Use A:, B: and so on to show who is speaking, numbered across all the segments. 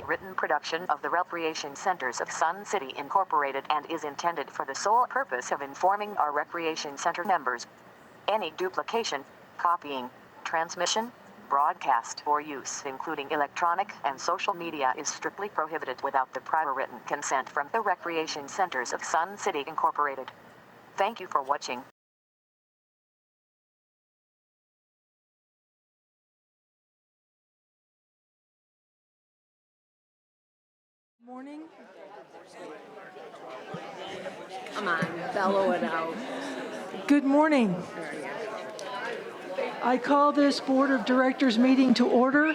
A: a written production of the Recreation Centers of Sun City Incorporated and is intended for the sole purpose of informing our Recreation Center members. Any duplication, copying, transmission, broadcast, or use, including electronic and social media, is strictly prohibited without the prior written consent from the Recreation Centers of Sun City Incorporated. Thank you for watching.
B: Morning.
C: Come on, bellow it out.
B: Good morning. I call this Board of Directors meeting to order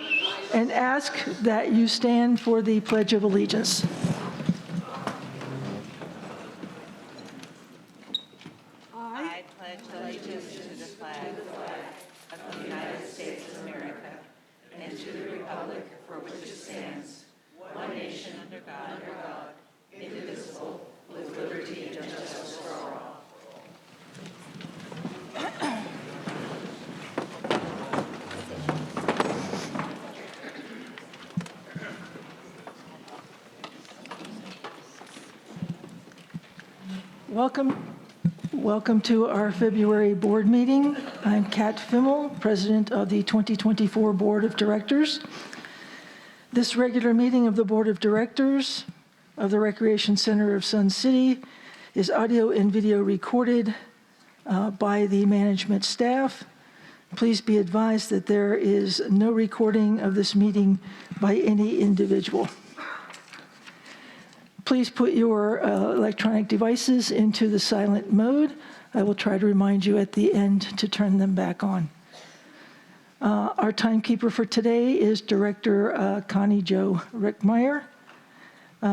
B: and ask that you stand for the Pledge of Allegiance.
D: I pledge allegiance to the flag of the United States of America and to the republic for which it stands, one nation under God, indivisible, with liberty and justice for all.
B: Welcome to our February board meeting. I'm Kat Fimmel, President of the 2024 Board of Directors. This regular meeting of the Board of Directors of the Recreation Center of Sun City is audio and video recorded by the management staff. Please be advised that there is no recording of this meeting by any individual. Please put your electronic devices into the silent mode. I will try to remind you at the end to turn them back on. Our timekeeper for today is Director Connie Jo Rickmeyer.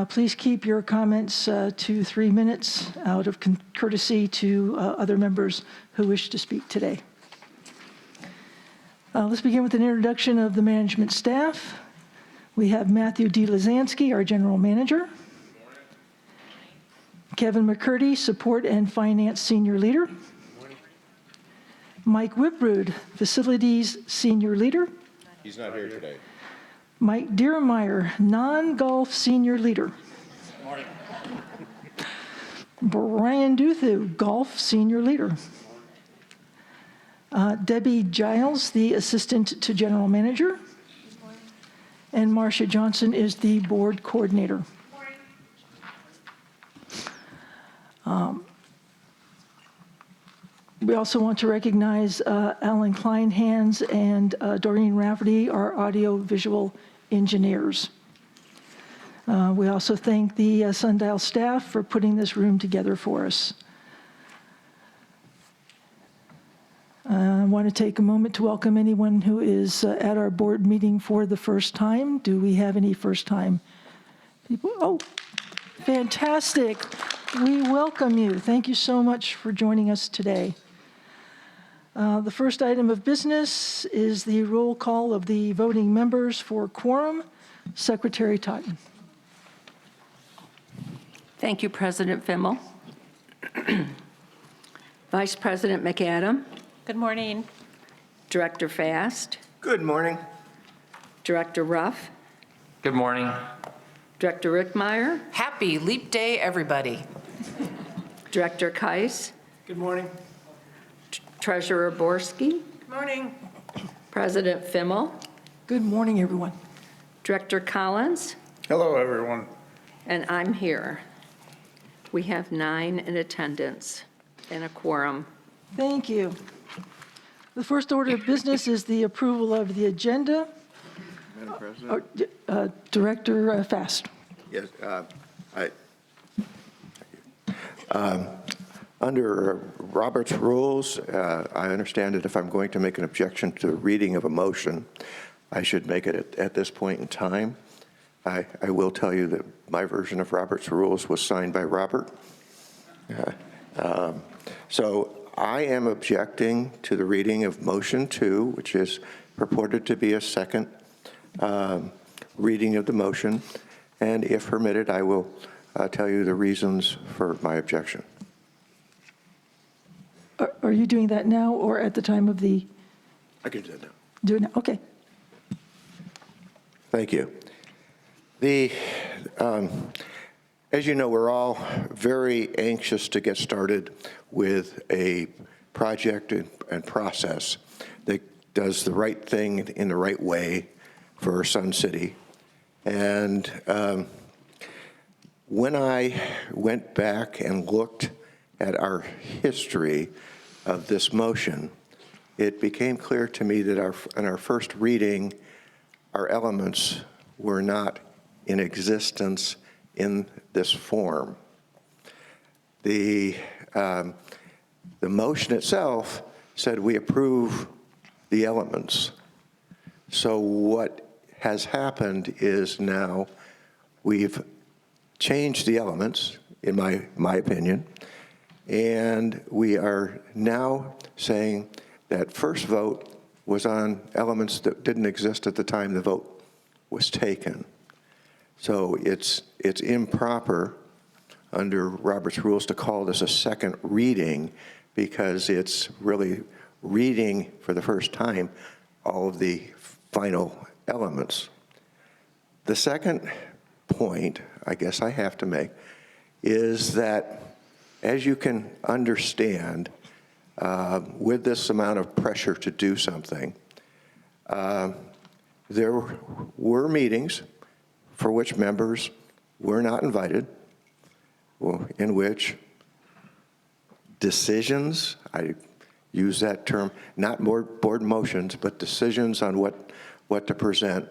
B: Please keep your comments to 3 minutes out of courtesy to other members who wish to speak today. Let's begin with an introduction of the management staff. We have Matthew D. Lazansky, our General Manager. Kevin McCurdy, Support and Finance Senior Leader. Mike Whiprud, Facilities Senior Leader.
E: He's not here today.
B: Mike Diermeyer, Non-Golf Senior Leader.
E: Morning.
B: Brian Duthu, Golf Senior Leader. Debbie Giles, the Assistant to General Manager. And Marcia Johnson is the Board Coordinator. We also want to recognize Alan Kleinhans and Doreen Rafferty, our audio-visual engineers. We also thank the Sundial staff for putting this room together for us. I want to take a moment to welcome anyone who is at our board meeting for the first time. Do we have any first-time people? Oh, fantastic. We welcome you. Thank you so much for joining us today. The first item of business is the roll call of the voting members for quorum. Secretary Totten.
C: Thank you, President Fimmel. Vice President McAdam.
D: Good morning.
C: Director Fast.
E: Good morning.
C: Director Ruff.
F: Good morning.
C: Director Rickmeyer.
D: Happy Leap Day, everybody.
C: Director Keiss.
E: Good morning.
C: Treasurer Borski.
D: Good morning.
C: President Fimmel.
B: Good morning, everyone.
C: Director Collins.
E: Hello, everyone.
C: And I'm here. We have 9 in attendance and a quorum.
B: Thank you. The first order of business is the approval of the agenda.
E: Madam President?
B: Director Fast.
E: Yes, under Robert's rules, I understand that if I'm going to make an objection to the reading of a motion, I should make it at this point in time. I will tell you that my version of Robert's rules was signed by Robert. So I am objecting to the reading of motion 2, which is purported to be a second reading of the motion. And if permitted, I will tell you the reasons for my objection.
B: Are you doing that now or at the time of the?
E: I can do that now.
B: Do it now. Okay.
E: Thank you. The, as you know, we're all very anxious to get started with a project and process that does the right thing in the right way for Sun City. And when I went back and looked at our history of this motion, it became clear to me that in our first reading, our elements were not in existence in this form. The motion itself said we approve the elements. So what has happened is now we've changed the elements, in my opinion, and we are now saying that first vote was on elements that didn't exist at the time the vote was taken. So it's improper under Robert's rules to call this a second reading because it's really reading for the first time all of the final elements. The second point I guess I have to make is that, as you can understand, with this amount of pressure to do something, there were meetings for which members were not invited, in which decisions, I use that term, not board motions, but decisions on what to present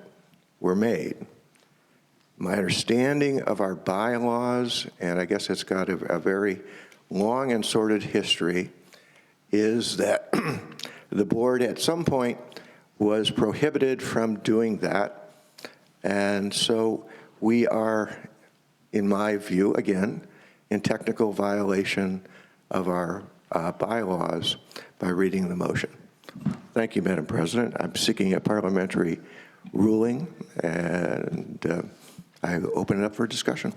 E: were made. My understanding of our bylaws, and I guess it's got a very long and sordid history, is that the board at some point was prohibited from doing that. And so we are, in my view, again, in technical violation of our bylaws by reading the motion. Thank you, Madam President. I'm seeking a parliamentary ruling, and I open it up for discussion.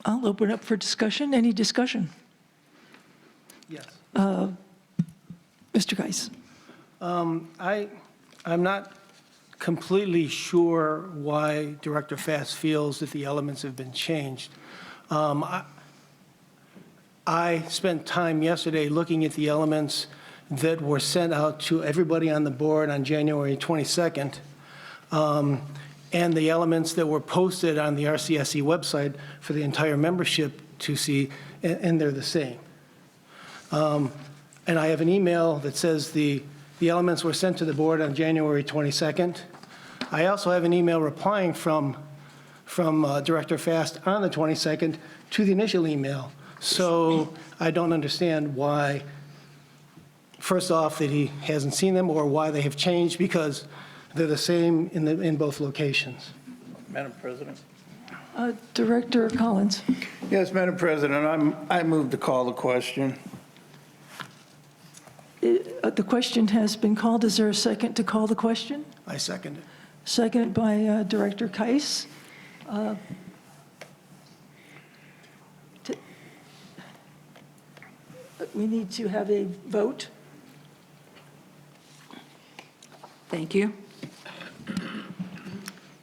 B: I'll open up for discussion. Any discussion?
F: Yes.
B: Mr. Geis.
F: I'm not completely sure why Director Fast feels that the elements have been changed. I spent time yesterday looking at the elements that were sent out to everybody on the board on January 22nd, and the elements that were posted on the RCSC website for the entire membership to see, and they're the same. And I have an email that says the elements were sent to the board on January 22nd. I also have an email replying from Director Fast on the 22nd to the initial email. So I don't understand why, first off, that he hasn't seen them, or why they have changed, because they're the same in both locations.
G: Madam President?
B: Director Collins.
G: Yes, Madam President, I move to call the question.
B: The question has been called. Is there a second to call the question?
F: I second it.
B: Seconded by Director Geis. We need to have a vote.
C: Thank you.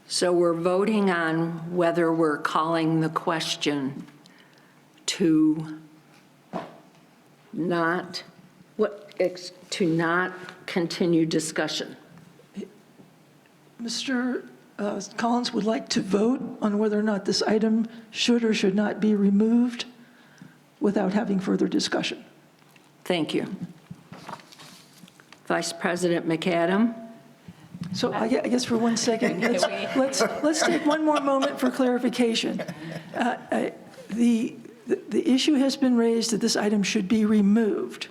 C: So we're voting on whether we're calling the question to not continue discussion.
B: Mr. Collins would like to vote on whether or not this item should or should not be removed without having further discussion.
C: Thank you. Vice President McAdam?
B: So I guess for 1 second, let's take one more moment for clarification. The issue has been raised that this item should be removed.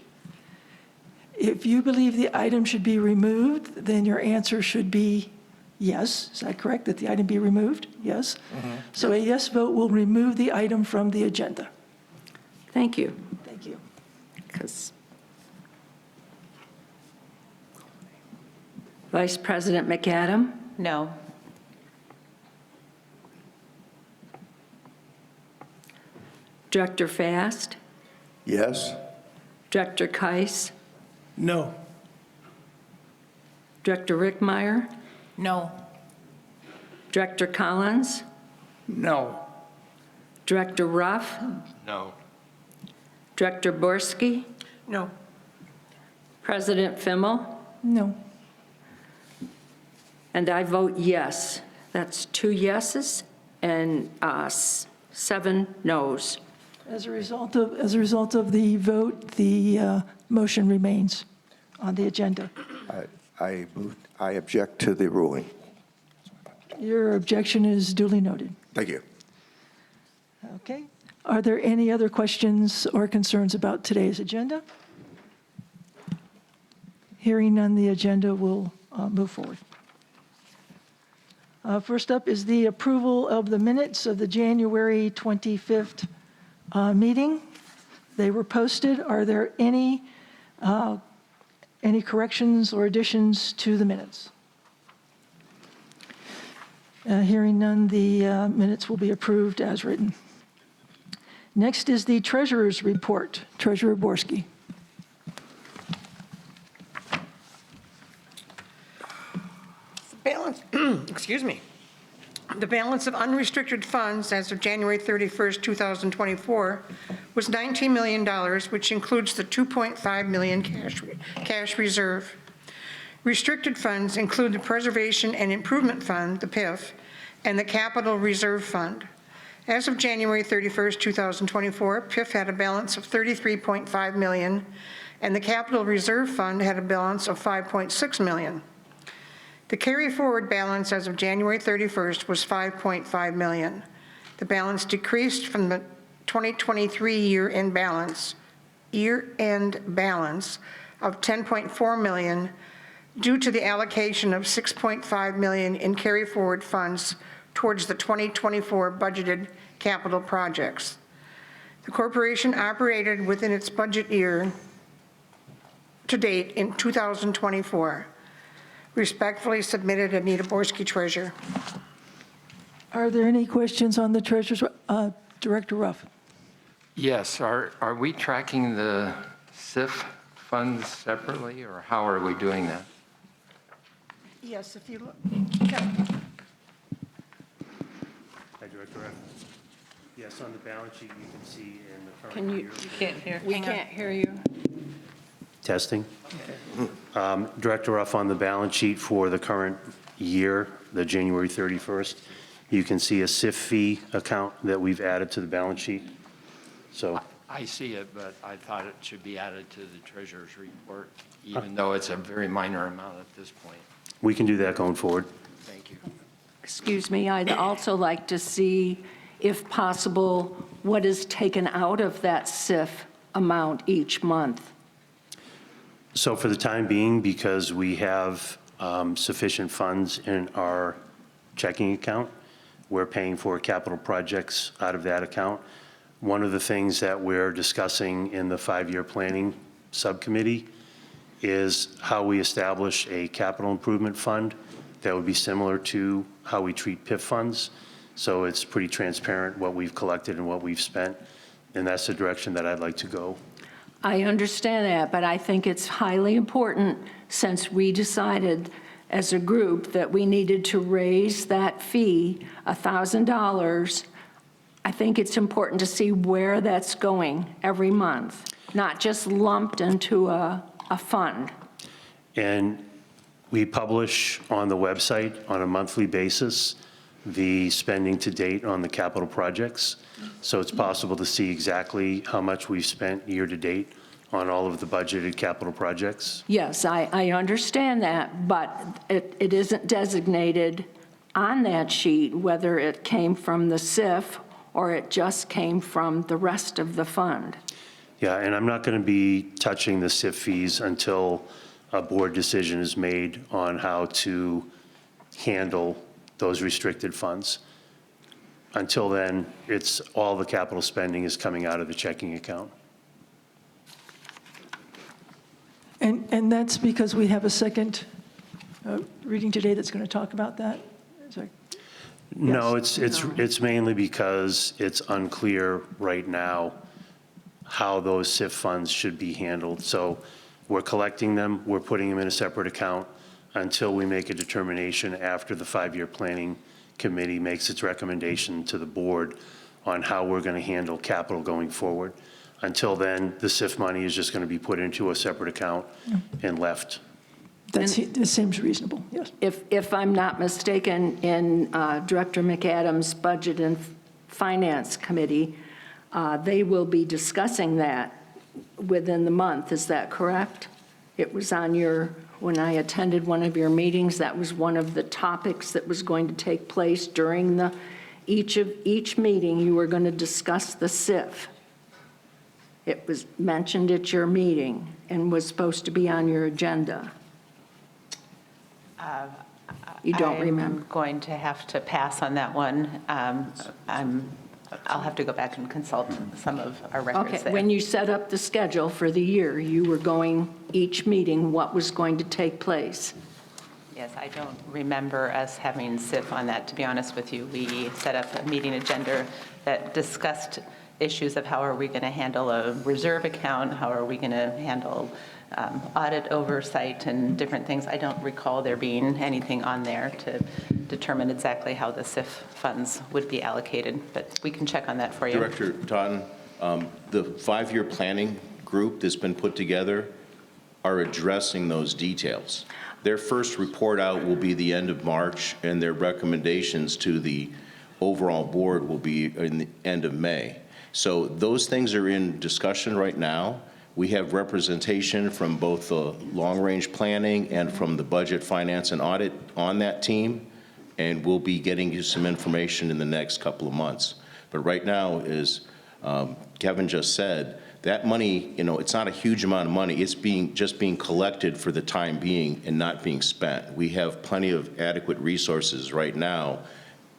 B: If you believe the item should be removed, then your answer should be yes. Is that correct, that the item be removed? Yes? Mm-hmm. So a yes vote will remove the item from the agenda.
C: Thank you.
B: Thank you.
C: Vice President McAdam?
D: No.
C: Director Fast?
E: Yes?
C: Director Geis?
F: No.
C: Director Rickmeyer?
D: No.
C: Director Collins?
G: No.
C: Director Ruff?
H: No.
C: Director Borski?
D: No.
C: President Fimmel?
B: No.
C: And I vote yes. That's 2 yeses and 7 noes.
B: As a result of the vote, the motion remains on the agenda.
E: I object to the ruling.
B: Your objection is duly noted.
E: Thank you.
B: Okay. Are there any other questions or concerns about today's agenda? Hearing none, the agenda will move forward. First up is the approval of the minutes of the January 25th meeting. They were posted. Are there any corrections or additions to the minutes? Hearing none, the minutes will be approved as written. Next is the treasurer's report. Treasurer Borski.
I: Balance, excuse me. The balance of unrestricted funds as of January 31st, 2024 was $19 million, which includes the $2.5 million cash reserve. Restricted funds include the Preservation and Improvement Fund, the PIF, and the Capital Reserve Fund. As of January 31st, 2024, PIF had a balance of $33.5 million, and the Capital Reserve Fund had a balance of $5.6 million. The carry-forward balance as of January 31st was $5.5 million. The balance decreased from the 2023 year-end balance of $10.4 million due to the allocation of $6.5 million in carry-forward funds towards the 2024 budgeted capital projects. The corporation operated within its budget year to date in 2024. Respectfully submitted, Anita Borski, Treasurer.
B: Are there any questions on the treasurer's, Director Ruff?
H: Yes, are we tracking the SIF funds separately, or how are we doing that?
I: Yes, if you look.
J: Hi, Director F. Yes, on the balance sheet, you can see in the current year.
D: Can't hear.
C: We can't hear you.
J: Testing. Director Ruff, on the balance sheet for the current year, the January 31st, you can see a SIF fee account that we've added to the balance sheet. So
H: I see it, but I thought it should be added to the treasurer's report, even though it's a very minor amount at this point.
J: we can do that going forward.
H: Thank you.
C: Excuse me, I'd also like to see, if possible, what is taken out of that SIF amount each month.
J: So for the time being, because we have sufficient funds in our checking account, we're paying for capital projects out of that account. One of the things that we're discussing in the 5-year planning subcommittee is how we establish a capital improvement fund that would be similar to how we treat PIF funds. So it's pretty transparent what we've collected and what we've spent, and that's the direction that I'd like to go.
C: I understand that, but I think it's highly important, since we decided as a group that we needed to raise that fee $1,000. I think it's important to see where that's going every month, not just lumped into a fund.
J: And we publish on the website on a monthly basis the spending to date on the capital projects. So it's possible to see exactly how much we've spent year to date on all of the budgeted capital projects.
C: Yes, I understand that, but it isn't designated on that sheet whether it came from the SIF or it just came from the rest of the fund.
J: Yeah, and I'm not going to be touching the SIF fees until a board decision is made on how to handle those restricted funds. Until then, it's all the capital spending is coming out of the checking account.
B: And that's because we have a second reading today that's going to talk about that? Sorry.
J: No,
B: Yes.
J: it's mainly because it's unclear right now how those SIF funds should be handled. So we're collecting them, we're putting them in a separate account until we make a determination after the 5-year planning committee makes its recommendation to the board on how we're going to handle capital going forward. Until then, the SIF money is just going to be put into a separate account and left.
B: That seems reasonable, yes.
C: If I'm not mistaken, in Director McAdams' Budget and Finance Committee, they will be discussing that within the month. Is that correct? It was on when I attended one of your meetings, that was one of the topics that was going to take place during each meeting. You were going to discuss the SIF. It was mentioned at your meeting and was supposed to be on your agenda. You don't remember?
D: I'm going to have to pass on that one. I'll have to go back and consult some of our records
C: Okay,
D: there.
C: when you set up the schedule for the year, you were going, each meeting, what was going to take place?
D: Yes, I don't remember us having SIF on that, to be honest with you. We set up a meeting agenda that discussed issues of how are we going to handle a reserve account, how are we going to handle audit oversight and different things. I don't recall there being anything on there to determine exactly how the SIF funds would be allocated, but we can check on that for you.
K: Director Totten, the 5-year planning group that's been put together are addressing those details. Their first report out will be the end of March, and their recommendations to the overall board will be in the end of May. So those things are in discussion right now. We have representation from both the long-range planning and from the budget, finance, and audit on that team, and we'll be getting you some information in the next couple of months. But right now, as Kevin just said, that money, it's not a huge amount of money. It's just being collected for the time being and not being spent. We have plenty of adequate resources right now,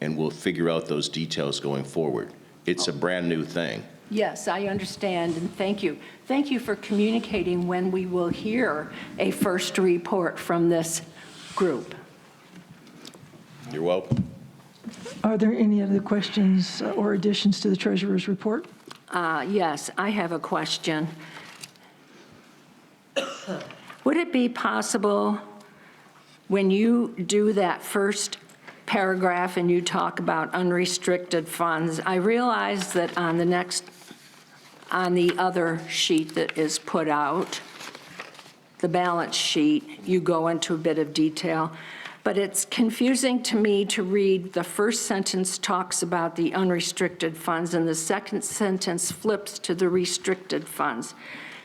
K: and we'll figure out those details going forward. It's a brand-new thing.
C: Yes, I understand, and thank you. Thank you for communicating when we will hear a first report from this group.
K: You're welcome.
B: Are there any other questions or additions to the treasurer's report?
C: Yes, I have a question. Would it be possible, when you do that first paragraph and you talk about unrestricted funds, I realize that on the other sheet that is put out, the balance sheet, you go into a bit of detail, but it's confusing to me to read the first sentence talks about the unrestricted funds and the second sentence flips to the restricted funds.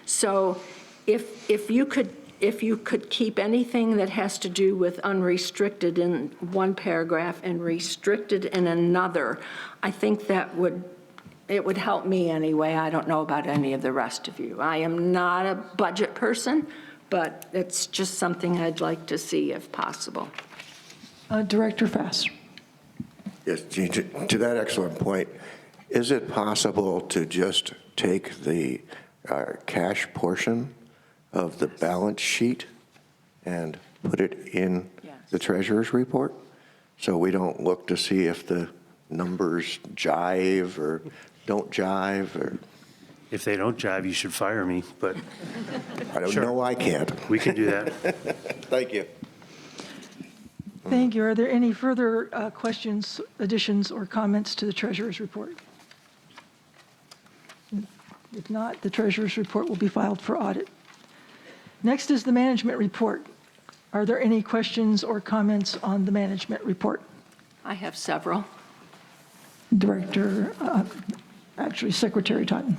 C: So if you could keep anything that has to do with unrestricted in one paragraph and restricted in another, I think it would help me anyway. I don't know about any of the rest of you. I am not a budget person, but it's just something I'd like to see if possible.
B: Director Fass.
E: Yes, Jean, to that excellent point, is it possible to just take the cash portion of the balance sheet and put it in the treasurer's report? So we don't look to see if the numbers jive or don't jive, or?
J: If they don't jive, you should fire me, but
E: I don't
J: Sure.
E: know, I can't.
J: we can do that.
E: Thank you.
B: Thank you. Are there any further questions, additions, or comments to the treasurer's report? If not, the treasurer's report will be filed for audit. Next is the management report. Are there any questions or comments on the management report?
C: I have several.
B: Secretary Totten.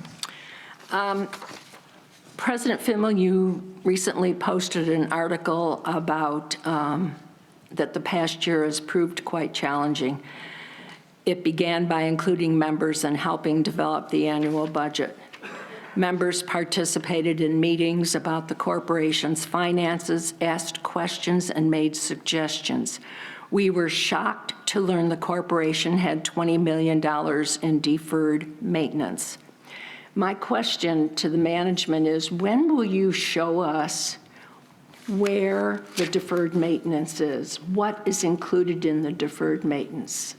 C: President Fimmel, you recently posted an article about that the past year has proved quite challenging. It began by including members and helping develop the annual budget. Members participated in meetings about the corporation's finances, asked questions, and made suggestions. We were shocked to learn the corporation had $20 million in deferred maintenance. My question to the management is, when will you show us where the deferred maintenance is? What is included in the deferred maintenance?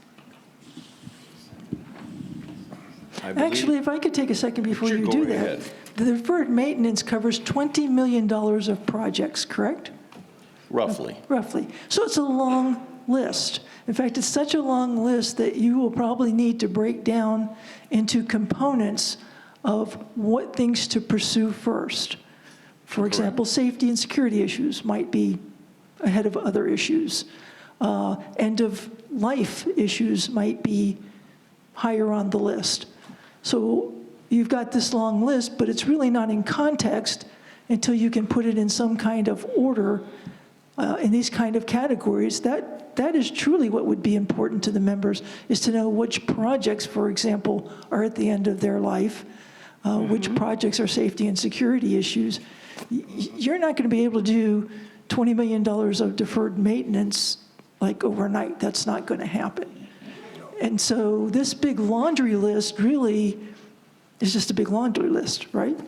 B: Actually, if I could take a second before
K: Sure,
B: you
K: go
B: do
K: right
B: that.
K: ahead.
B: The deferred maintenance covers $20 million of projects, correct?
K: Roughly.
B: Roughly. So it's a long list. In fact, it's such a long list that you will probably need to break down into components of what things to pursue first. For example, safety and security issues might be ahead of other issues. End of life issues might be higher on the list. So you've got this long list, but it's really not in context until you can put it in some kind of order in these kind of categories. That is truly what would be important to the members, is to know which projects, for example, are at the end of their life, which projects are safety and security issues. You're not going to be able to do $20 million of deferred maintenance like overnight. That's not going to happen. And so this big laundry list really is just a big laundry list, right?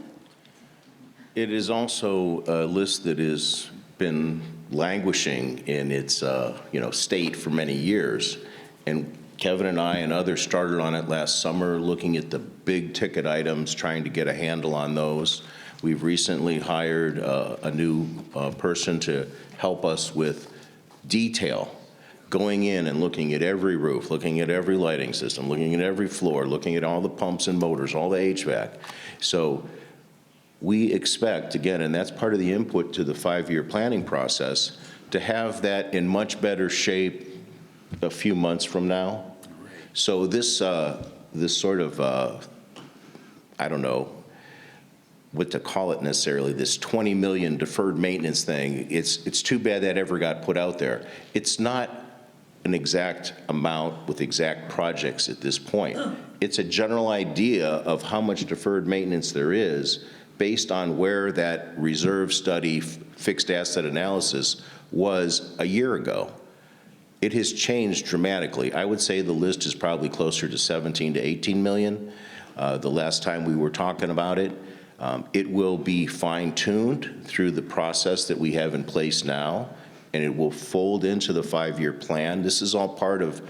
K: It is also a list that has been languishing in its state for many years. And Kevin and I and others started on it last summer, looking at the big ticket items, trying to get a handle on those. We've recently hired a new person to help us with detail, going in and looking at every roof, looking at every lighting system, looking at every floor, looking at all the pumps and motors, all the HVAC. So we expect, again, and that's part of the input to the 5-year planning process, to have that in much better shape a few months from now. So this sort of, I don't know what to call it necessarily, this 20 million deferred maintenance thing, it's too bad that ever got put out there. It's not an exact amount with exact projects at this point. It's a general idea of how much deferred maintenance there is based on where that reserve study, fixed asset analysis was a year ago. It has changed dramatically. I would say the list is probably closer to 17 to 18 million. The last time we were talking about it, it will be fine-tuned through the process that we have in place now, and it will fold into the 5-year plan. This is all part of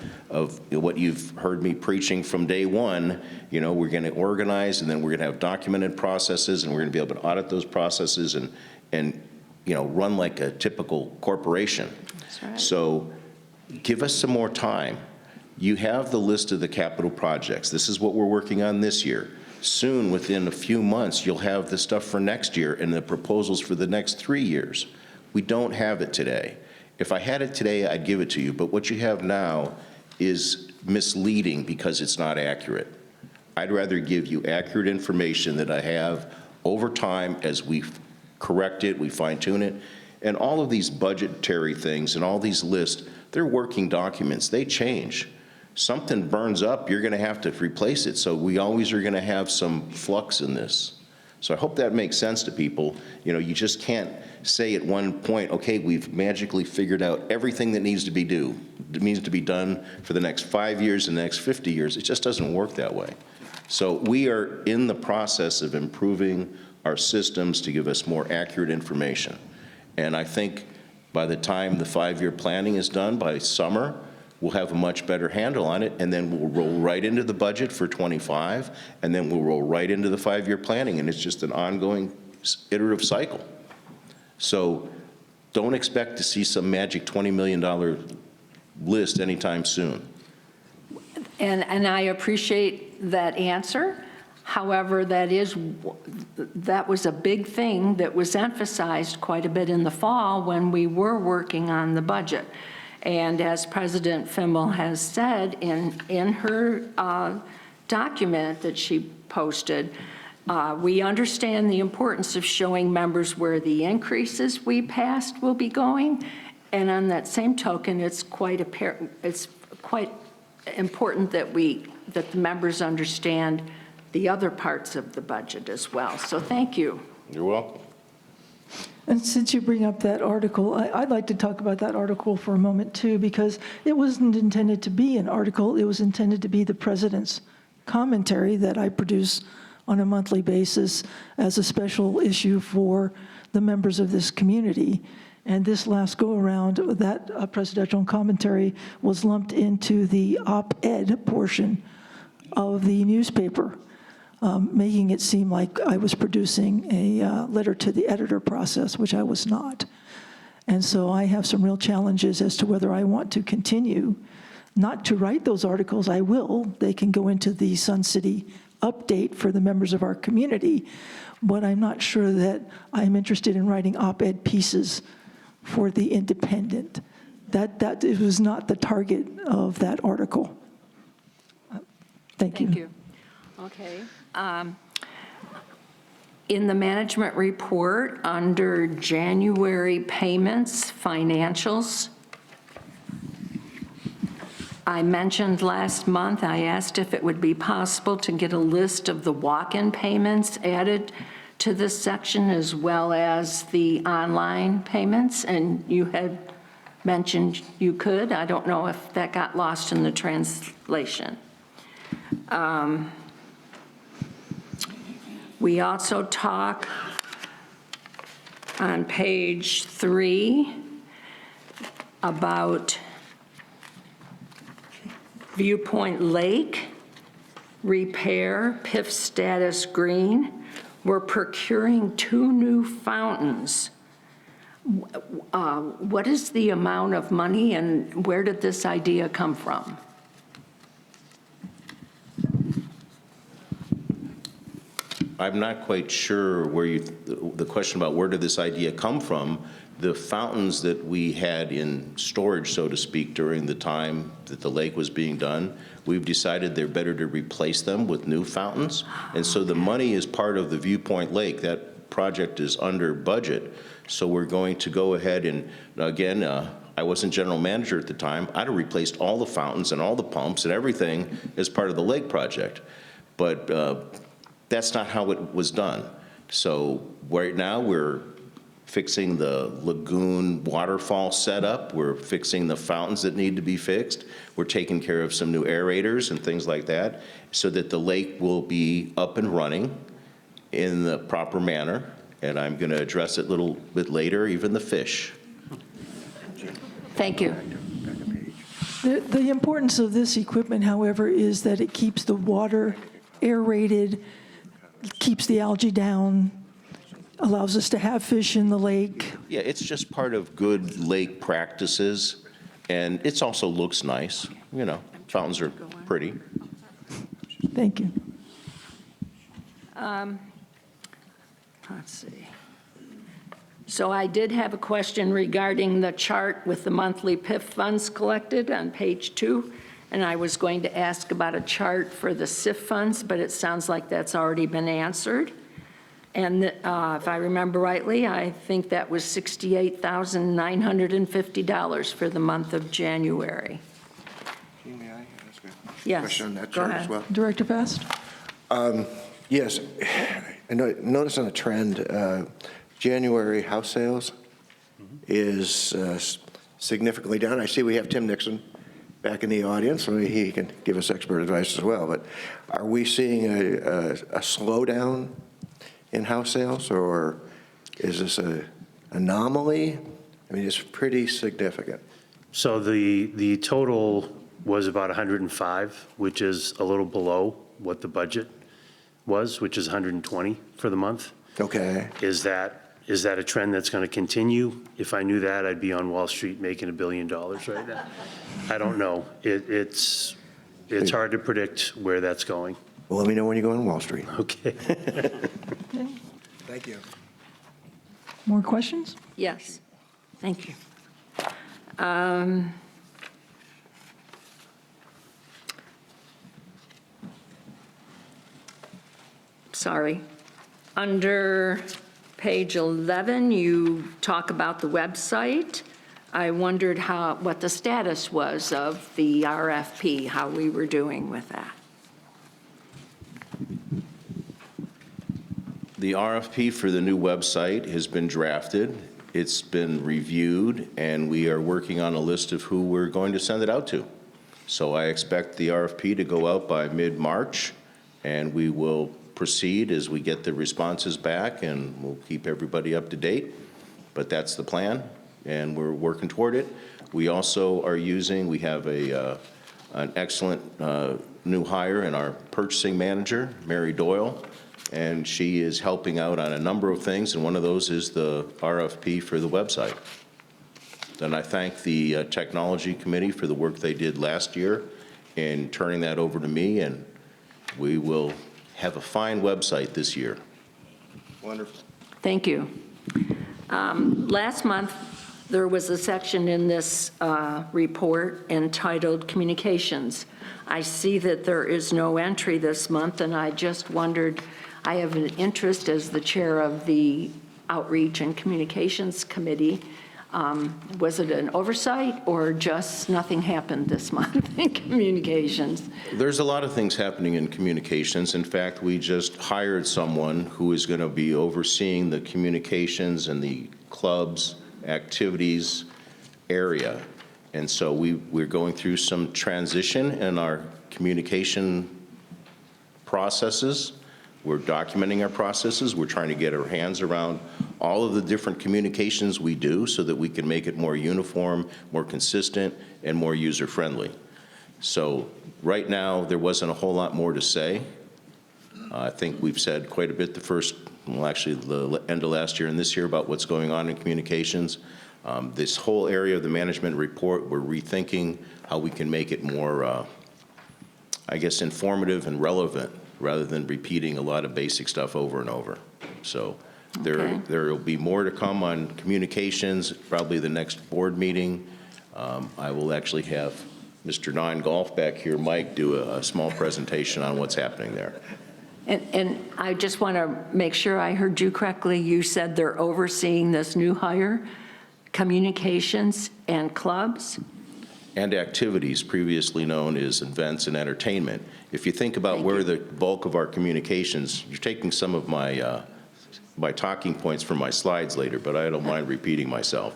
K: what you've heard me preaching from day one. You know, we're going to organize, and then we're going to have documented processes, and we're going to be able to audit those processes and run like a typical corporation.
C: That's right.
K: So give us some more time. You have the list of the capital projects. This is what we're working on this year. Soon, within a few months, you'll have the stuff for next year and the proposals for the next 3 years. We don't have it today. If I had it today, I'd give it to you, but what you have now is misleading because it's not accurate. I'd rather give you accurate information that I have over time as we correct it, we fine-tune it, and all of these budgetary things and all these lists, they're working documents. They change. Something burns up, you're going to have to replace it. So we always are going to have some flux in this. So I hope that makes sense to people. You know, you just can't say at one point, okay, we've magically figured out everything that needs to be done for the next 5 years and the next 50 years. It just doesn't work that way. So we are in the process of improving our systems to give us more accurate information. And I think by the time the 5-year planning is done, by summer, we'll have a much better handle on it, and then we'll roll right into the budget for '25, and then we'll roll right into the 5-year planning, and it's just an ongoing iterative cycle. So don't expect to see some magic $20 million list anytime soon.
C: And I appreciate that answer. However, that was a big thing that was emphasized quite a bit in the fall when we were working on the budget. And as President Fimmel has said in her document that she posted, we understand the importance of showing members where the increases we passed will be going. And on that same token, it's quite important that the members understand the other parts of the budget as well. So thank you.
K: You're welcome.
B: And since you bring up that article, I'd like to talk about that article for a moment too, because it wasn't intended to be an article. It was intended to be the president's commentary that I produce on a monthly basis as a special issue for the members of this community. And this last go-around, that presidential commentary was lumped into the op-ed portion of the newspaper, making it seem like I was producing a letter to the editor process, which I was not. And so I have some real challenges as to whether I want to continue not to write those articles. I will. They can go into the Sun City update for the members of our community, but I'm not sure that I'm interested in writing op-ed pieces for the Independent. That it was not the target of that article. Thank you.
C: Thank you. Okay. In the management report, under January payments, financials, I mentioned last month, I asked if it would be possible to get a list of the walk-in payments added to this section as well as the online payments, and you had mentioned you could. I don't know if that got lost in the translation. We also talk on page 3 about Viewpoint Lake, repair, PIF status green. We're procuring 2 new fountains. What is the amount of money and where did this idea come from?
K: I'm not quite sure where the question about where did this idea come from. The fountains that we had in storage, so to speak, during the time that the lake was being done, we've decided they're better to replace them with new fountains. And so the money is part of the Viewpoint Lake. That project is under budget. So we're going to go ahead and, again, I wasn't general manager at the time. I'd have replaced all the fountains and all the pumps and everything as part of the lake project. But that's not how it was done. So right now we're fixing the lagoon waterfall setup. We're fixing the fountains that need to be fixed. We're taking care of some new aerators and things like that so that the lake will be up and running in the proper manner. And I'm going to address it a little bit later, even the fish.
C: Thank you.
B: The importance of this equipment, however, is that it keeps the water aerated, keeps the algae down, allows us to have fish in the lake.
K: Yeah, it's just part of good lake practices, and it also looks nice. You know, fountains are pretty.
B: Thank you.
C: Let's see. So I did have a question regarding the chart with the monthly PIF funds collected on page 2, and I was going to ask about a chart for the SIF funds, but it sounds like that's already been answered. And if I remember rightly, I think that was $68,950 for the month of January.
E: May I ask a
C: Yes,
E: question on that
C: go
E: chart
C: ahead.
E: as well?
B: Director Fast?
E: Yes, I noticed on a trend, January house sales is significantly down. I see we have Tim Nixon back in the audience, so he can give us expert advice as well. But are we seeing a slowdown in house sales, or is this an anomaly? I mean, it's pretty significant.
J: So the total was about 105, which is a little below what the budget was, which is 120 for the month.
E: Okay.
J: Is that a trend that's going to continue? If I knew that, I'd be on Wall Street making $1 billion right now. I don't know. It's hard to predict where that's going.
E: Well, let me know when you go on Wall Street.
J: Okay.
E: Thank you.
B: More questions?
C: Yes, thank you. Sorry. Under page 11, you talk about the website. I wondered what the status was of the RFP, how we were doing with that.
K: The RFP for the new website has been drafted. It's been reviewed, and we are working on a list of who we're going to send it out to. So I expect the RFP to go out by mid-March, and we will proceed as we get the responses back, and we'll keep everybody up to date. But that's the plan, and we're working toward it. We also are we have an excellent new hire in our purchasing manager, Mary Doyle, and she is helping out on a number of things, and one of those is the RFP for the website. And I thank the Technology Committee for the work they did last year in turning that over to me, and we will have a fine website this year.
E: Wonderful.
C: Thank you. Last month, there was a section in this report entitled Communications. I see that there is no entry this month, and I just wondered, I have an interest as the chair of the Outreach and Communications Committee. Was it an oversight or just nothing happened this month in communications?
K: There's a lot of things happening in communications. In fact, we just hired someone who is going to be overseeing the communications and the clubs, activities area. And so we're going through some transition in our communication processes. We're documenting our processes. We're trying to get our hands around all of the different communications we do so that we can make it more uniform, more consistent, and more user-friendly. So right now, there wasn't a whole lot more to say. I think we've said quite a bit actually the end of last year and this year about what's going on in communications. This whole area of the management report, we're rethinking how we can make it more, I guess, informative and relevant rather than repeating a lot of basic stuff over and over. So there will be more to come on communications, probably the next board meeting. I will actually have Mr. Nine Golf back here, Mike, do a small presentation on what's happening there.
C: And I just want to make sure I heard you correctly. You said they're overseeing this new hire, communications and clubs?
K: And activities previously known as events and entertainment. If you think about where the bulk of our communications, you're taking some of my my talking points from my slides later, but I don't mind repeating myself.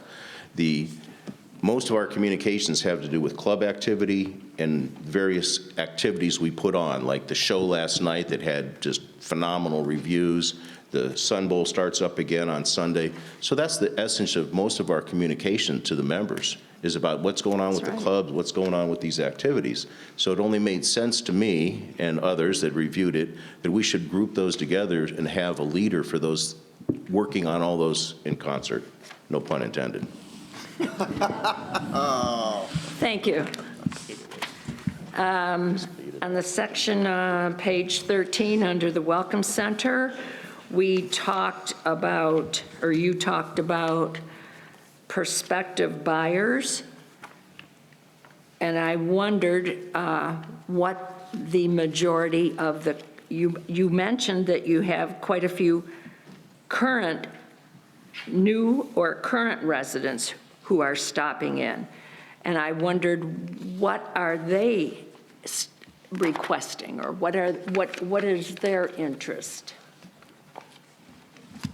K: Most of our communications have to do with club activity and various activities we put on, like the show last night that had just phenomenal reviews. The Sun Bowl starts up again on Sunday. So that's the essence of most of our communication to the members, is about what's going on with the clubs, what's going on with these activities. So it only made sense to me and others that reviewed it that we should group those together and have a leader for those working on all those in concert. No pun intended.
C: Thank you. On the section, page 13, under the Welcome Center, we talked about, or you talked about, prospective buyers. And I wondered what the majority of the, you mentioned that you have quite a few current, new or current residents who are stopping in. And I wondered, what are they requesting, or what is their interest?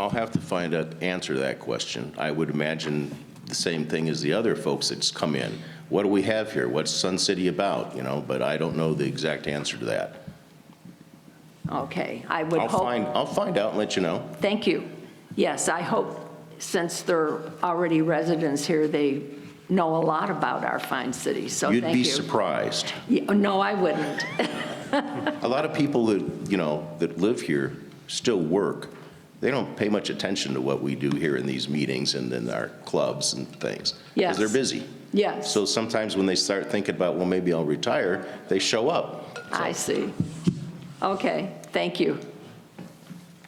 K: I'll have to find out, answer that question. I would imagine the same thing as the other folks that's come in. What do we have here? What's Sun City about? You know, but I don't know the exact answer to that.
C: Okay, I would hope.
K: I'll find out and let you know.
C: Thank you. Yes, I hope, since they're already residents here, they know a lot about our fine city, so thank you.
K: You'd be surprised.
C: Yeah, no, I wouldn't.
K: A lot of people that, that live here still work. They don't pay much attention to what we do here in these meetings and in our clubs and things.
C: Yes.
K: Because they're busy.
C: Yes.
K: So sometimes when they start thinking about, well, maybe I'll retire, they show up. So.
C: I see. Okay, thank you.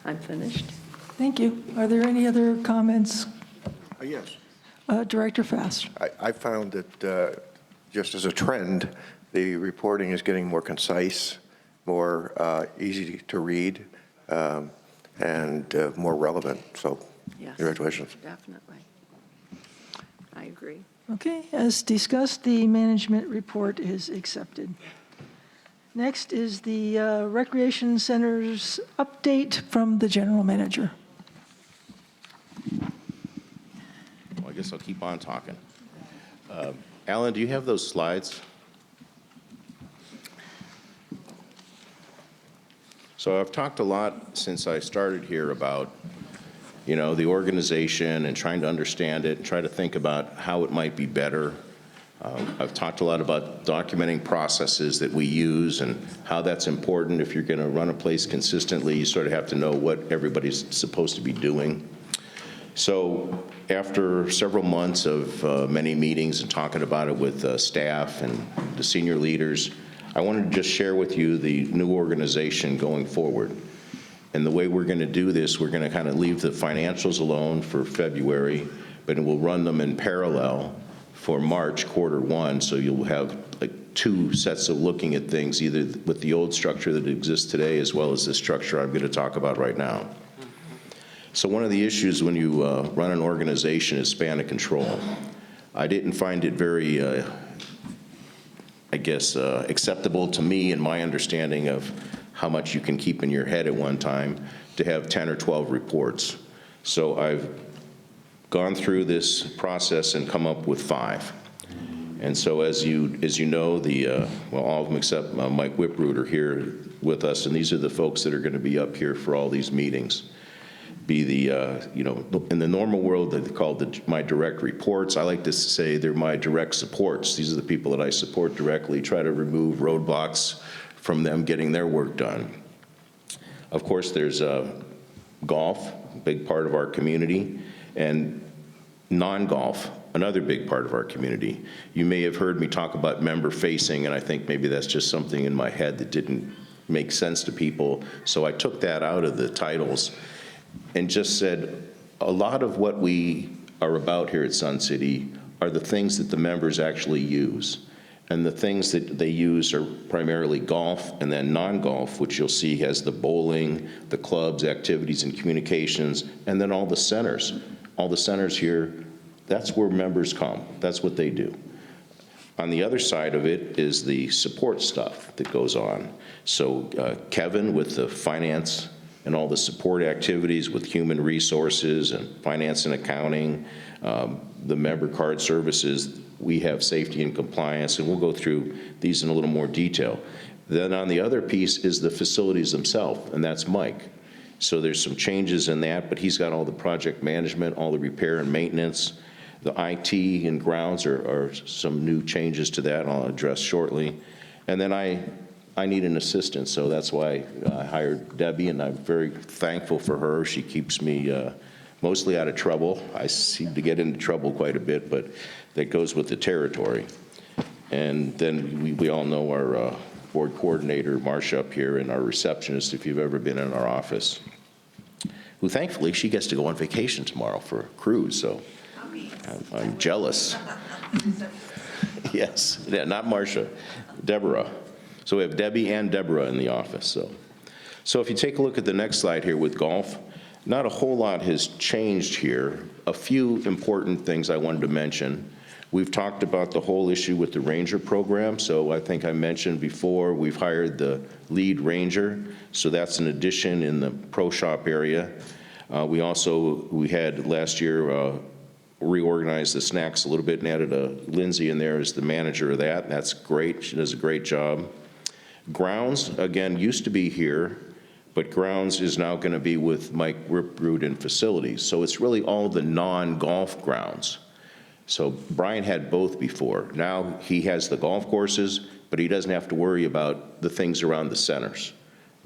C: I'm finished.
B: Thank you. Are there any other comments?
E: Yes.
B: Director Fast.
E: I found that just as a trend, the reporting is getting more concise, more easy to read, and more relevant. So
C: Yes,
E: congratulations.
C: definitely. I agree.
B: Okay, as discussed, the management report is accepted. Next is the Recreation Center's update from the general manager.
K: Well, I guess I'll keep on talking. Alan, do you have those slides? So I've talked a lot since I started here about, the organization and trying to understand it and try to think about how it might be better. I've talked a lot about documenting processes that we use and how that's important. If you're going to run a place consistently, you sort of have to know what everybody's supposed to be doing. So after several months of many meetings and talking about it with staff and the senior leaders, I wanted to just share with you the new organization going forward. And the way we're going to do this, we're going to kind of leave the financials alone for February, but we'll run them in parallel for March Q1. So you'll have like 2 sets of looking at things, either with the old structure that exists today as well as the structure I'm going to talk about right now. So one of the issues when you run an organization is span of control. I didn't find it very, acceptable to me in my understanding of how much you can keep in your head at one time to have 10 or 12 reports. So I've gone through this process and come up with 5. And so as you know, all of them except Mike Whiproot are here with us, and these are the folks that are going to be up here for all these meetings. Be in the normal world, they're called my direct reports. I like to say they're my direct supports. These are the people that I support directly, try to remove roadblocks from them getting their work done. Of course, there's golf, a big part of our community, and non-golf, another big part of our community. You may have heard me talk about member-facing, and I think maybe that's just something in my head that didn't make sense to people, so I took that out of the titles and just said, a lot of what we are about here at Sun City are the things that the members actually use. And the things that they use are primarily golf and then non-golf, which you'll see has the bowling, the clubs, activities and communications, and then all the centers. All the centers here, that's where members come. That's what they do. On the other side of it is the support stuff that goes on. So Kevin with the finance and all the support activities with human resources and finance and accounting, the member card services, we have safety and compliance, and we'll go through these in a little more detail. Then on the other piece is the facilities themselves, and that's Mike. So there's some changes in that, but he's got all the project management, all the repair and maintenance. The IT and grounds are some new changes to that I'll address shortly. And then I need an assistant, so that's why I hired Debbie, and I'm very thankful for her. She keeps me mostly out of trouble. I seem to get into trouble quite a bit, but that goes with the territory. And then we all know our board coordinator, Marcia, up here, and our receptionist, if you've ever been in our office, who thankfully she gets to go on vacation tomorrow for a cruise, so I'm jealous. Yes, yeah, not Marcia, Deborah. So we have Debbie and Deborah in the office. So if you take a look at the next slide here with golf, not a whole lot has changed here. A few important things I wanted to mention. We've talked about the whole issue with the Ranger program. So I think I mentioned before, we've hired the lead Ranger. So that's an addition in the pro shop area. We had last year reorganized the snacks a little bit and added Lindsay in there as the manager of that. That's great. She does a great job. Grounds, again, used to be here, but grounds is now going to be with Mike Whiproot in facilities. So it's really all the non-golf grounds. So Brian had both before. Now he has the golf courses, but he doesn't have to worry about the things around the centers.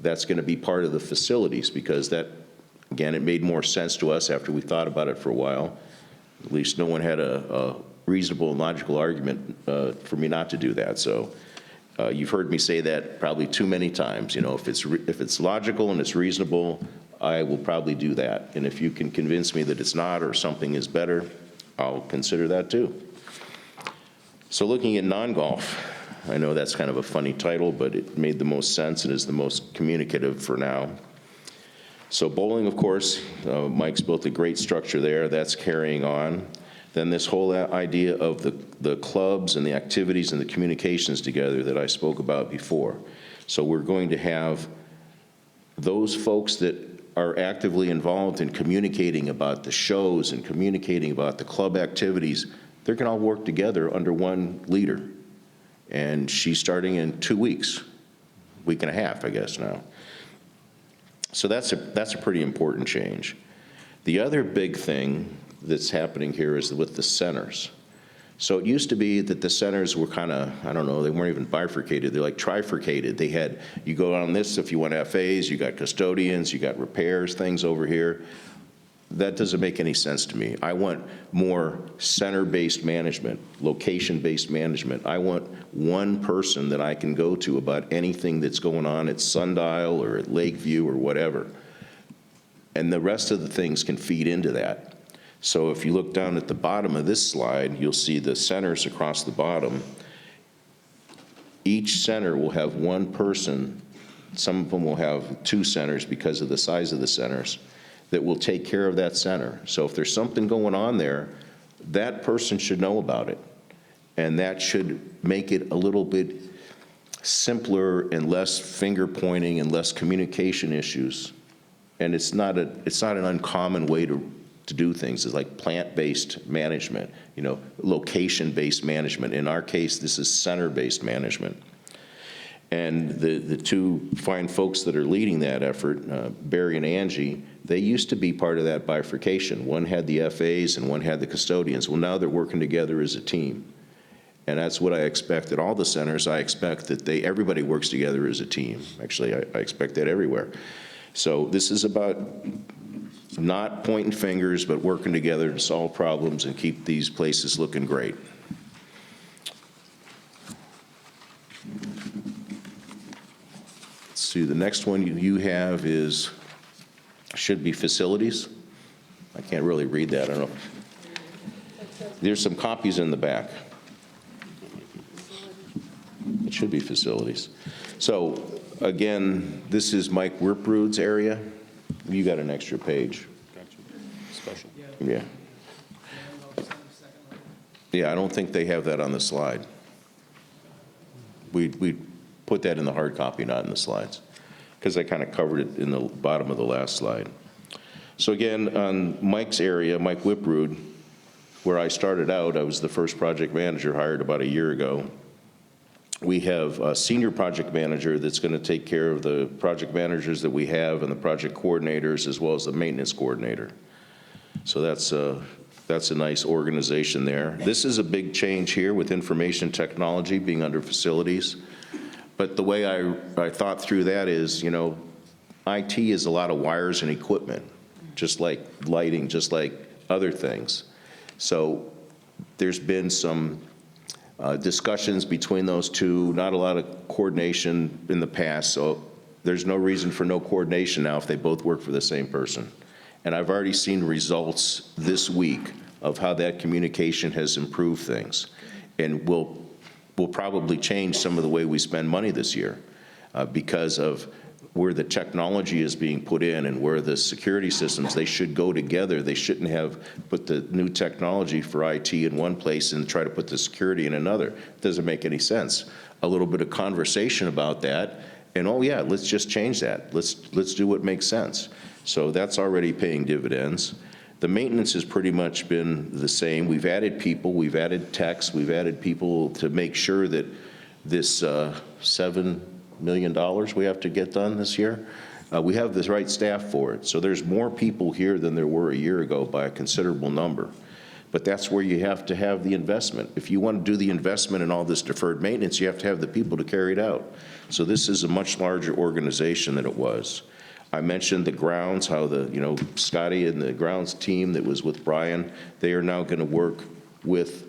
K: That's going to be part of the facilities because that, again, it made more sense to us after we thought about it for a while. At least no one had a reasonable and logical argument for me not to do that. So you've heard me say that probably too many times. You know, if it's logical and it's reasonable, I will probably do that. And if you can convince me that it's not or something is better, I'll consider that too. So looking at non-golf, I know that's kind of a funny title, but it made the most sense and is the most communicative for now. So bowling, of course, Mike's built a great structure there. That's carrying on. Then this whole idea of the clubs and the activities and the communications together that I spoke about before. So we're going to have those folks that are actively involved in communicating about the shows and communicating about the club activities. They're going to all work together under one leader. And she's starting in 2 weeks, week and a half, I guess now. So that's a pretty important change. The other big thing that's happening here is with the centers. So it used to be that the centers were kind of, I don't know, they weren't even bifurcated. They're like trifurcated. They had, you go on this if you want FAs, you got custodians, you got repairs, things over here. that doesn't make any sense to me. I want more center-based management, location-based management. I want one person that I can go to about anything that's going on at Sundial or at Lakeview or whatever. And the rest of the things can feed into that. So if you look down at the bottom of this slide, you'll see the centers across the bottom. Each center will have one person. Some of them will have two centers because of the size of the centers that will take care of that center. So if there's something going on there, that person should know about it. And that should make it a little bit simpler and less finger pointing and less communication issues. And it's not an uncommon way to do things. It's like plant-based management, location-based management. In our case, this is center-based management. And the two fine folks that are leading that effort, Barry and Angie, they used to be part of that bifurcation. One had the FAs and one had the custodians. Well, now they're working together as a team. And that's what I expect at all the centers. I expect that everybody works together as a team. Actually, I expect that everywhere. So this is about not pointing fingers, but working together to solve problems and keep these places looking great. Let's see, the next one you have should be facilities. I can't really read that, I don't know. There's some copies in the back. It should be facilities. So again, this is Mike Werprood's area. You got an extra page. Special. Yeah. Yeah, I don't think they have that on the slide. We put that in the hard copy, not in the slides, because I kind of covered it in the bottom of the last slide. So again, on Mike's area, Mike Werprood, where I started out, I was the first project manager hired about a year ago. We have a senior project manager that's going to take care of the project managers that we have and the project coordinators as well as the maintenance coordinator. So that's a nice organization there. This is a big change here with information technology being under facilities. But the way I thought through that is, IT is a lot of wires and equipment, just like lighting, just like other things. So there's been some discussions between those two, not a lot of coordination in the past, so there's no reason for no coordination now if they both work for the same person. And I've already seen results this week of how that communication has improved things. And we'll probably change some of the way we spend money this year because of where the technology is being put in and where the security systems, they should go together. They shouldn't have put the new technology for IT in one place and try to put the security in another. It doesn't make any sense. A little bit of conversation about that, and oh yeah, let's just change that. Let's do what makes sense. So that's already paying dividends. The maintenance has pretty much been the same. We've added people, we've added techs, we've added people to make sure that this $7 million we have to get done this year, we have the right staff for it. So there's more people here than there were a year ago by a considerable number. But that's where you have to have the investment. If you want to do the investment in all this deferred maintenance, you have to have the people to carry it out. So this is a much larger organization than it was. I mentioned the grounds, how Scotty and the grounds team that was with Brian, they are now going to work with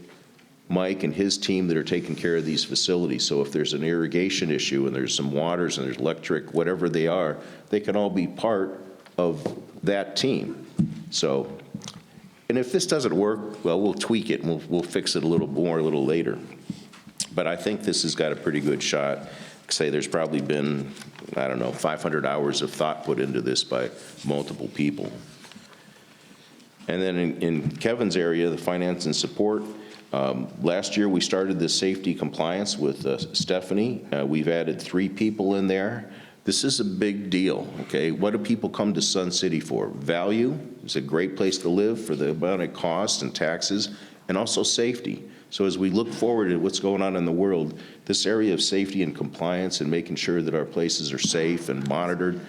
K: Mike and his team that are taking care of these facilities. So if there's an irrigation issue and there's some waters and there's electric, whatever they are, they can all be part of that team. So, and if this doesn't work, well, we'll tweak it and we'll fix it a little more a little later. But I think this has got a pretty good shot. Say there's probably been, 500 hours of thought put into this by multiple people. And then in Kevin's area, the finance and support, last year we started the safety compliance with Stephanie. We've added 3 people in there. This is a big deal, okay? What do people come to Sun City for? Value. It's a great place to live for the amount of costs and taxes, and also safety. So as we look forward at what's going on in the world, this area of safety and compliance and making sure that our places are safe and monitored,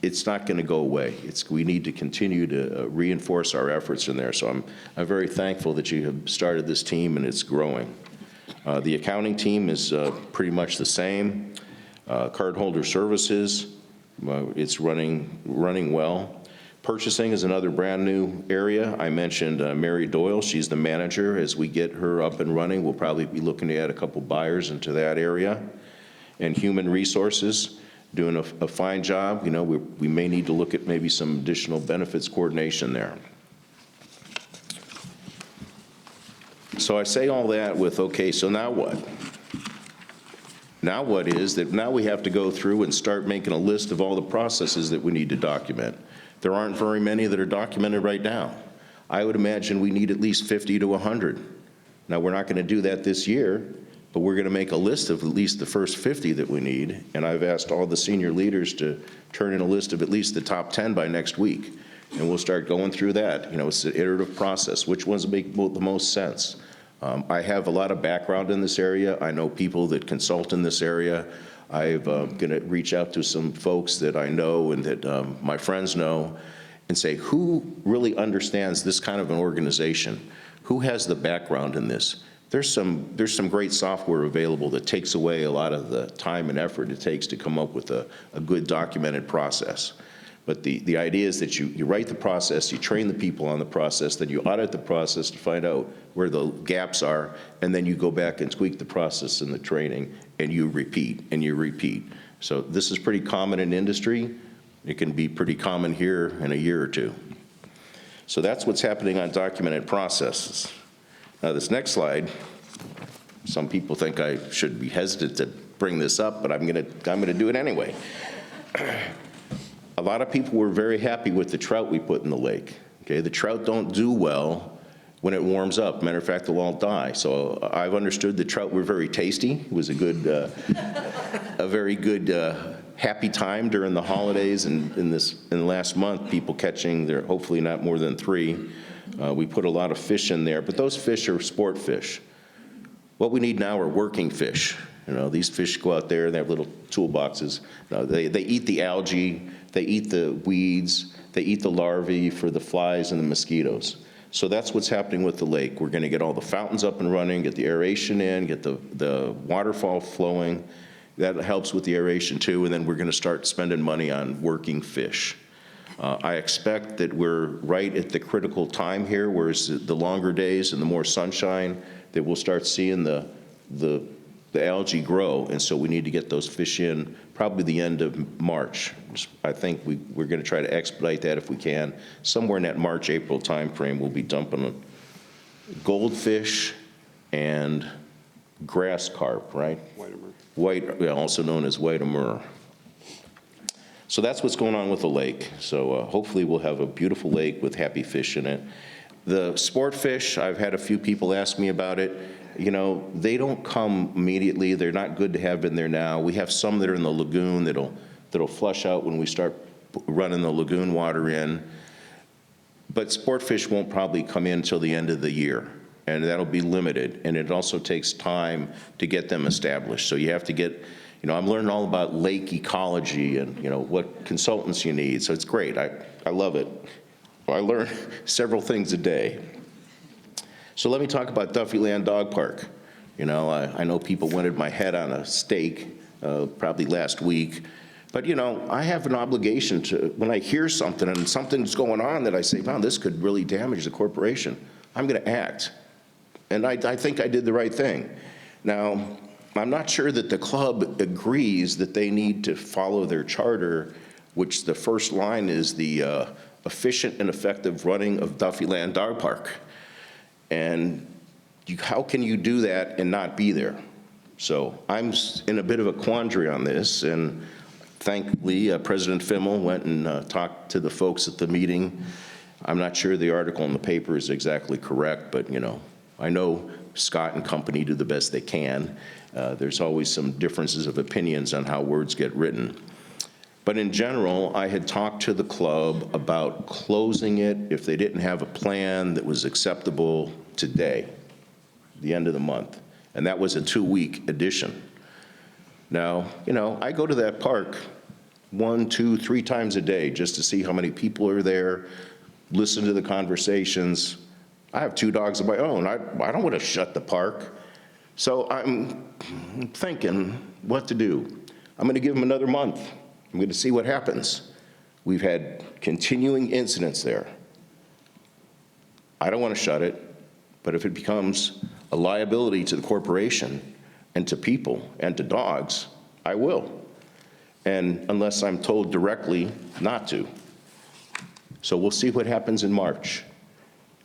K: it's not going to go away. We need to continue to reinforce our efforts in there. So I'm very thankful that you have started this team and it's growing. The accounting team is pretty much the same. Cardholder services, it's running well. Purchasing is another brand-new area. I mentioned Mary Doyle. She's the manager. As we get her up and running, we'll probably be looking to add a couple buyers into that area. And human resources, doing a fine job. You know, we may need to look at maybe some additional benefits coordination there. So I say all that with, okay, so now what? Now what is that now we have to go through and start making a list of all the processes that we need to document. There aren't very many that are documented right now. I would imagine we need at least 50 to 100. Now, we're not going to do that this year, but we're going to make a list of at least the first 50 that we need. And I've asked all the senior leaders to turn in a list of at least the top 10 by next week. And we'll start going through that. You know, it's an iterative process. Which ones make the most sense? I have a lot of background in this area. I know people that consult in this area. I'm going to reach out to some folks that I know and that my friends know and say, who really understands this kind of an organization? Who has the background in this? There's some great software available that takes away a lot of the time and effort it takes to come up with a good documented process. But the idea is that you write the process, you train the people on the process, then you audit the process to find out where the gaps are, and then you go back and tweak the process and the training, and you repeat and you repeat. So this is pretty common in industry. It can be pretty common here in a year or two. So that's what's happening on documented processes. Now this next slide, some people think I should be hesitant to bring this up, but I'm gonna do it anyway. A lot of people were very happy with the trout we put in the lake. Okay, the trout don't do well when it warms up. Matter of fact, they'll all die. So I've understood the trout were very tasty. It was a good, a very good, happy time during the holidays and in the last month. People catching there, hopefully not more than 3. We put a lot of fish in there, but those fish are sport fish. What we need now are working fish. You know, these fish go out there and they have little toolboxes. They eat the algae. They eat the weeds, they eat the larvae for the flies and the mosquitoes. So that's what's happening with the lake. We're gonna get all the fountains up and running, get the aeration in, get the waterfall flowing. That helps with the aeration too, and then we're gonna start spending money on working fish. I expect that we're right at the critical time here, whereas the longer days and the more sunshine, that we'll start seeing the algae grow, and so we need to get those fish in probably the end of March. I think we're going to try to expedite that if we can. Somewhere in that March-April timeframe, we'll be dumping goldfish and grass carp, right? Also known as white amur. So that's what's going on with the lake. So hopefully we'll have a beautiful lake with happy fish in it. The sport fish, I've had a few people ask me about it. You know, they don't come immediately. They're not good to have in there now. We have some that are in the lagoon that'll flush out when we start running the lagoon water in. But sport fish won't probably come in until the end of the year, and that'll be limited. And it also takes time to get them established. So you have to get, you know, I'm learning all about lake ecology and, you know, what consultants you need. So it's great. I love it. I learn several things a day. So let me talk about Duffy Land Dog Park. You know, I know people wanted my head on a stake probably last week, but you know, I have an obligation to, when I hear something and something's going on that I say, wow, this could really damage the corporation, I'm gonna act. And I think I did the right thing. Now, I'm not sure that the club agrees that they need to follow their charter, which the first line is the efficient and effective running of Duffy Land Dog Park. And how can you do that and not be there? So I'm in a bit of a quandary on this, and thankfully, President Fimmel went and talked to the folks at the meeting. I'm not sure the article in the paper is exactly correct, but you know, I know Scott and company do the best they can. There's always some differences of opinions on how words get written. But in general, I had talked to the club about closing it if they didn't have a plan that was acceptable today, the end of the month. And that was a 2-week addition. Now, you know, I go to that park 1, 2, 3 times a day just to see how many people are there, listen to the conversations. I have 2 dogs of my own. I don't want to shut the park. So I'm thinking what to do. I'm going to give them another month. I'm going to see what happens. We've had continuing incidents there. I don't want to shut it, but if it becomes a liability to the corporation and to people and to dogs, I will. And unless I'm told directly not to. So we'll see what happens in March.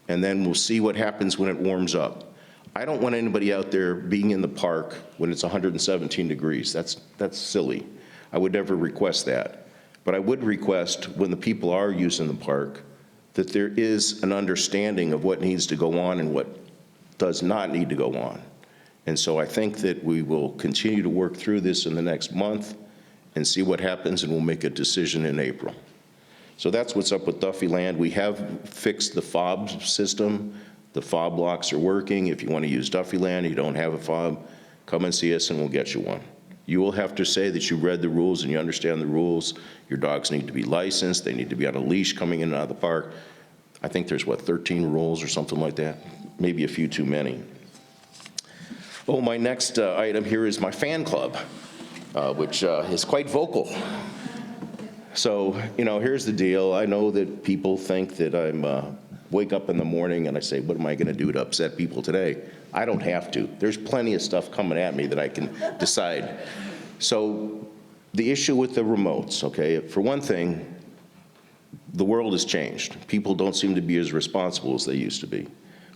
K: And then we'll see what happens when it warms up. I don't want anybody out there being in the park when it's 117 degrees. That's silly. I would never request that. But I would request when the people are using the park that there is an understanding of what needs to go on and what does not need to go on. And so I think that we will continue to work through this in the next month and see what happens, and we'll make a decision in April. So that's what's up with Duffy Land. We have fixed the fob system. The fob locks are working. If you want to use Duffy Land, you don't have a fob, come and see us and we'll get you one. You will have to say that you read the rules and you understand the rules. Your dogs need to be licensed. They need to be on a leash coming in and out of the park. I think there's, 13 rules or something like that? Maybe a few too many. Oh, my next item here is my fan club, which is quite vocal. So, here's the deal. I know that people think that I'm wake up in the morning and I say, what am I going to do to upset people today? I don't have to. There's plenty of stuff coming at me that I can decide. So the issue with the remotes, okay, for one thing, the world has changed. People don't seem to be as responsible as they used to be.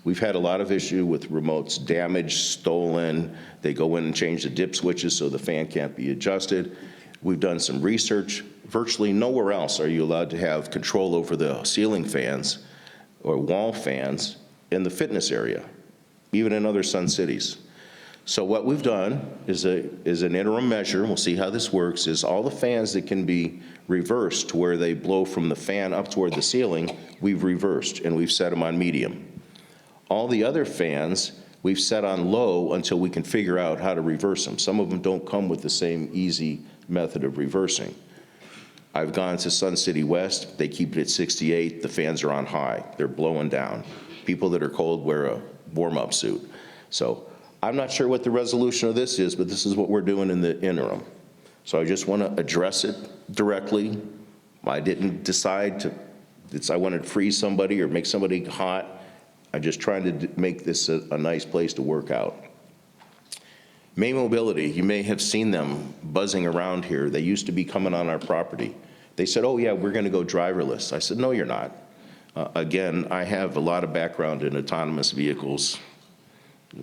K: We've had a lot of issue with remotes damaged, stolen. They go in and change the dip switches so the fan can't be adjusted. We've done some research. Virtually nowhere else are you allowed to have control over the ceiling fans or wall fans in the fitness area, even in other Sun cities. So what we've done is an interim measure, and we'll see how this works, is all the fans that can be reversed to where they blow from the fan up toward the ceiling, we've reversed, and we've set them on medium. All the other fans, we've set on low until we can figure out how to reverse them. Some of them don't come with the same easy method of reversing. I've gone to Sun City West, they keep it at 68, the fans are on high, they're blowing down. People that are cold wear a warm-up suit. So I'm not sure what the resolution of this is, but this is what we're doing in the interim. So I just want to address it directly. I didn't decide I wanted to freeze somebody or make somebody hot. I'm just trying to make this a nice place to work out. May Mobility, you may have seen them buzzing around here. They used to be coming on our property. They said, oh yeah, we're going to go driverless. I said, no, you're not. Again, I have a lot of background in autonomous vehicles.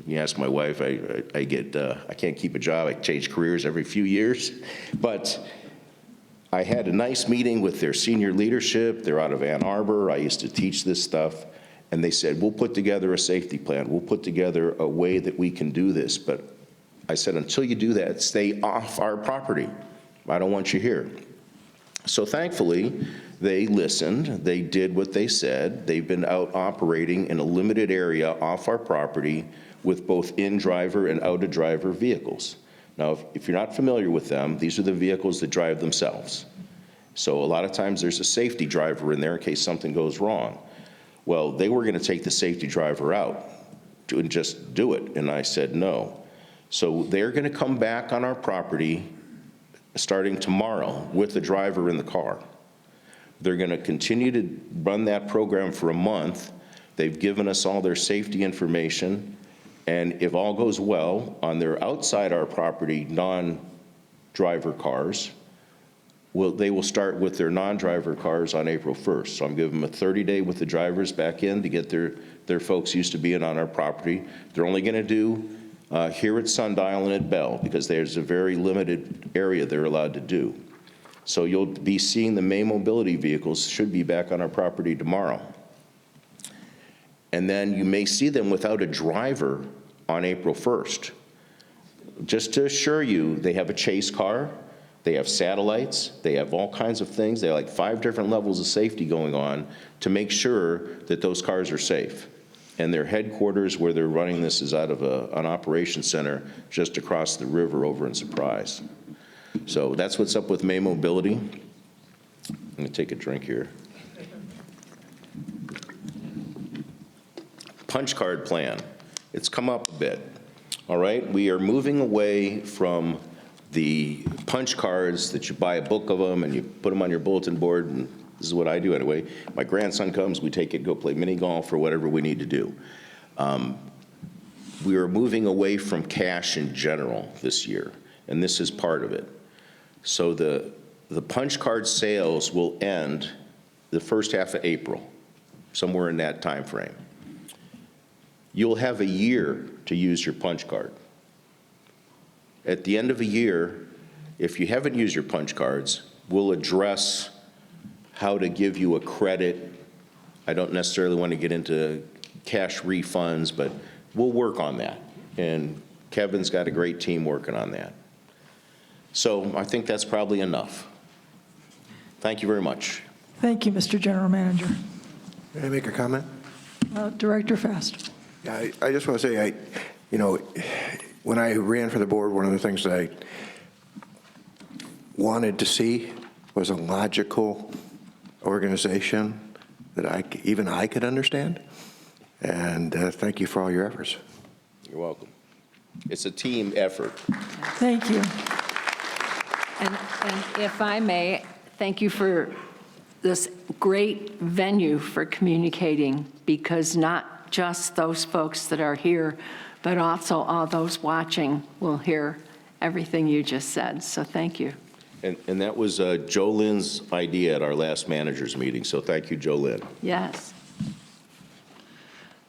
K: You ask my wife, I can't keep a job. I change careers every few years. But I had a nice meeting with their senior leadership. They're out of Ann Arbor. I used to teach this stuff. And they said, we'll put together a safety plan. We'll put together a way that we can do this. But I said, until you do that, stay off our property. I don't want you here. So thankfully, they listened. They did what they said. They've been out operating in a limited area off our property with both in-driver and out-of-driver vehicles. Now, if you're not familiar with them, these are the vehicles that drive themselves. So a lot of times there's a safety driver in there in case something goes wrong. Well, they were going to take the safety driver out and just do it, and I said no. So they're going to come back on our property starting tomorrow with the driver in the car. They're going to continue to run that program for a month. They've given us all their safety information, and if all goes well, on their outside our property non-driver cars, they will start with their non-driver cars on April 1st. So I'm giving them a 30-day with the drivers back in to get their folks used to being on our property. They're only going to do here at Sundial and at Bell, because there's a very limited area they're allowed to do. So you'll be seeing the May Mobility vehicles should be back on our property tomorrow. And then you may see them without a driver on April 1st. Just to assure you, they have a chase car, they have satellites, they have all kinds of things. They have like 5 different levels of safety going on to make sure that those cars are safe. And their headquarters where they're running this is out of an operations center just across the river over in Surprise. So that's what's up with May Mobility. I'm going to take a drink here. Punch card plan. It's come up a bit. All right, we are moving away from The punch cards that you buy a book of them and you put them on your bulletin board, and this is what I do anyway. My grandson comes, we take it, go play mini golf or whatever we need to do. We are moving away from cash in general this year, and this is part of it. So the punch card sales will end the first half of April, somewhere in that time frame. You'll have a year to use your punch card. At the end of a year, if you haven't used your punch cards, we'll address how to give you a credit. I don't necessarily want to get into cash refunds, but we'll work on that. And Kevin's got a great team working on that. So I think that's probably enough. Thank you very much.
B: Thank you, Mr. General Manager.
E: May I make a comment?
B: Director Fast.
E: Yeah, I just want to say, when I ran for the board, one of the things that I wanted to see was a logical organization that even I could understand. And thank you for all your efforts.
K: You're welcome. It's a team effort.
B: Thank you.
C: And if I may, thank you for this great venue for communicating, because not just those folks that are here, but also all those watching will hear everything you just said. So thank you.
K: And that was Joe Lynn's idea at our last managers meeting, so thank you, Joe Lynn.
C: Yes.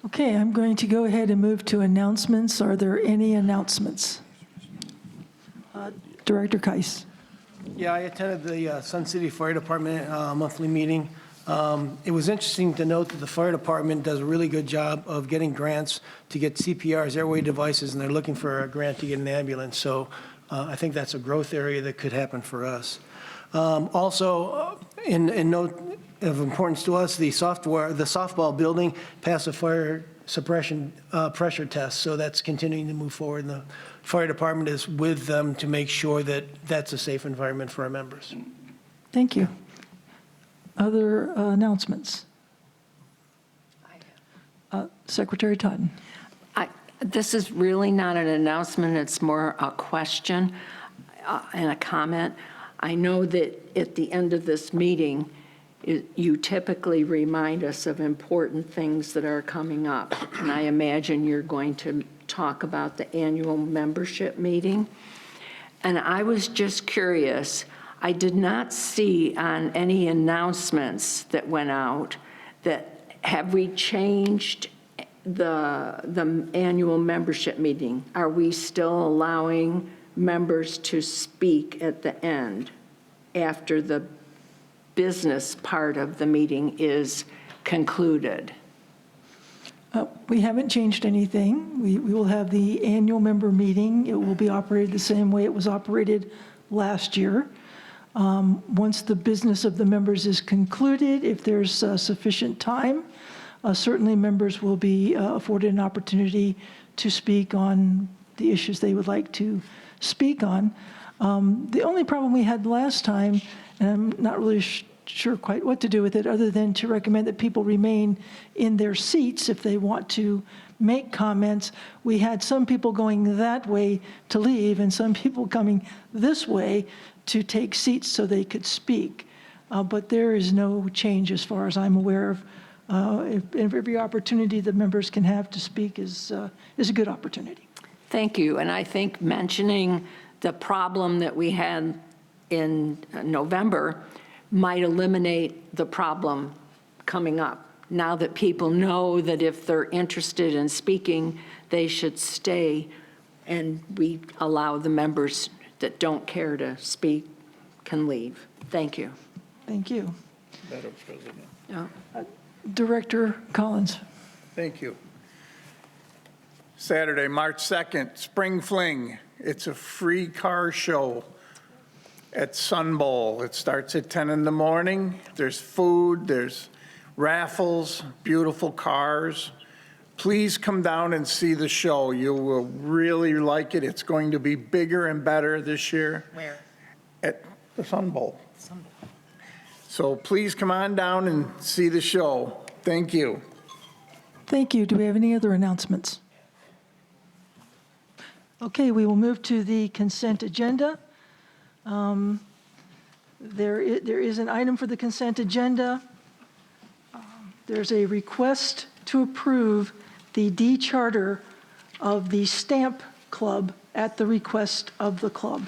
B: Okay, I'm going to go ahead and move to announcements. Are there any announcements? Director Keiss.
F: Yeah, I attended the Sun City Fire Department monthly meeting. It was interesting to note that the fire department does a really good job of getting grants to get CPRs, airway devices, and they're looking for a grant to get an ambulance. So I think that's a growth area that could happen for us. Also, in note of importance to us, the softball building passed a fire suppression pressure test, so that's continuing to move forward. And the fire department is with them to make sure that that's a safe environment for our members.
B: Thank you. Other announcements? Secretary Totten.
C: This is really not an announcement, it's more a question and a comment. I know that at the end of this meeting, you typically remind us of important things that are coming up. And I imagine you're going to talk about the annual membership meeting. And I was just curious, I did not see on any announcements that went out that, have we changed the annual membership meeting? Are we still allowing members to speak at the end after the business part of the meeting is concluded?
B: We haven't changed anything. We will have the annual member meeting. It will be operated the same way it was operated last year. Once the business of the members is concluded, if there's sufficient time, certainly members will be afforded an opportunity to speak on the issues they would like to speak on. The only problem we had last time, and I'm not really sure quite what to do with it, other than to recommend that people remain in their seats if they want to make comments. We had some people going that way to leave and some people coming this way to take seats so they could speak. But there is no change as far as I'm aware of. Every opportunity that members can have to speak is a good opportunity.
C: Thank you. And I think mentioning the problem that we had in November might eliminate the problem coming up. Now that people know that if they're interested in speaking, they should stay, and we allow the members that don't care to speak can leave. Thank you.
B: Thank you.
G: Madam President.
B: Director Collins.
G: Thank you. Saturday, March 2nd, Spring Fling. It's a free car show at Sun Bowl. It starts at 10 in the morning. There's food, there's raffles, beautiful cars. Please come down and see the show. You will really like it. It's going to be bigger and better this year.
I: Where?
G: At the Sun Bowl. So please come on down and see the show. Thank you.
B: Thank you. Do we have any other announcements? Okay, we will move to the consent agenda. There is an item for the consent agenda. There's a request to approve the decharter of the Stamp Club at the request of the club.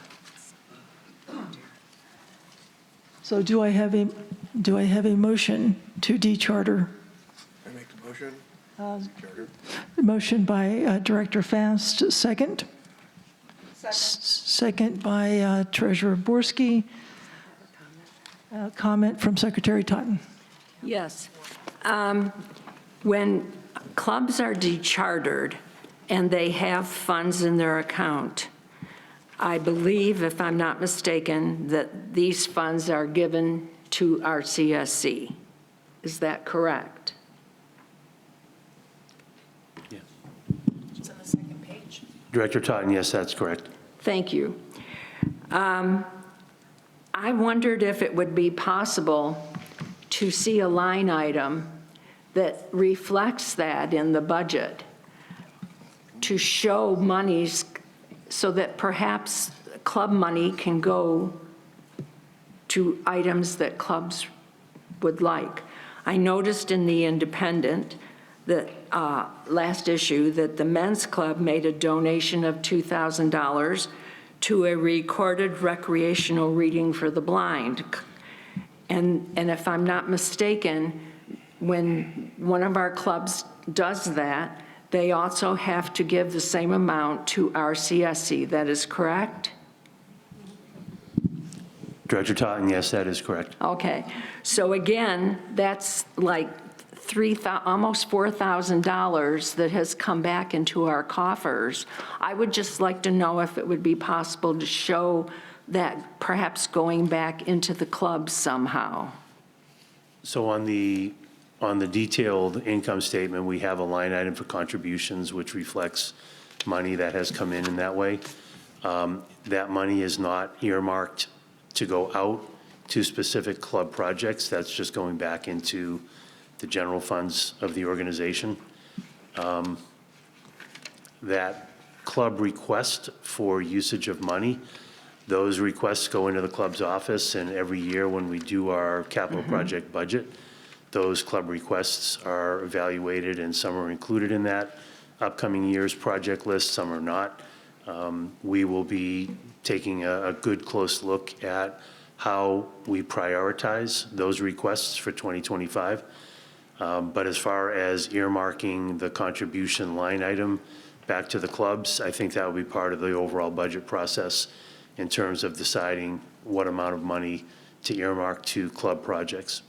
B: So do I have a motion to decharter?
E: I make the motion? Charter.
B: Motion by Director Fast, second. Second by Treasurer Borski. Comment from Secretary Totten.
C: Yes. When clubs are dechartered and they have funds in their account, I believe, if I'm not mistaken, that these funds are given to RCSC. Is that correct?
J: Yeah.
D: It's on the second page.
J: Director Totten, yes, that's correct.
C: Thank you. I wondered if it would be possible to see a line item that reflects that in the budget, to show monies so that perhaps club money can go to items that clubs would like. I noticed in the Independent that last issue that the men's club made a donation of $2,000 to a recorded recreational reading for the blind. And if I'm not mistaken, when one of our clubs does that, they also have to give the same amount to RCSC. That is correct?
J: Director Totten, yes, that is correct.
C: Okay. So again, that's like almost $4,000 that has come back into our coffers. I would just like to know if it would be possible to show that perhaps going back into the club somehow.
J: So on the detailed income statement, we have a line item for contributions, which reflects money that has come in that way. That money is not earmarked to go out to specific club projects. That's just going back into the general funds of the organization. That club request for usage of money, those requests go into the club's office, and every year when we do our capital project budget, those club requests are evaluated, and some are included in that upcoming year's project list, some are not. We will be taking a good close look at how we prioritize those requests for 2025. But as far as earmarking the contribution line item back to the clubs, I think that will be part of the overall budget process in terms of deciding what amount of money to earmark to club projects.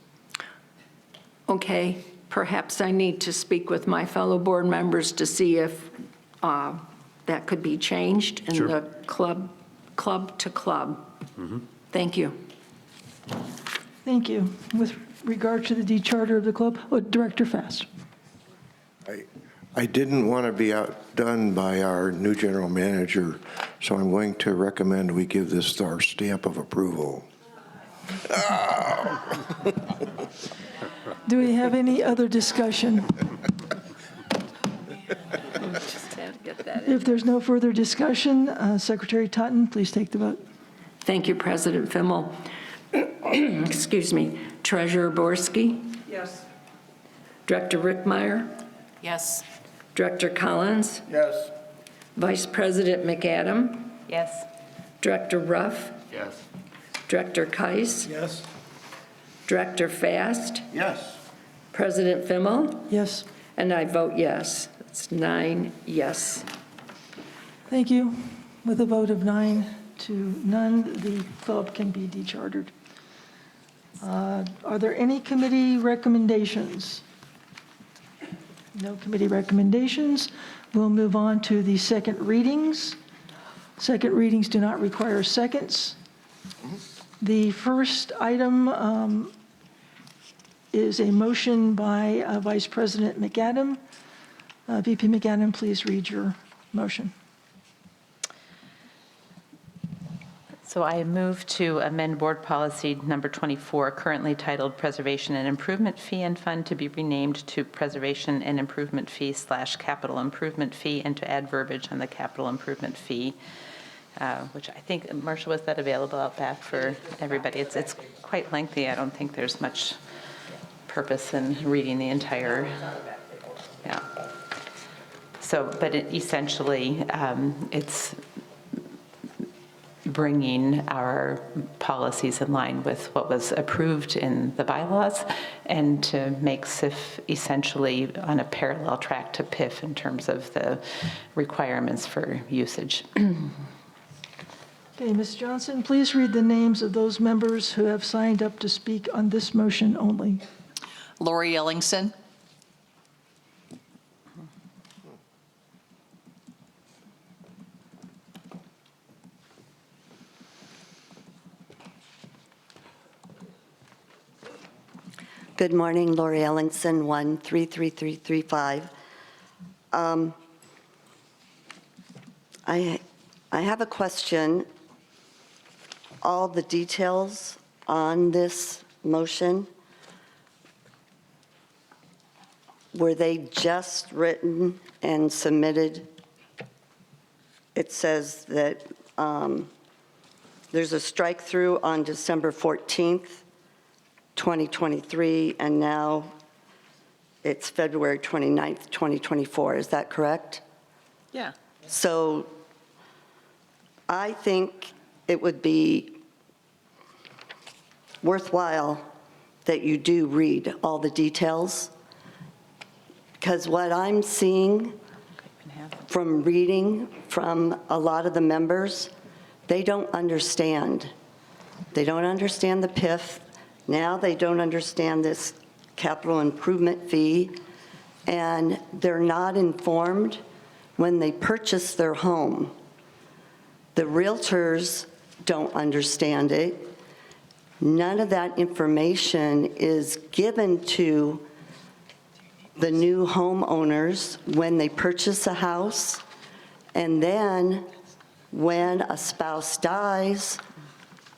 C: Okay, perhaps I need to speak with my fellow board members to see if that could be changed in
J: Sure.
C: the club to club. Thank you.
B: Thank you. With regard to the decharter of the club, Director Fast.
E: I didn't want to be outdone by our new general manager, so I'm going to recommend we give this our stamp of approval.
B: Do we have any other discussion?
C: Just had to get that in.
B: If there's no further discussion, Secretary Totten, please take the vote.
C: Thank you, President Fimmel. Excuse me. Treasurer Borski?
I: Yes.
C: Director Rickmeyer?
D: Yes.
C: Director Collins?
G: Yes.
C: Vice President McAdam?
D: Yes.
C: Director Ruff?
H: Yes.
C: Director Keiss?
F: Yes?
C: Director Fast?
K: Yes.
C: President Fimmel?
B: Yes.
C: And I vote yes. It's 9 yes.
B: Thank you. With a vote of 9 to none, the club can be dechartered. Are there any committee recommendations? No committee recommendations. We'll move on to the second readings. Second readings do not require seconds. The first item is a motion by Vice President McAdam. VP McAdam, please read your motion.
D: So I move to amend Board Policy Number 24, currently titled Preservation and Improvement Fee and Fund, to be renamed to Preservation and Improvement Fee / Capital Improvement Fee, and to add verbiage on the capital improvement fee which I think, Marcia, was that available out back for everybody? It's quite lengthy. I don't think there's much purpose in reading the entire, yeah. So, but essentially, it's bringing our policies in line with what was approved in the bylaws and to make SIF essentially on a parallel track to PIF in terms of the requirements for usage.
B: Okay, Ms. Johnson, please read the names of those members who have signed up to speak on this motion only.
L: Lori Ellingson.
M: Good morning, Lori Ellingson, 133335. I have a question. All the details on this motion, were they just written and submitted? It says that there's a strike through on December 14th, 2023, and now it's February 29th, 2024. Is that correct?
L: Yeah.
M: So I think it would be worthwhile that you do read all the details, because what I'm seeing from reading from a lot of the members, they don't understand. They don't understand the PIF. Now they don't understand this capital improvement fee, and they're not informed when they purchase their home. The realtors don't understand it. None of that information is given to the new homeowners when they purchase a house, and then when a spouse dies,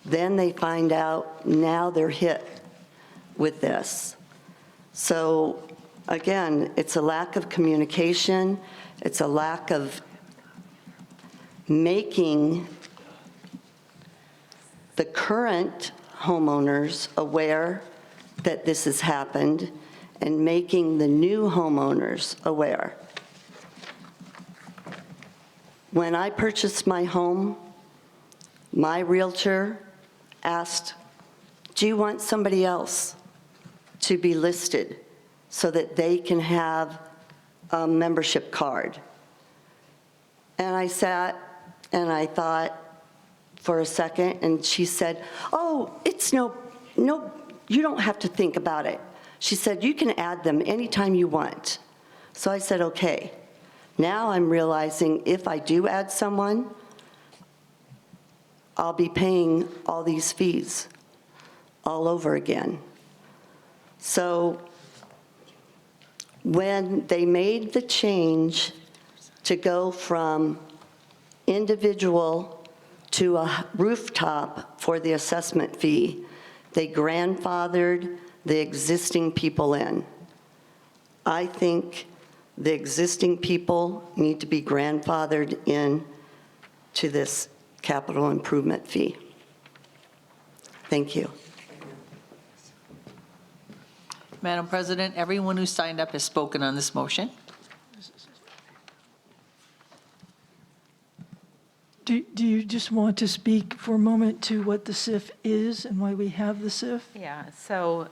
M: then they find out now they're hit with this. So again, it's a lack of communication. It's a lack of making the current homeowners aware that this has happened and making the new homeowners aware. When I purchased my home, my realtor asked, do you want somebody else to be listed so that they can have a membership card? And I sat and I thought for a second, and she said, oh, it's no, you don't have to think about it. She said, you can add them anytime you want. So I said, okay. Now I'm realizing if I do add someone, I'll be paying all these fees all over again. So when they made the change to go from individual to a rooftop for the assessment fee, they grandfathered the existing people in. I think the existing people need to be grandfathered in to this capital improvement fee. Thank you.
L: Madam President, everyone who signed up has spoken on this motion.
B: Do you just want to speak for a moment to what the SIF is and why we have the SIF?
D: Yeah, so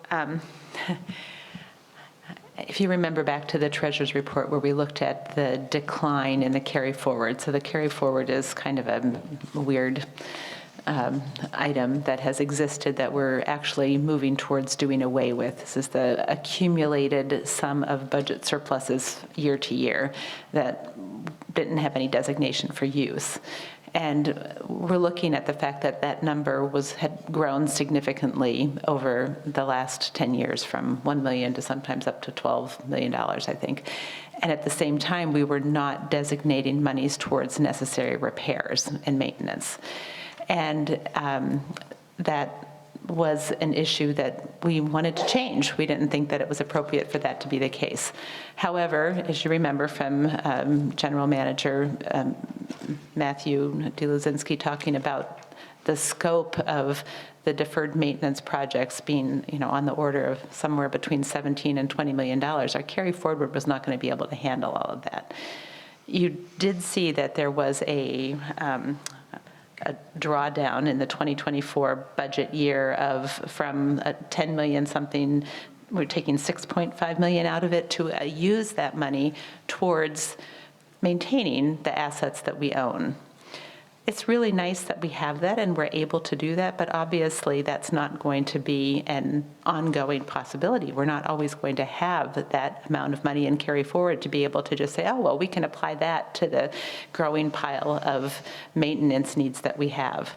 D: if you remember back to the treasurer's report where we looked at the decline in the carry forward. So the carry forward is kind of a weird item that has existed that we're actually moving towards doing away with. This is the accumulated sum of budget surpluses year to year that didn't have any designation for use. And we're looking at the fact that that number had grown significantly over the last 10 years, from $1 million to sometimes up to $12 million, I think. And at the same time, we were not designating monies towards necessary repairs and maintenance. And that was an issue that we wanted to change. We didn't think that it was appropriate for that to be the case. However, as you remember from General Manager
L: Matthew Duluzinski talking about the scope of the deferred maintenance projects being, on the order of somewhere between $17 and $20 million. Our carry forward was not going to be able to handle all of that. You did see that there was a drawdown in the 2024 budget year from 10 million something. We're taking 6.5 million out of it to use that money towards maintaining the assets that we own. It's really nice that we have that and we're able to do that, but obviously that's not going to be an ongoing possibility. We're not always going to have that amount of money and carry forward to be able to just say, oh, well, we can apply that to the growing pile of maintenance needs that we have.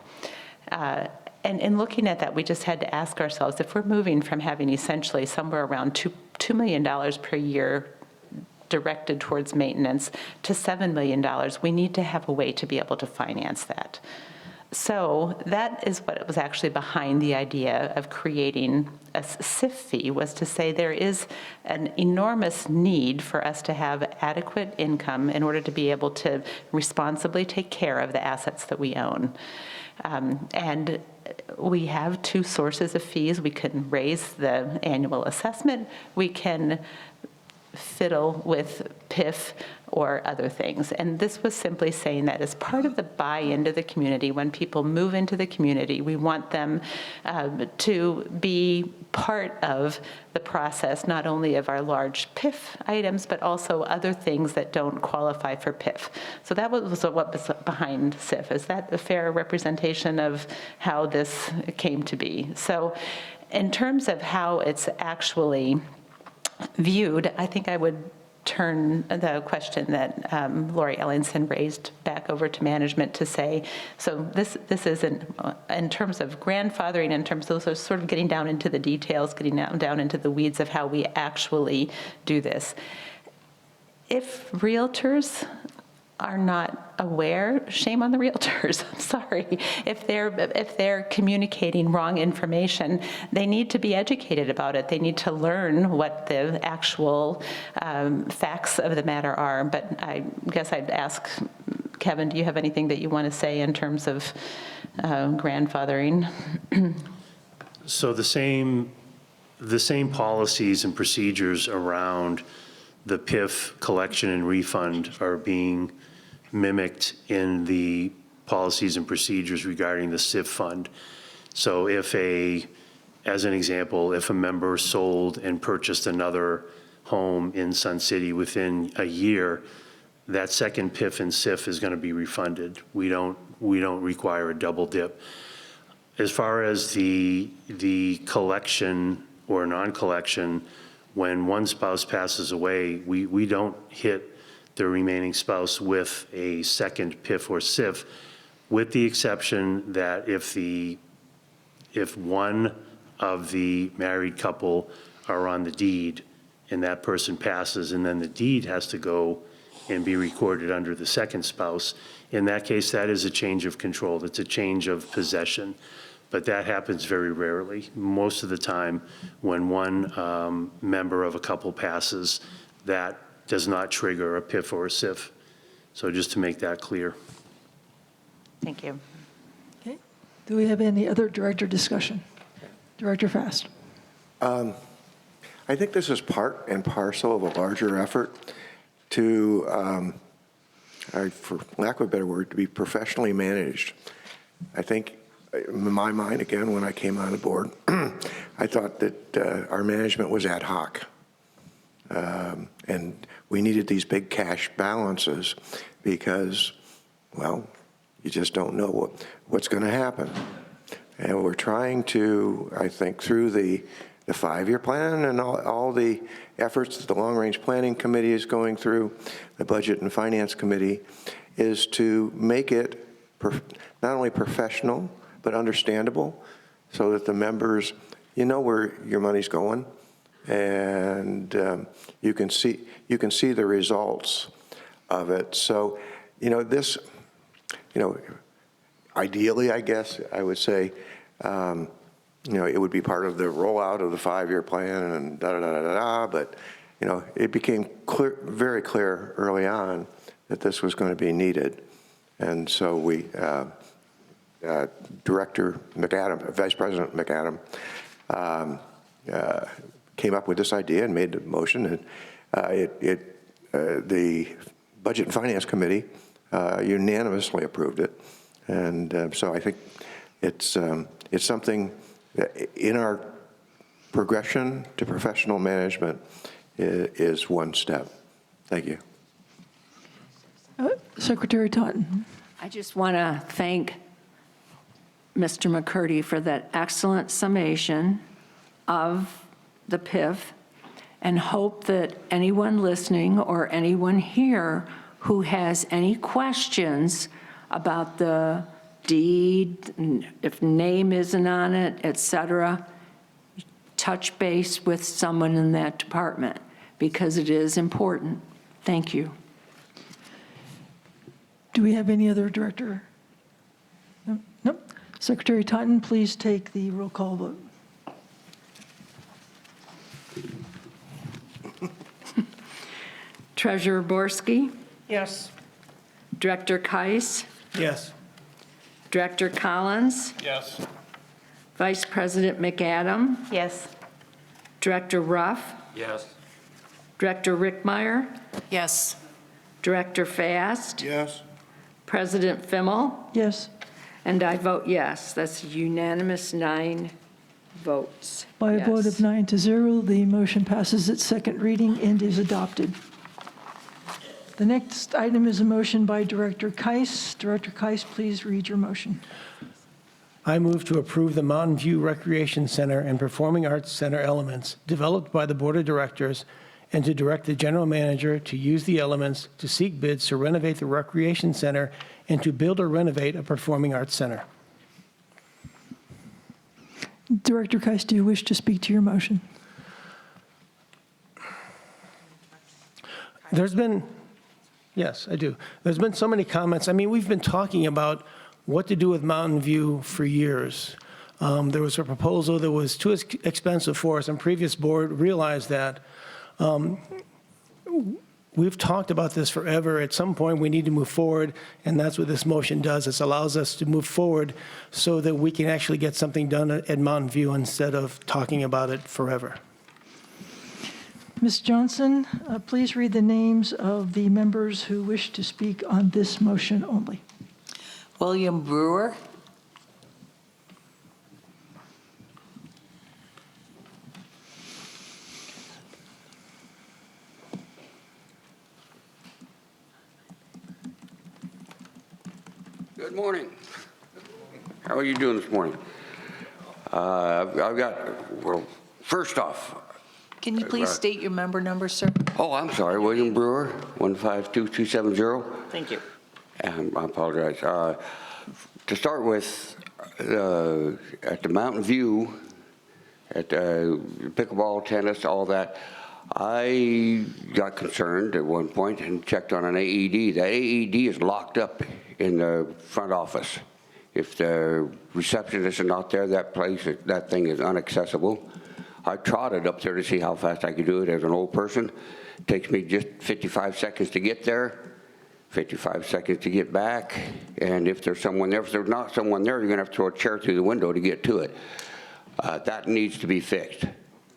L: And in looking at that, we just had to ask ourselves, if we're moving from having essentially somewhere around $2 million per year directed towards maintenance to $7 million, we need to have a way to be able to finance that. So that is what was actually behind the idea of creating a SIF fee, was to say there is an enormous need for us to have adequate income in order to be able to responsibly take care of the assets that we own. And we have two sources of fees. We can raise the annual assessment. We can fiddle with PIF or other things. And this was simply saying that as part of the buy-in to the community, when people move into the community, we want them to be part of the process, not only of our large PIF items, but also other things that don't qualify for PIF. So that was what was behind SIF. Is that a fair representation of how this came to be? So in terms of how it's actually viewed, I think I would turn the question that Lori Ellingson raised back over to management to say, so this isn't, in terms of grandfathering, in terms of sort of getting down into the details, getting down into the weeds of how we actually do this. If realtors are not aware, shame on the realtors. I'm sorry. If they're communicating wrong information, they need to be educated about it. They need to learn what the actual facts of the matter are. But I guess I'd ask Kevin, do you have anything that you want to say in terms of grandfathering?
J: So the same policies and procedures around the PIF collection and refund are being mimicked in the policies and procedures regarding the SIF fund. So as an example, if a member sold and purchased another home in Sun City within a year, that second PIF and SIF is going to be refunded. We don't require a double dip. As far as the collection or non-collection, when one spouse passes away, we don't hit the remaining spouse with a second PIF or SIF, with the exception that if one of the married couple are on the deed and that person passes and then the deed has to go and be recorded under the second spouse, in that case, that is a change of control. That's a change of possession. But that happens very rarely. Most of the time, when one member of a couple passes, that does not trigger a PIF or a SIF. So just to make that clear.
L: Thank you.
B: Okay. Do we have any other director discussion? Director Fast.
E: I think this is part and parcel of a larger effort to, for lack of a better word, to be professionally managed. I think, in my mind, again, when I came on the board, I thought that our management was ad hoc. And we needed these big cash balances because, well, you just don't know what's going to happen. And we're trying to, I think, through the 5-year plan and all the efforts that the Long-Range Planning Committee is going through, the Budget and Finance Committee, is to make it not only professional, but understandable, so that the members, you know where your money's going, and you can see the results of it. So, this, ideally, I guess I would say, it would be part of the rollout of the 5-year plan and da-da-da-da-da, but, it became very clear early on that this was going to be needed. And so Director McAdam, Vice President McAdam, came up with this idea and made the motion, and the Budget and Finance Committee unanimously approved it. And so I think it's something that in our progression to professional management is one step. Thank you.
B: Secretary Totten.
C: I just want to thank Mr. McCurdy for that excellent summation of the PIF, and hope that anyone listening or anyone here who has any questions about the deed, if name isn't on it, et cetera, touch base with someone in that department, because it is important. Thank you.
B: Do we have any other director? No? Nope. Secretary Totten, please take the roll call vote.
C: Treasurer Borski,
I: Yes.
C: Director Keiss,
F: Yes.
C: Director Collins,
G: Yes.
C: Vice President McAdam,
L: Yes.
C: Director Ruff,
H: Yes.
C: Director Rickmeyer,
I: Yes.
C: Director Fast,
G: Yes.
C: President Fimmel,
B: Yes.
C: and I vote yes. That's unanimous 9 votes.
B: By a vote
C: Yes.
B: of 9-0, the motion passes its second reading and is adopted. The next item is a motion by Director Keiss. Director Keiss, please read your motion.
F: I move to approve the Mountain View Recreation Center and Performing Arts Center elements developed by the Board of Directors, and to direct the general manager to use the elements to seek bids to renovate the recreation center and to build or renovate a performing arts center.
B: Director Keiss, do you wish to speak to your motion?
F: Yes, I do. There's been so many comments. I mean, we've been talking about what to do with Mountain View for years. There was a proposal that was too expensive for us, and previous board realized that. We've talked about this forever. At some point, we need to move forward, and that's what this motion does. It allows us to move forward so that we can actually get something done at Mountain View instead of talking about it forever.
B: Ms. Johnson, please read the names of the members who wish to speak on this motion only.
N: William Brewer.
O: Good morning. How are you doing this morning? I've got, well, first off.
N: Can you please state your member number, sir?
O: Oh, I'm sorry, William Brewer, 152270.
N: Thank you.
O: I apologize. To start with, at the Mountain View, at pickleball, tennis, all that, I got concerned at one point and checked on an AED. The AED is locked up in the front office. If the receptionist is not there, that thing is inaccessible. I trotted up there to see how fast I could do it as an old person. It takes me just 55 seconds to get there, 55 seconds to get back, and if there's someone there, if there's not someone there, you're gonna have to throw a chair through the window to get to it. That needs to be fixed.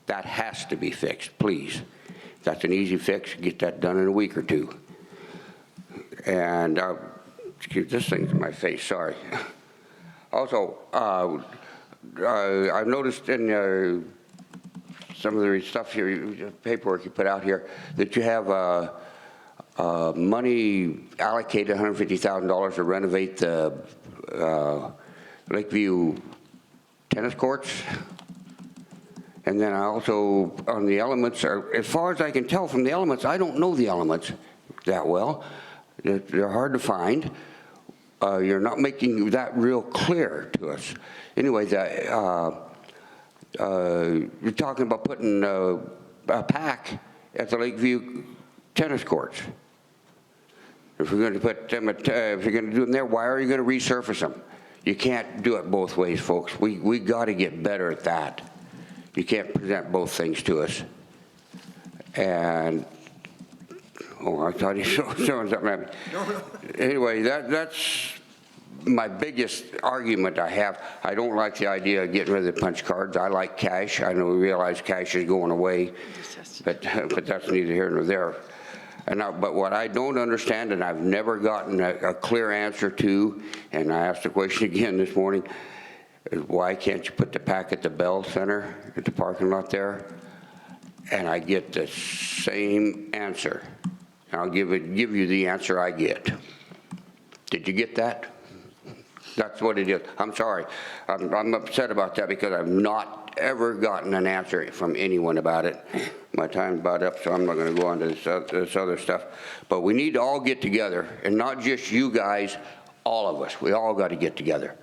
O: That has to be fixed, please. That's an easy fix. Get that done in a week or two. And excuse, this thing's in my face, sorry. Also, I've noticed in some of the stuff here, paperwork you put out here, that you have money allocated, $150,000 to renovate the Lakeview tennis courts. And then I also, on the elements, as far as I can tell from the elements, I don't know the elements that well. They're hard to find. You're not making that real clear to us. Anyway, you're talking about putting a pack at the Lakeview tennis courts. If we're going to put them if you're going to do them there, why are you going to resurface them? You can't do it both ways, folks. We got to get better at that. You can't present both things to us. And Oh, I thought he was showing something at me. Anyway, that's my biggest argument I have. I don't like the idea of getting rid of the punch cards. I like cash. I know we realize cash is going away, but that's neither here nor there. But what I don't understand, and I've never gotten a clear answer to, and I asked the question again this morning, is why can't you put the pack at the Bell Center, at the parking lot there? And I get the same answer. And I'll give you the answer I get. Did you get that? That's what it is. I'm sorry. I'm upset about that because I've not ever gotten an answer from anyone about it. My time's about up, so I'm not going to go on to this other stuff. But we need to all get together, and not just you guys, all of us. We all got to get together.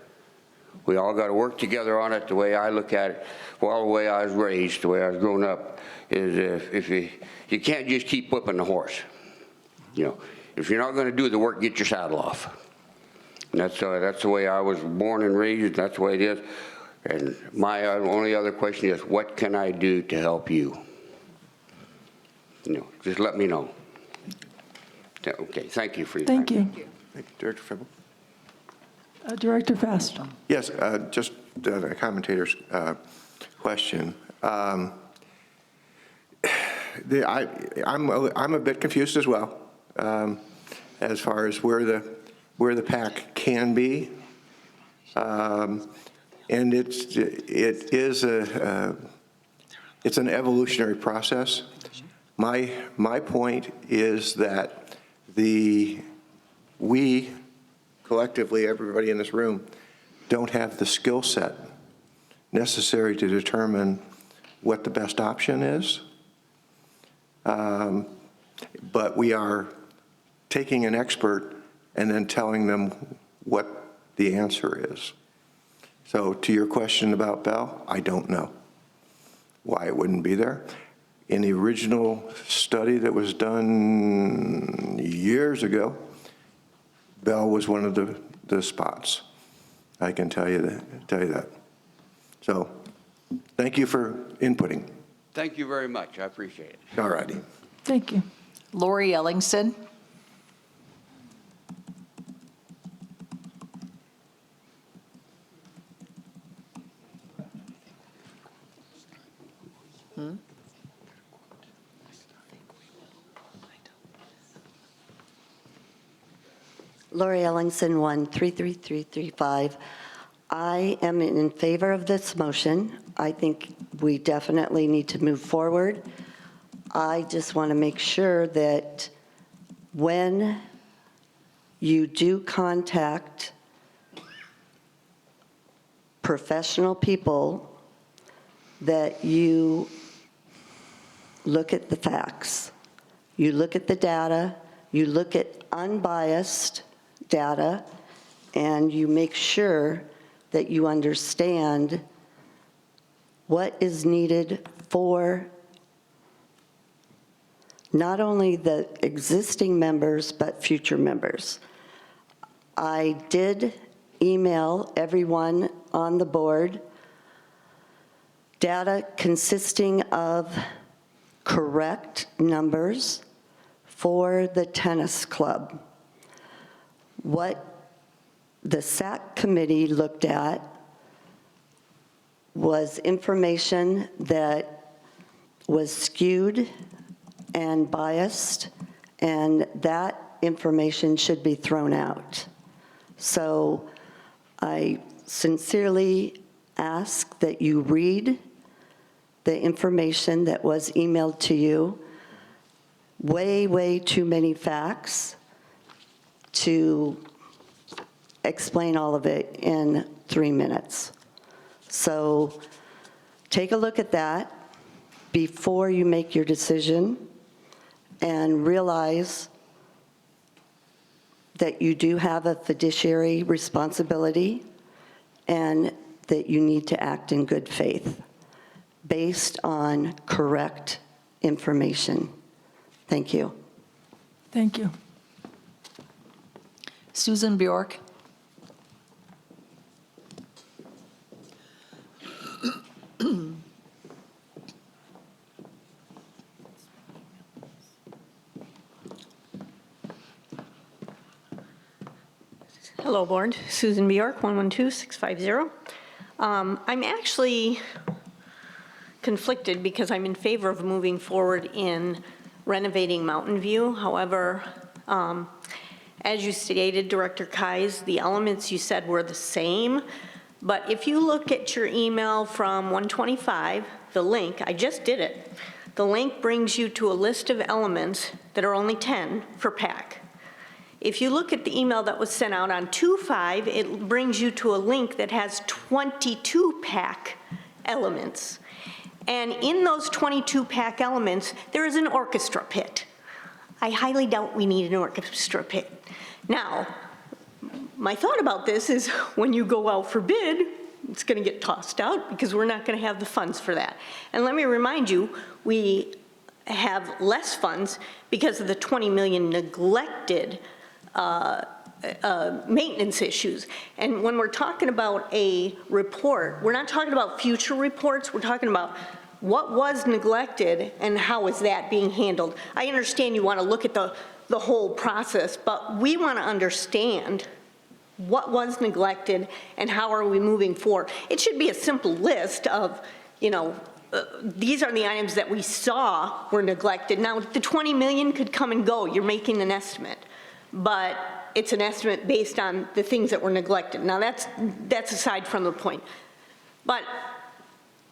O: We all got to work together on it. The way I look at it, well, the way I was raised, the way I was grown up, is if you can't just keep whipping the horse. You know, if you're not going to do the work, get your saddle off. And that's the way I was born and raised. That's the way it is. And my only other question is, what can I do to help you? You know, just let me know. Okay, thank you for your time.
B: Thank you.
E: Thank you, Director Fimmel.
B: Director Fast.
E: Yes, just a commentator's question. I'm a bit confused as well, as far as where the PAC can be, and it's an evolutionary process. My point is that we collectively, everybody in this room, don't have the skill set necessary to determine what the best option is. But we are taking an expert and then telling them what the answer is. So to your question about Bell, I don't know why it wouldn't be there. In the original study that was done years ago, Bell was one of the spots. I can tell you that. So thank you for inputting.
O: Thank you very much. I appreciate it.
E: All righty.
B: Thank you.
N: Lori Ellingson.
M: Lori Ellingson, 133335. I am in favor of this motion. I think we definitely need to move forward. I just want to make sure that when you do contact professional people, that you look at the facts. You look at the data, you look at unbiased data, and you make sure that you understand what is needed for not only the existing members, but future members. I did email everyone on the board data consisting of correct numbers for the tennis club. What the SAC committee looked at was information that was skewed and biased, and that information should be thrown out. So I sincerely ask that you read the information that was emailed to you. Way too many facts to explain all of it in 3 minutes. So take a look at that before you make your decision and realize that you do have a fiduciary responsibility and that you need to act in good faith based on correct information. Thank you.
B: Thank you.
N: Susan Bjork.
P: Hello, Board. Susan Bjork, 112650. I'm actually conflicted because I'm in favor of moving forward in renovating Mountain View. However, as you stated, Director Kais, the elements you said were the same. But if you look at your email from 125, the link, I just did it. The link brings you to a list of elements that are only 10 for PAC. If you look at the email that was sent out on 2/5, it brings you to a link that has 22 PAC elements. And in those 22 PAC elements, there is an orchestra pit. I highly doubt we need an orchestra pit. Now, my thought about this is when you go out for bid, it's going to get tossed out because we're not going to have the funds for that. And let me remind you, we have less funds because of the 20 million neglected maintenance issues. And when we're talking about a report, we're not talking about future reports, we're talking about what was neglected and how is that being handled. I understand you want to look at the whole process, but we want to understand what was neglected and how are we moving forward. It should be a simple list of, these are the items that we saw were neglected. Now, the 20 million could come and go. You're making an estimate. But it's an estimate based on the things that were neglected. Now that's aside from the point. But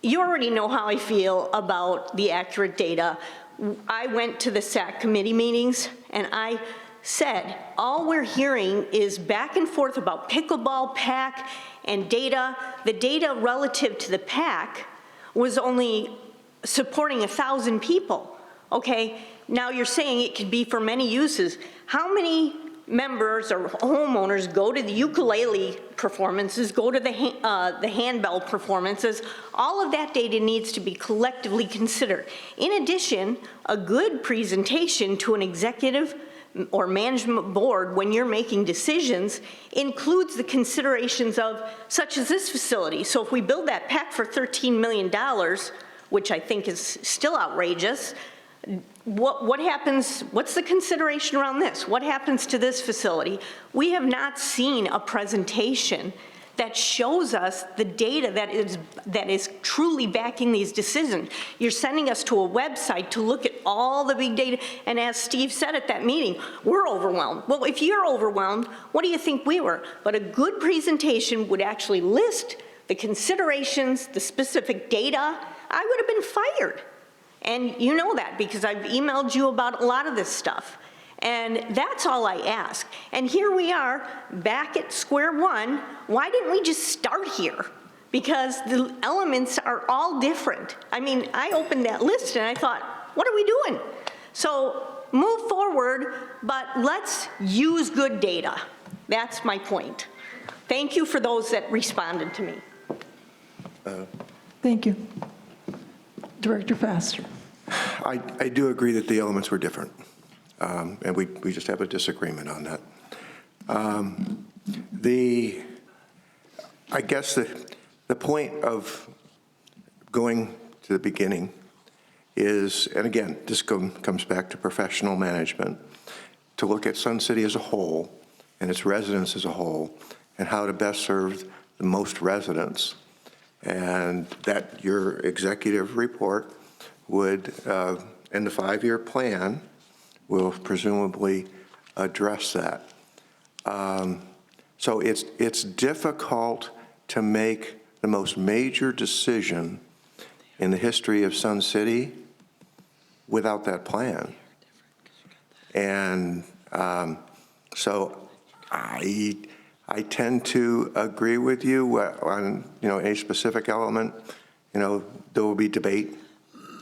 P: you already know how I feel about the accurate data. I went to the SAC committee meetings and I said, all we're hearing is back and forth about pickleball, PAC, and data. The data relative to the PAC was only supporting 1,000 people, okay? Now you're saying it could be for many uses. How many members or homeowners go to the ukulele performances, go to the handbell performances? All of that data needs to be collectively considered. In addition, a good presentation to an executive or management board when you're making decisions includes the considerations of such as this facility. So if we build that PAC for $13 million, which I think is still outrageous, what happens, what's the consideration around this? What happens to this facility? We have not seen a presentation that shows us the data that is truly backing these decisions. You're sending us to a website to look at all the big data, and as Steve said at that meeting, we're overwhelmed. Well, if you're overwhelmed, what do you think we were? But a good presentation would actually list the considerations, the specific data. I would have been fired. And you know that because I've emailed you about a lot of this stuff. And that's all I ask. And here we are back at square one. Why didn't we just start here? Because the elements are all different. I mean, I opened that list and I thought, what are we doing? So move forward, but let's use good data. That's my point. Thank you for those that responded to me.
B: Thank you. Director Faster.
E: I do agree that the elements were different, and we just have a disagreement on that. I guess the point of going to the beginning is, and again, this comes back to professional management, to look at Sun City as a whole and its residents as a whole and how to best serve the most residents. And that your executive report would, in the 5-year plan, will presumably address that. So it's difficult to make the most major decision in the history of Sun City without that plan. And so I tend to agree with you on, a specific element, there will be debate.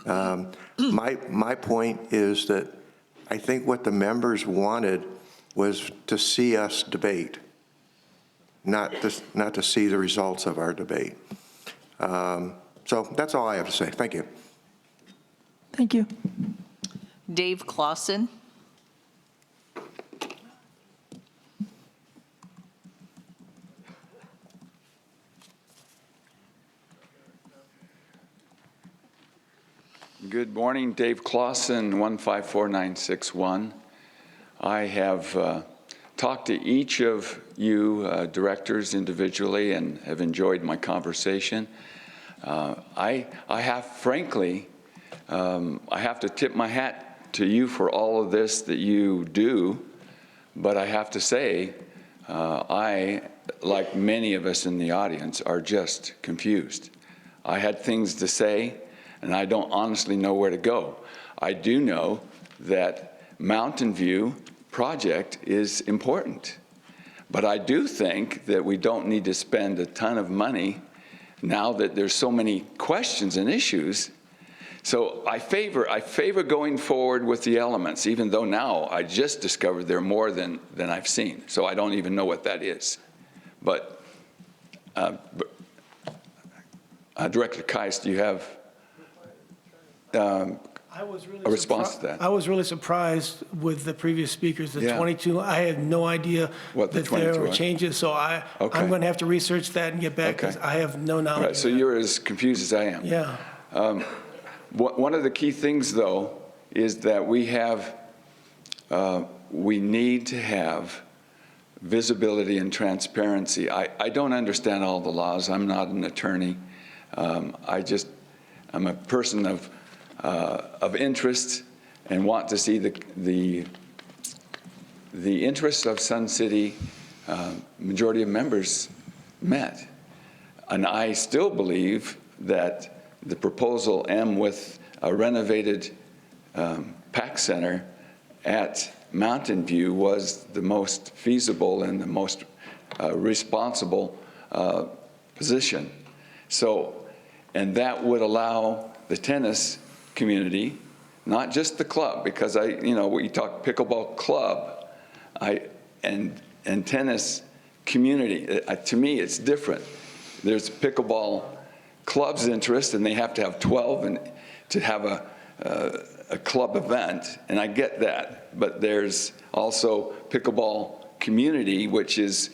E: My point is that I think what the members wanted was to see us debate, not to see the results of our debate. So that's all I have to say. Thank you.
B: Thank you.
N: Dave Clausen.
Q: Good morning, Dave Clausen, 154-961. I have talked to each of you directors individually and have enjoyed my conversation. I have, frankly, I have to tip my hat to you for all of this that you do, but I have to say, I, like many of us in the audience, are just confused. I had things to say, and I don't honestly know where to go. I do know that Mountain View project is important, but I do think that we don't need to spend a ton of money now that there's so many questions and issues. So I favor going forward with the elements, even though now I just discovered there are more than I've seen. So I don't even know what that is. But Director Keist, do you have a response to that?
F: I was really surprised with the previous speakers, the
Q: Yeah.
F: 22. I had no idea
Q: What the
F: that there
Q: 22
F: were
Q: are.
F: changes, so
Q: Okay.
F: I'm going to have to research that and get back, because I have no knowledge.
Q: Right, so you're as confused as I am.
F: Yeah.
Q: One of the key things, though, is that we need to have visibility and transparency. I don't understand all the laws. I'm not an attorney. I'm a person of interest and want to see the interests of Sun City majority of members met. And I still believe that the proposal M with a renovated PAC center at Mountain View was the most feasible and the most responsible position. So, and that would allow the tennis community, not just the club, because we talk pickleball club, and tennis community. To me, it's different. There's pickleball club's interest, and they have to have 12 and to have a club event, and I get that. But there's also pickleball community, which is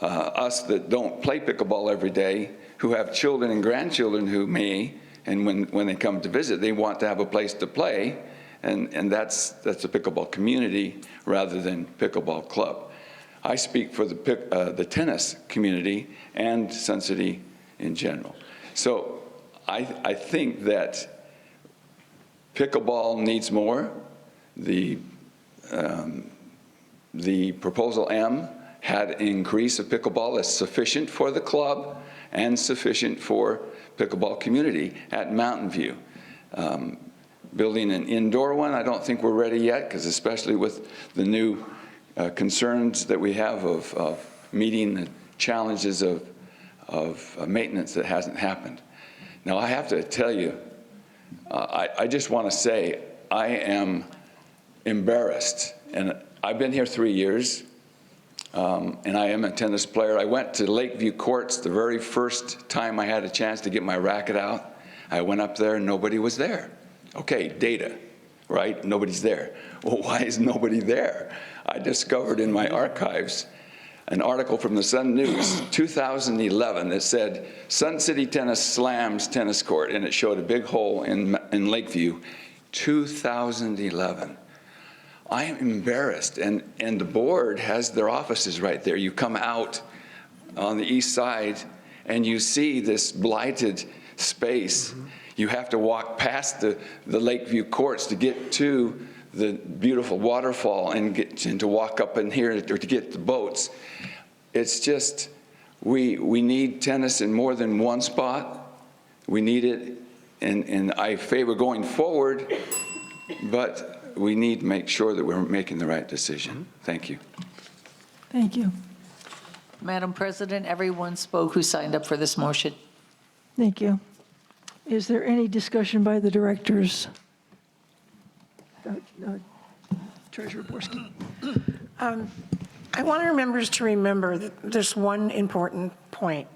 Q: us that don't play pickleball every day, who have children and grandchildren who may, and when they come to visit, they want to have a place to play, and that's a pickleball community rather than pickleball club. I speak for the tennis community and Sun City in general. So I think that pickleball needs more. The proposal M had an increase of pickleball that's sufficient for the club and sufficient for pickleball community at Mountain View. Building an indoor one, I don't think we're ready yet, because especially with the new concerns that we have of meeting the challenges of maintenance that hasn't happened. Now, I have to tell you, I just want to say I am embarrassed, and I've been here 3 years, and I am a tennis player. I went to Lakeview Courts the very first time I had a chance to get my racket out. I went up there and nobody was there. Okay, data, right? Nobody's there. Well, why is nobody there? I discovered in my archives an article from the Sun News, 2011, that said, Sun City Tennis slams tennis court, and it showed a big hole in Lakeview, 2011. I am embarrassed, and the board has their offices right there. You come out on the east side, and you see this blighted space. You have to walk past the Lakeview courts to get to the beautiful waterfall and to walk up in here or to get the boats. It's just, we need tennis in more than one spot. We need it, and I favor going forward, but we need to make sure that we're making the right decision. Thank you.
B: Thank you.
N: Madam President, everyone spoke who signed up for this motion.
B: Thank you. Is there any discussion by the directors? Treasurer Borski.
I: I want our members to remember this one important point.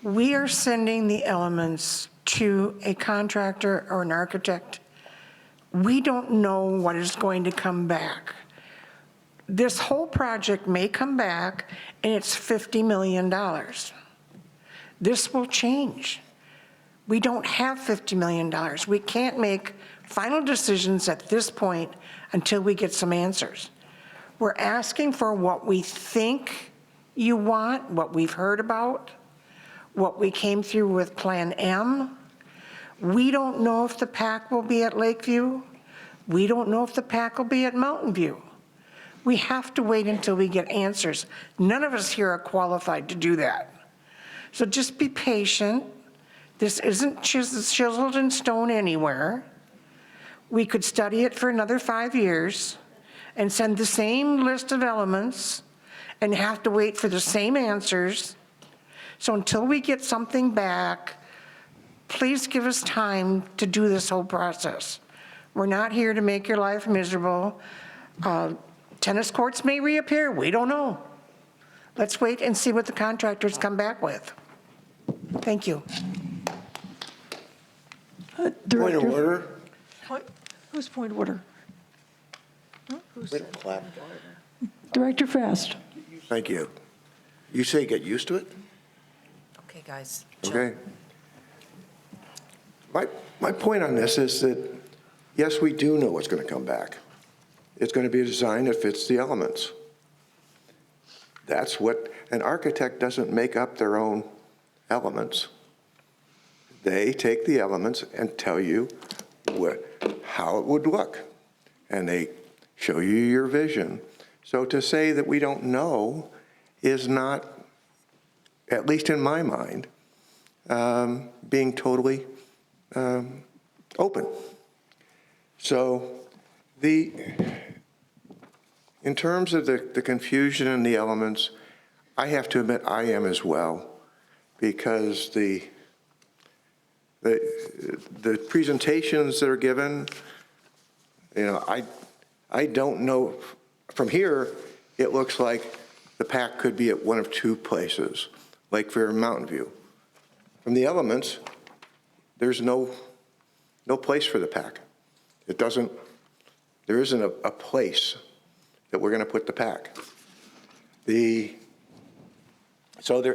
I: We are sending the elements to a contractor or an architect. We don't know what is going to come back. This whole project may come back and it's $50 million. This will change. We don't have $50 million. We can't make final decisions at this point until we get some answers. We're asking for what we think you want, what we've heard about, what we came through with Plan M. We don't know if the PAC will be at Lakeview. We don't know if the PAC will be at Mountain View. We have to wait until we get answers. None of us here are qualified to do that. So just be patient. This isn't chiseled in stone anywhere. We could study it for another 5 years and send the same list of elements and have to wait for the same answers. So until we get something back, please give us time to do this whole process. We're not here to make your life miserable. Tennis courts may reappear, we don't know. Let's wait and see what the contractors come back with. Thank you.
E: Point of order.
B: Whose point of order?
E: We don't clap.
B: Director Fast.
E: Thank you. You say get used to it?
N: Okay, guys.
E: Okay. My point on this is that, yes, we do know what's going to come back. It's going to be a design that fits the elements. That's what, an architect doesn't make up their own elements. They take the elements and tell you how it would look, and they show you your vision. So to say that we don't know is not, at least in my mind, being totally open. So in terms of the confusion and the elements, I have to admit I am as well, because the presentations that are given, I don't know. From here, it looks like the PAC could be at one of two places, Lakeview and Mountain View. From the elements, there's no place for the PAC. There isn't a place that we're going to put the PAC. So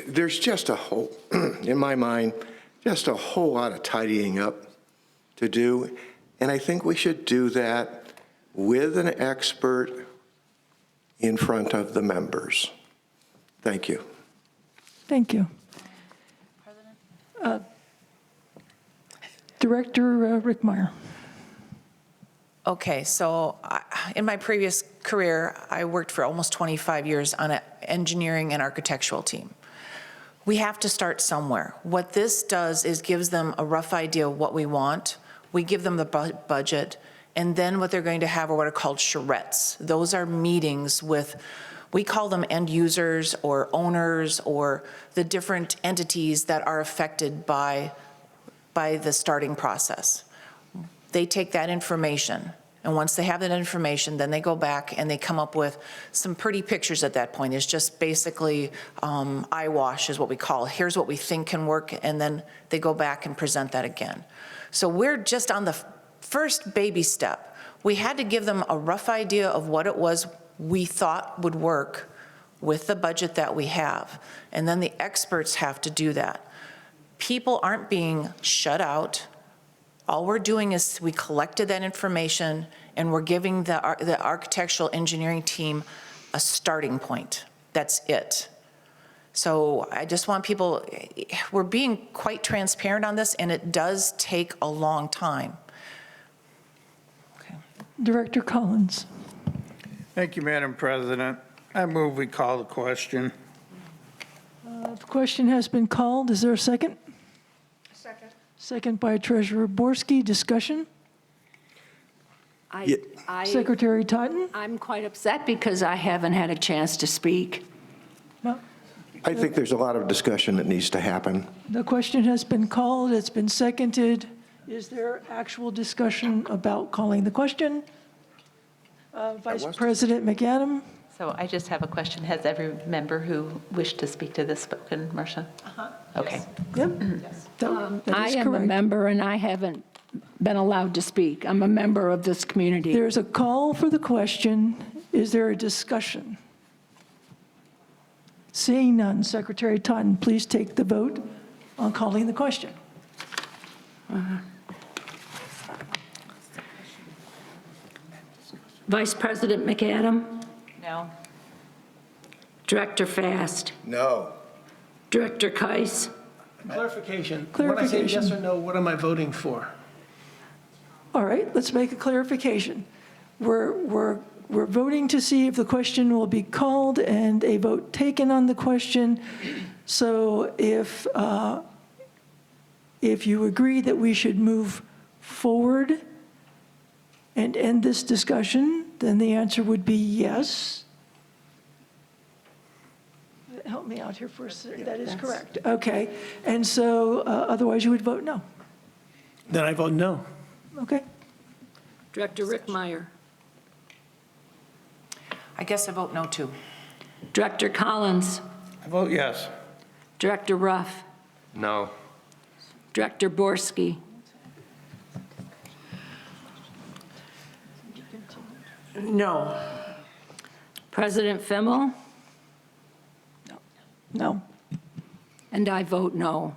E: there's just a whole, in my mind, just a whole lot of tidying up to do. And I think we should do that with an expert in front of the members. Thank you.
B: Thank you. Director Rickmeyer.
N: Okay, so in my previous career, I worked for almost 25 years on an engineering and architectural team. We have to start somewhere. What this does is gives them a rough idea of what we want. We give them the budget, and then what they're going to have are what are called charrettes. Those are meetings with, we call them end users or owners or the different entities that are affected by the starting process. They take that information, and once they have that information, then they go back and they come up with some pretty pictures at that point. It's just basically eyewash is what we call it. Here's what we think can work, and then they go back and present that again. So we're just on the first baby step. We had to give them a rough idea of what it was we thought would work with the budget that we have, and then the experts have to do that. People aren't being shut out. All we're doing is we collected that information and we're giving the architectural engineering team a starting point. That's it. So I just want people, we're being quite transparent on this, and it does take a long time. Okay.
B: Director Collins.
G: Thank you, Madam President. I move we call the question.
B: The question has been called. Is there a second?
I: Second.
B: Second by Treasurer Borski. Discussion? Secretary Totten?
C: I'm quite upset because I haven't had a chance to speak.
E: I think there's a lot of discussion that needs to happen.
B: The question has been called. It's been seconded. Is there actual discussion about calling the question? Vice President McAdam?
L: So I just have a question. Has every member who wished to speak to this spoken, Marcia? Okay.
B: Yep.
C: I am a member, and I haven't been allowed to speak. I'm a member of this community.
B: There's a call for the question. Is there a discussion? Seeing none, Secretary Totten, please take the vote on calling the question.
C: Vice President McAdam,
D: No.
C: Director Fast,
E: No.
C: Director Keiss,
F: Clarification. When I say yes or no, what am I voting for?
B: All right, let's make a clarification. We're voting to see if the question will be called and a vote taken on the question. So if you agree that we should move forward and end this discussion, then the answer would be yes. Help me out here for a second. That is correct. Okay. And so otherwise you would vote no.
F: Then I vote no.
B: Okay.
C: Director Rickmeyer,
N: I guess I vote no, too.
C: Director Collins,
G: I vote yes.
C: Director Ruff,
H: No.
C: Director Borski,
I: No.
C: President Fimmel,
B: No.
C: and I vote no.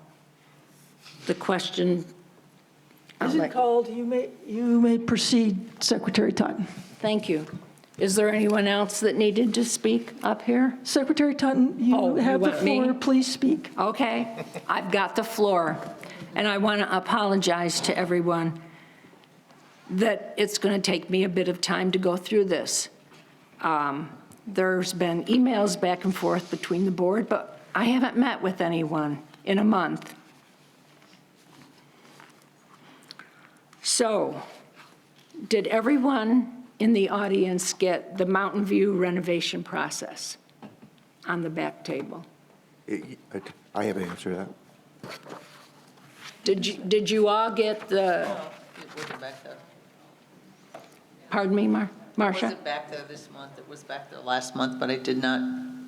C: The question,
B: Is it called? You may proceed, Secretary Totten.
C: thank you. Is there anyone else that needed to speak up here?
B: Secretary Totten, you have the
C: want me?
B: floor. Please speak.
C: Okay, I've got the floor, and I want to apologize to everyone that it's going to take me a bit of time to go through this. There's been emails back and forth between the board, but I haven't met with anyone in a month. So, did everyone in the audience get the Mountain View renovation process on the back table?
E: I have an answer to that.
C: Did you all get the,
D: It wasn't back there.
C: pardon me,
D: It
C: Marcia?
D: wasn't back there this month. It was back there last month, but I did not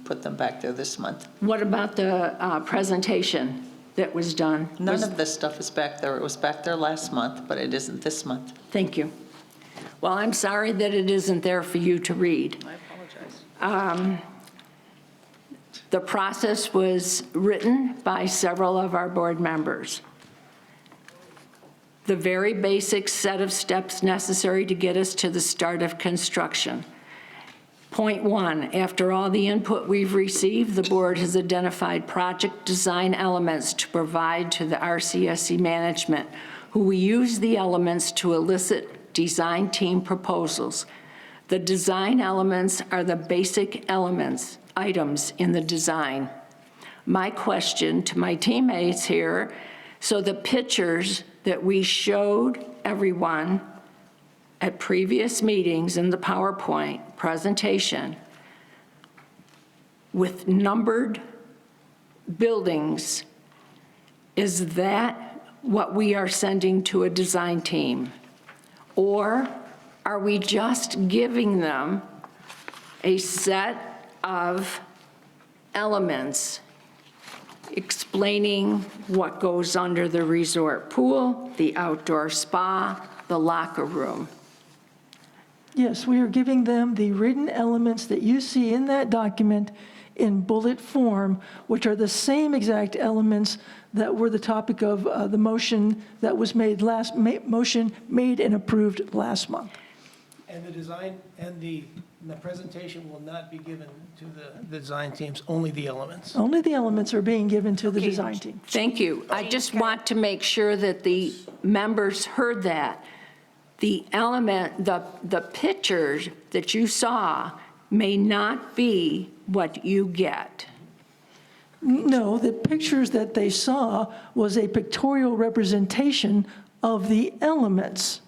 D: put them back there this month.
C: What about the presentation that was done?
D: None of this stuff is back there. It was back there last month, but it isn't this month.
C: Thank you. Well, I'm sorry that it isn't there for you to read.
D: I apologize.
C: The process was written by several of our board members. The very basic set of steps necessary to get us to the start of construction. Point one, after all the input we've received, the board has identified project design elements to provide to the RCSC management, who we use the elements to elicit design team proposals. The design elements are the basic items in the design. My question to my teammates here, so the pictures that we showed everyone at previous meetings in the PowerPoint presentation with numbered buildings, is that what we are sending to a design team? Or are we just giving them a set of elements explaining what goes under the resort pool, the outdoor spa, the locker room?
B: Yes, we are giving them the written elements that you see in that document in bullet form, which are the same exact elements that were the topic of the motion that was made motion made and approved last month.
F: And the design and the presentation will not be given to the design teams, only the elements.
B: Only the elements are being given to the design team.
C: Thank you. I just want to make sure that the members heard that. The pictures that you saw may not be what you get.
B: No, the pictures that they saw was a pictorial representation of the elements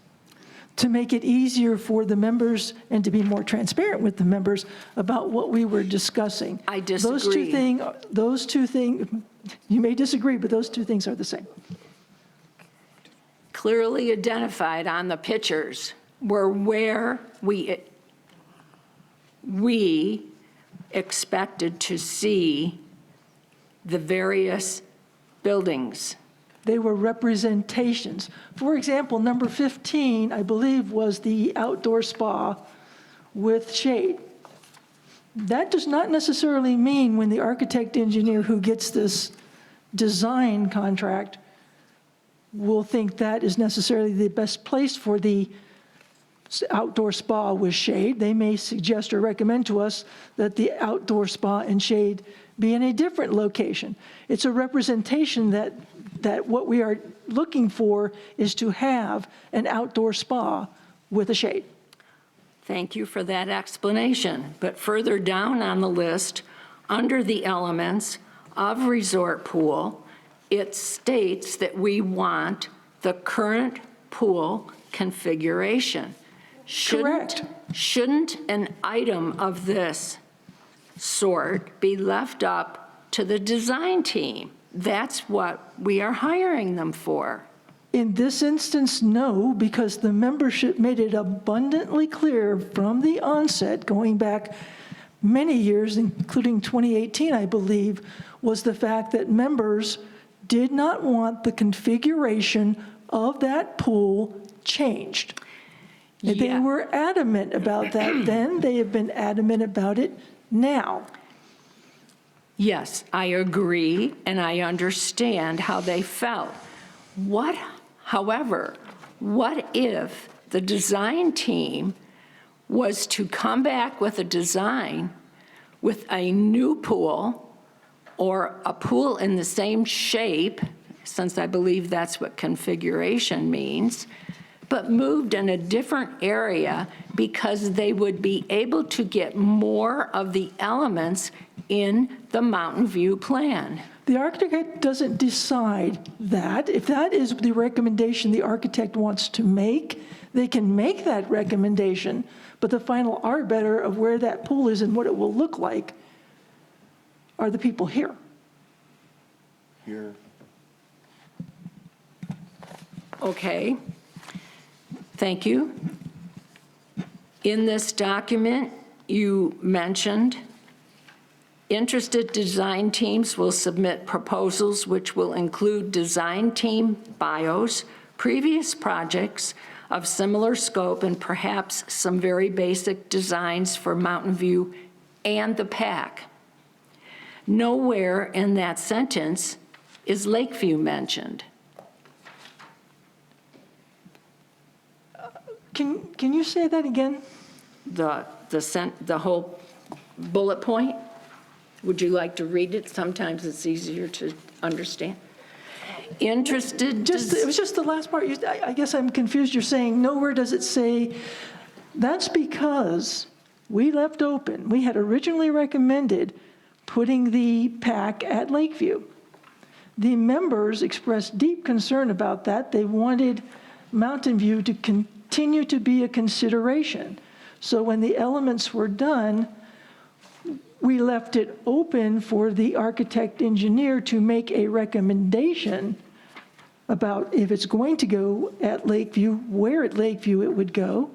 B: to make it easier for the members and to be more transparent with the members about what we were discussing.
C: I disagree.
B: Those two things, you may disagree, but those two things are the same.
C: Clearly identified on the pictures were where we expected to see the various buildings.
B: They were representations. For example, number 15, I believe, was the outdoor spa with shade. That does not necessarily mean when the architect engineer who gets this design contract will think that is necessarily the best place for the outdoor spa with shade. They may suggest or recommend to us that the outdoor spa and shade be in a different location. It's a representation that what we are looking for is to have an outdoor spa with a shade.
C: Thank you for that explanation. But further down on the list, under the elements of resort pool, it states that we want the current pool configuration.
B: Correct.
C: Shouldn't an item of this sort be left up to the design team? That's what we are hiring them for.
B: In this instance, no, because the membership made it abundantly clear from the onset, going back many years, including 2018, I believe, was the fact that members did not want the configuration of that pool changed.
C: Yeah.
B: They were adamant about that then. They have been adamant about it now.
C: Yes, I agree, and I understand how they felt. However, what if the design team was to come back with a design with a new pool or a pool in the same shape, since I believe that's what configuration means, but moved in a different area because they would be able to get more of the elements in the Mountain View plan?
B: The architect doesn't decide that. If that is the recommendation the architect wants to make, they can make that recommendation, but the final arbiter of where that pool is and what it will look like are the people here.
E: Here.
C: Okay. Thank you. In this document, you mentioned interested design teams will submit proposals which will include design team bios, previous projects of similar scope, and perhaps some very basic designs for Mountain View and the PAC. Nowhere in that sentence is Lakeview mentioned.
B: Can you say that again?
C: The whole bullet point? Would you like to read it? Sometimes it's easier to understand. Interested.
B: It was just the last part. I guess I'm confused. You're saying nowhere does it say. That's because we left open. We had originally recommended putting the PAC at Lakeview. The members expressed deep concern about that. They wanted Mountain View to continue to be a consideration. So when the elements were done, we left it open for the architect engineer to make a recommendation about if it's going to go at Lakeview, where at Lakeview it would go,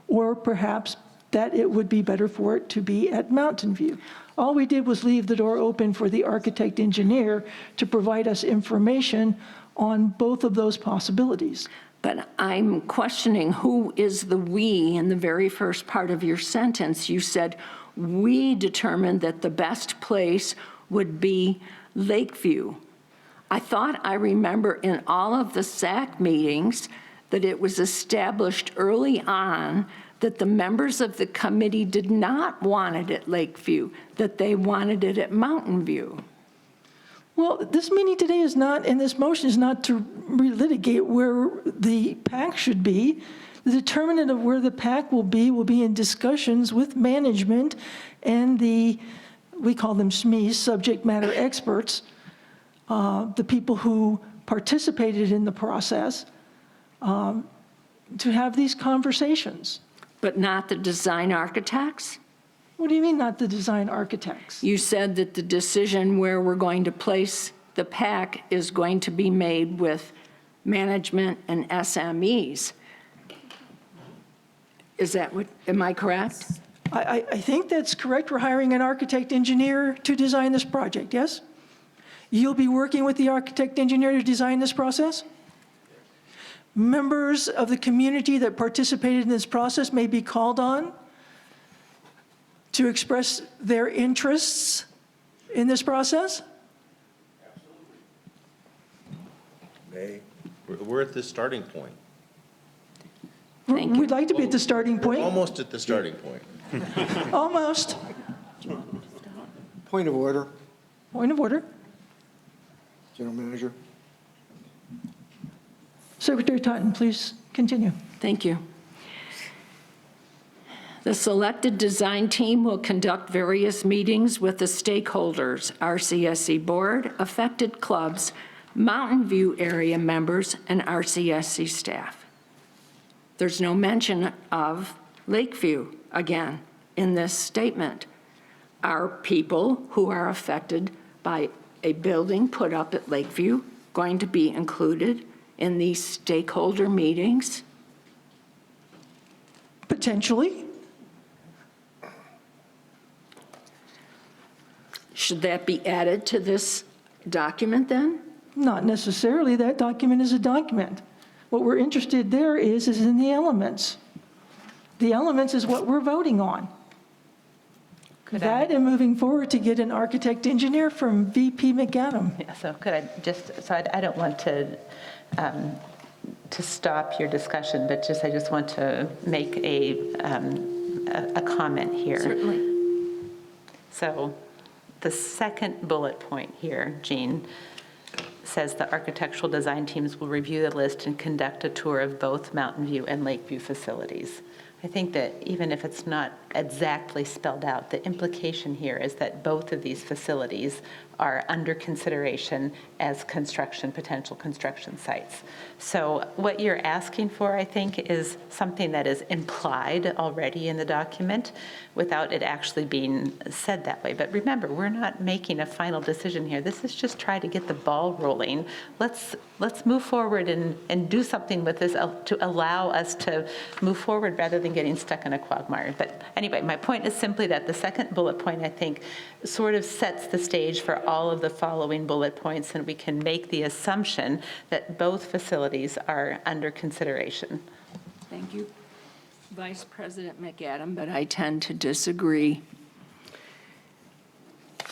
B: or perhaps that it would be better for it to be at Mountain View. All we did was leave the door open for the architect engineer to provide us information on both of those possibilities.
C: But I'm questioning who is the we in the very first part of your sentence. You said, we determined that the best place would be Lakeview. I thought I remember in all of the SAC meetings that it was established early on that the members of the committee did not want it at Lakeview, that they wanted it at Mountain View.
B: Well, this meeting today is not, and this motion is not to relitigate where the PAC should be. The determinant of where the PAC will be in discussions with management and we call them SMEs, subject matter experts, the people who participated in the process, to have these conversations.
C: But not the design architects?
B: What do you mean, not the design architects?
C: You said that the decision where we're going to place the PAC is going to be made with management and SMEs. Is that what, am I correct?
B: I think that's correct. We're hiring an architect engineer to design this project, yes? You'll be working with the architect engineer to design this process? Members of the community that participated in this process may be called on to express their interests in this process?
K: We're at this starting point.
C: Thank you.
B: We'd like to be at the starting point.
K: Almost at the starting point.
B: Almost.
E: Point of order,
B: Point of order.
E: General Manager.
B: Secretary Totten, please continue.
C: Thank you. The selected design team will conduct various meetings with the stakeholders, RCSC board, affected clubs, Mountain View area members, and RCSC staff. There's no mention of Lakeview again in this statement. Are people who are affected by a building put up at Lakeview going to be included in these stakeholder meetings?
B: Potentially.
C: Should that be added to this document then?
B: Not necessarily. That document is a document. What we're interested there is in the elements. The elements is what we're voting on. That and moving forward to get an architect engineer from VP McAdam.
L: Yeah, so could I just, so I don't want to stop your discussion, but I just want to make a comment here.
C: Certainly.
L: So the second bullet point here, Jean, says the architectural design teams will review the list and conduct a tour of both Mountain View and Lakeview facilities. I think that even if it's not exactly spelled out, the implication here is that both of these facilities are under consideration as potential construction sites. So what you're asking for, I think, is something that is implied already in the document without it actually being said that way. But remember, we're not making a final decision here. This is just trying to get the ball rolling. Let's move forward and do something with this to allow us to move forward rather than getting stuck in a quagmire. But anyway, my point is simply that the second bullet point, I think, sort of sets the stage for all of the following bullet points, and we can make the assumption that both facilities are under consideration.
C: Thank you, Vice President McAdam, but I tend to disagree.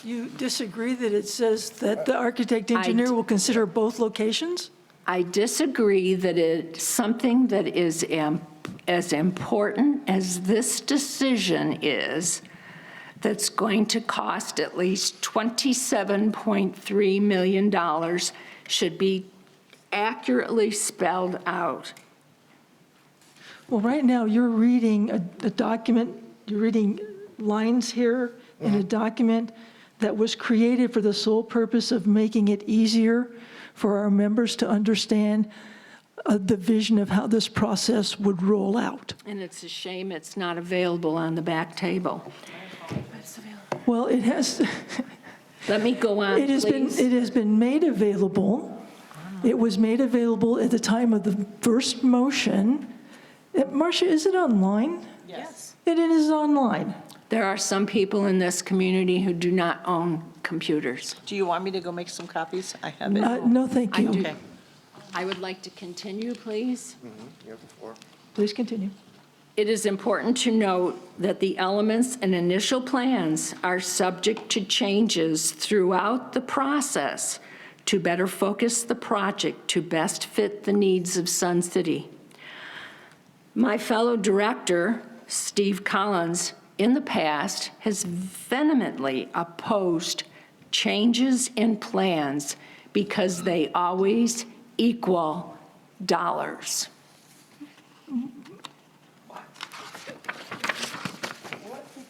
B: You disagree that it says that the architect engineer will consider both locations?
C: I disagree that it's something that is as important as this decision is, that's going to cost at least $27.3 million, should be accurately spelled out.
B: Well, right now, you're reading a document, you're reading lines here in a document that was created for the sole purpose of making it easier for our members to understand the vision of how this process would roll out.
C: And it's a shame it's not available on the back table.
B: Well, it has.
C: Let me go on, please.
B: It has been made available. It was made available at the time of the first motion. Marcia, is it online?
N: Yes.
B: It is online.
C: There are some people in this community who do not own computers.
N: Do you want me to go make some copies? I have it.
B: No, thank you.
N: Okay.
C: I would like to continue, please.
E: You have the floor.
B: Please continue.
C: It is important to note that the elements and initial plans are subject to changes throughout the process to better focus the project to best fit the needs of Sun City. My fellow director, Steve Collins, in the past has vehemently opposed changes in plans because they always equal dollars.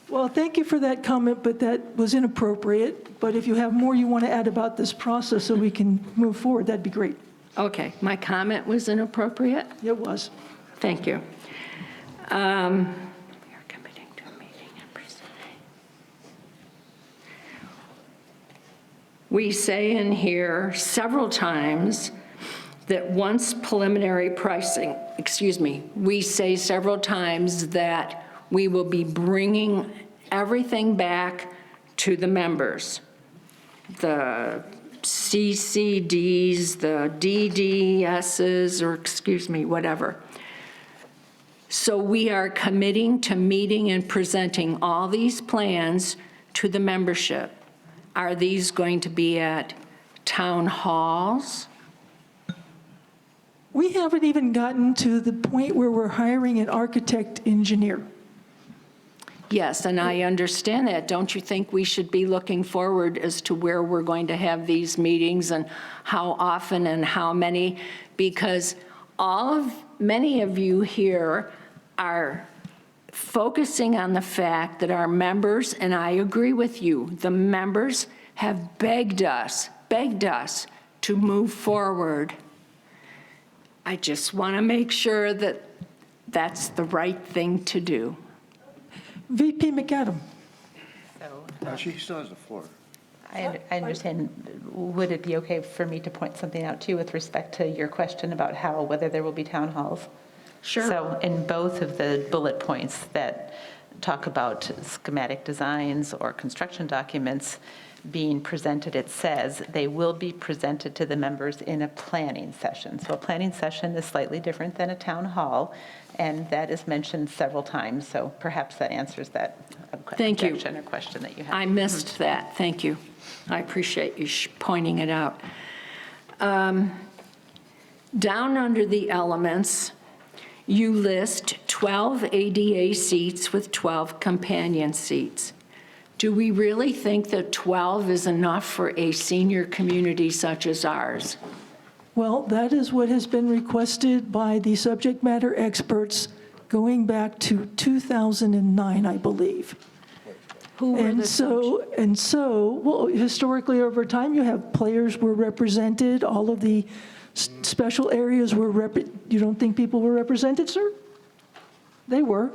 B: Well, thank you for that comment, but that was inappropriate. But if you have more you want to add about this process so we can move forward, that'd be great.
C: Okay, my comment was inappropriate?
B: It was.
C: Thank you. We are committing to a meeting and presenting. We say in here several times that once preliminary pricing, we say several times that we will be bringing everything back to the members. The CCDs, the DDSs, or whatever. So we are committing to meeting and presenting all these plans to the membership. Are these going to be at town halls?
B: We haven't even gotten to the point where we're hiring an architect engineer.
C: Yes, and I understand that. Don't you think we should be looking forward as to where we're going to have these meetings and how often and how many? Because many of you here are focusing on the fact that our members, and I agree with you, the members have begged us to move forward. I just want to make sure that that's the right thing to do.
B: VP McAdam.
K: No, she still has the floor.
L: I understand. Would it be okay for me to point something out too with respect to your question about whether there will be town halls?
C: Sure.
L: So in both of the bullet points that talk about schematic designs or construction documents being presented, it says they will be presented to the members in a planning session. So a planning session is slightly different than a town hall, and that is mentioned several times. So perhaps that answers that objection or question that you have.
C: I missed that. Thank you. I appreciate you pointing it out. Down under the elements, you list 12 ADA seats with 12 companion seats. Do we really think that 12 is enough for a senior community such as ours?
B: Well, that is what has been requested by the subject matter experts going back to 2009, I believe.
C: Who were the
B: And so, well, historically over time, you have players were represented, all of the special areas were you don't think people were represented, sir? They were.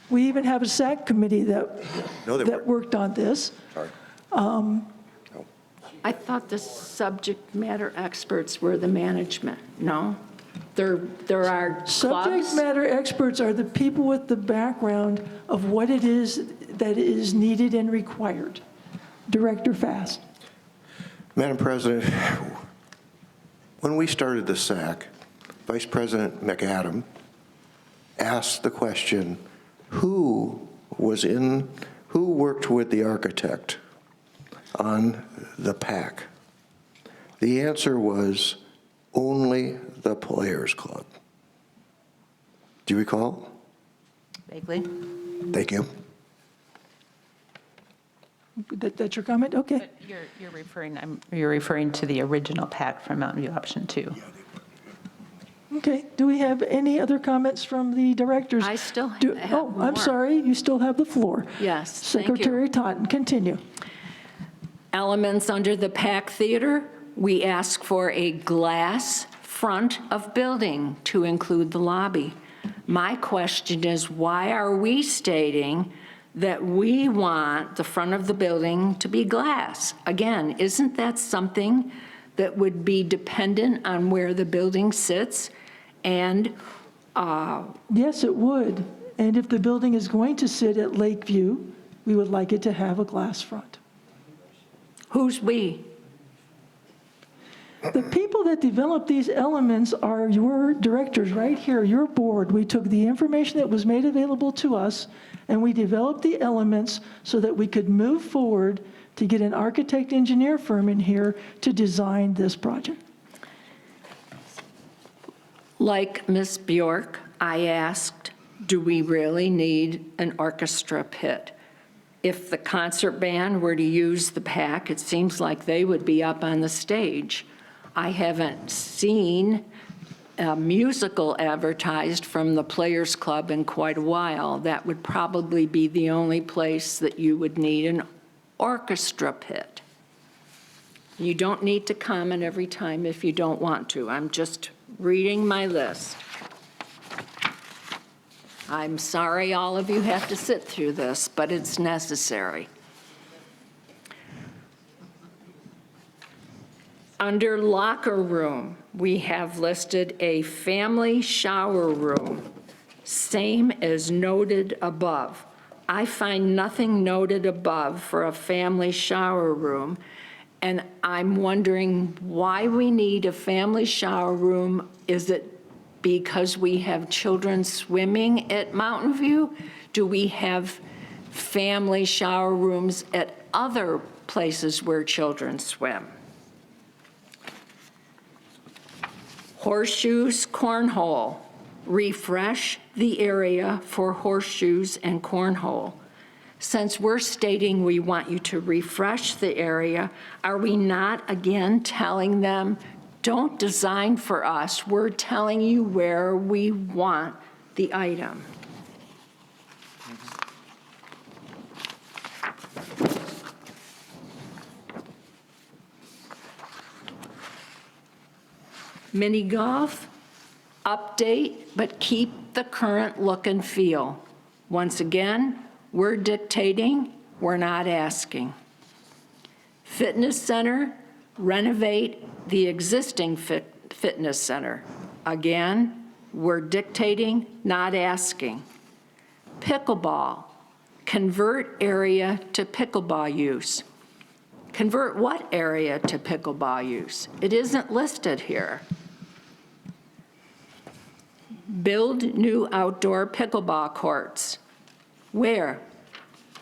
B: We even have a SAC committee that worked on this.
E: Sorry.
C: I thought the subject matter experts were the management. No? There are clubs?
B: Subject matter experts are the people with the background of what it is that is needed and required. Director Fast.
E: Madam President, when we started the SAC, Vice President McAdam asked the question, who worked with the architect on the PAC? The answer was only the Players Club. Do you recall?
L: Vaguely.
E: Thank you.
B: That's your comment? Okay.
L: But you're referring to the original PAC from Mountain View Option 2.
B: Okay. Do we have any other comments from the directors?
C: I still have
B: Oh,
C: more.
B: I'm sorry. You still have the floor.
C: Yes, thank you.
B: Secretary Totten, continue.
C: Elements under the PAC Theater, we ask for a glass front of building to include the lobby. My question is, why are we stating that we want the front of the building to be glass? Again, isn't that something that would be dependent on where the building sits? And
B: Yes, it would. And if the building is going to sit at Lakeview, we would like it to have a glass front.
C: who's we?
B: The people that develop these elements are your directors right here, your board. We took the information that was made available to us, and we developed the elements so that we could move forward to get an architect engineer firm in here to design this project.
C: Like Ms. Bjork, I asked, do we really need an orchestra pit? If the concert band were to use the PAC, it seems like they would be up on the stage. I haven't seen a musical advertised from the Players Club in quite a while. That would probably be the only place that you would need an orchestra pit. You don't need to comment every time if you don't want to. I'm just reading my list. I'm sorry all of you have to sit through this, but it's necessary. Under locker room, we have listed a family shower room, same as noted above. I find nothing noted above for a family shower room, and I'm wondering why we need a family shower room. Is it because we have children swimming at Mountain View? Do we have family shower rooms at other places where children swim? Horseshoes, cornhole. Refresh the area for horseshoes and cornhole. Since we're stating we want you to refresh the area, are we not again telling them, don't design for us, we're telling you where we want the item? Mini golf, update, but keep the current look and feel. Once again, we're dictating, we're not asking. Fitness center, renovate the existing fitness center. Again, we're dictating, not asking. Pickleball, convert area to pickleball use. Convert what area to pickleball use? It isn't listed here. Build new outdoor pickleball courts. Where?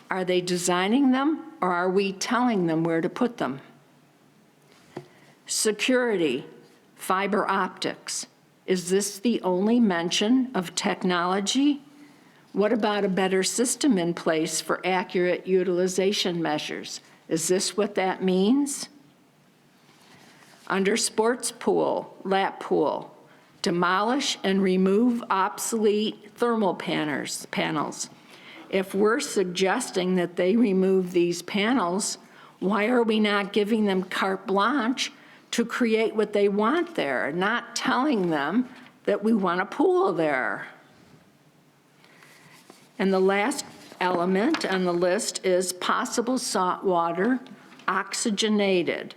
C: Are they designing them, or are we telling them where to put them? Security, fiber optics. Is this the only mention of technology? What about a better system in place for accurate utilization measures? Is this what that means? Under sports pool, lap pool, demolish and remove obsolete thermal panels. If we're suggesting that they remove these panels, why are we not giving them carte blanche to create what they want there, not telling them that we want a pool there? And the last element on the list is possible saltwater oxygenated.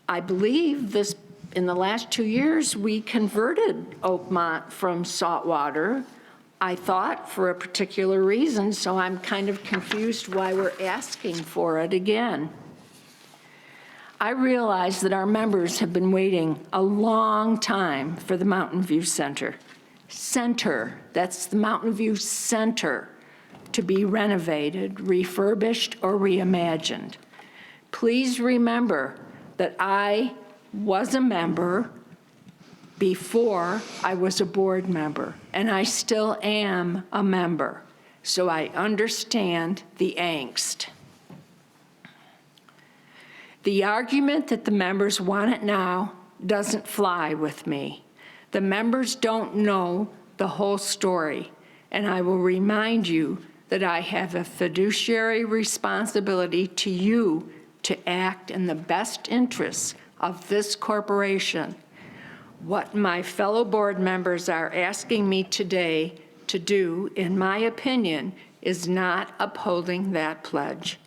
C: I believe this, in the last 2 years, we converted Oakmont from saltwater, I thought, for a particular reason, so I'm kind of confused why we're asking for it again. I realize that our members have been waiting a long time for the Mountain View Center. That's the Mountain View Center, to be renovated, refurbished, or reimagined. Please remember that I was a member before I was a board member, and I still am a member, so I understand the angst. The argument that the members want it now doesn't fly with me. The members don't know the whole story, and I will remind you that I have a fiduciary responsibility to you to act in the best interests of this corporation. What my fellow board members are asking me today to do, in my opinion, is not upholding that pledge.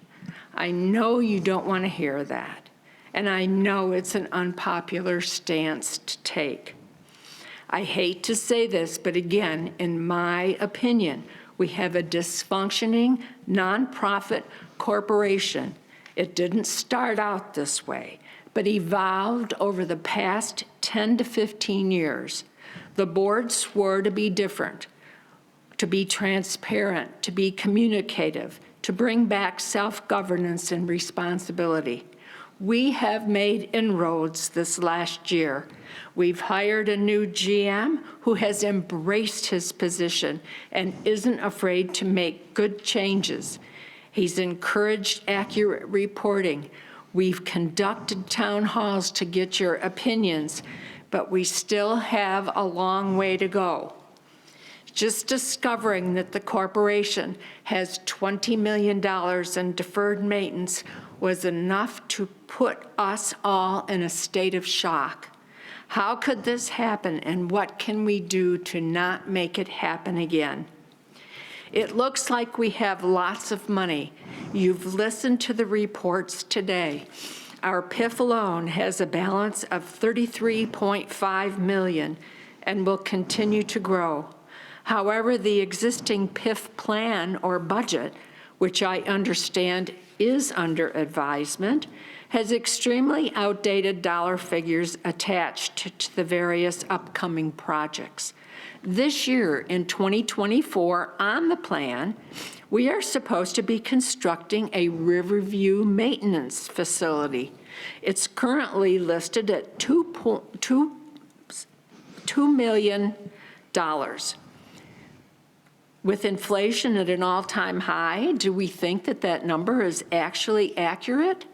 C: I know you don't want to hear that, and I know it's an unpopular stance to take. I hate to say this, but again, in my opinion, we have a dysfunctioning nonprofit corporation. It didn't start out this way, but evolved over the past 10 to 15 years. The board swore to be different, to be transparent, to be communicative, to bring back self-governance and responsibility. We have made inroads this last year. We've hired a new GM who has embraced his position and isn't afraid to make good changes. He's encouraged accurate reporting. We've conducted town halls to get your opinions, but we still have a long way to go. Just discovering that the corporation has $20 million in deferred maintenance was enough to put us all in a state of shock. How could this happen, and what can we do to not make it happen again? It looks like we have lots of money. You've listened to the reports today. Our PIF alone has a balance of $33.5 million and will continue to grow. However, the existing PIF plan or budget, which I understand is under advisement, has extremely outdated dollar figures attached to the various upcoming projects. This year, in 2024, on the plan, we are supposed to be constructing a Riverview maintenance facility. It's currently listed at $2 million. With inflation at an all-time high, do we think that that number is actually accurate?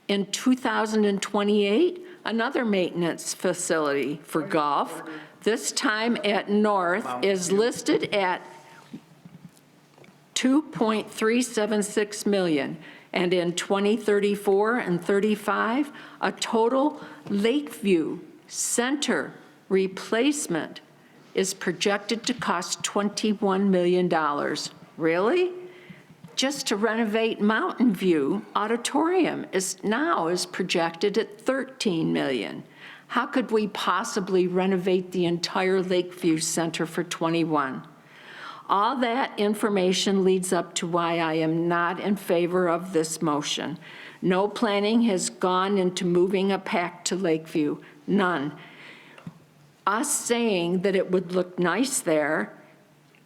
C: In 2028, another maintenance facility for golf, this time at North, is listed at $2.376 million. And in 2034 and 35, a total Lakeview Center replacement is projected to cost $21 million. Really? Just to renovate Mountain View Auditorium is projected at $13 million. How could we possibly renovate the entire Lakeview Center for 21? All that information leads up to why I am not in favor of this motion. No planning has gone into moving a PAC to Lakeview, none. Us saying that it would look nice there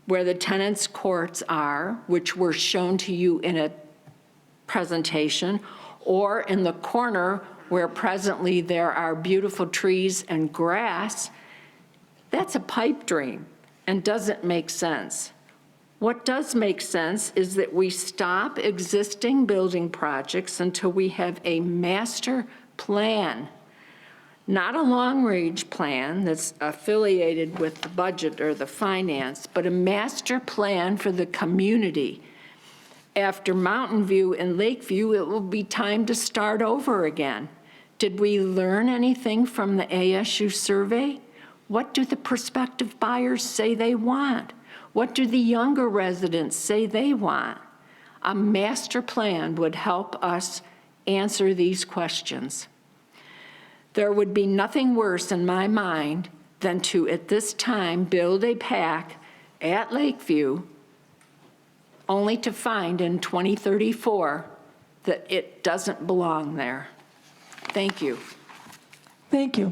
C: where the tenants' courts are, which were shown to you in a presentation, or in the corner where presently there are beautiful trees and grass, that's a pipe dream and doesn't make sense. What does make sense is that we stop existing building projects until we have a master plan, not a long-range plan that's affiliated with the budget or the finance, but a master plan for the community. After Mountain View and Lakeview, it will be time to start over again. Did we learn anything from the ASU survey? What do the prospective buyers say they want? What do the younger residents say they want? A master plan would help us answer these questions. There would be nothing worse in my mind than to, at this time, build a PAC at Lakeview, only to find in 2034 that it doesn't belong there. Thank you.
B: Thank you.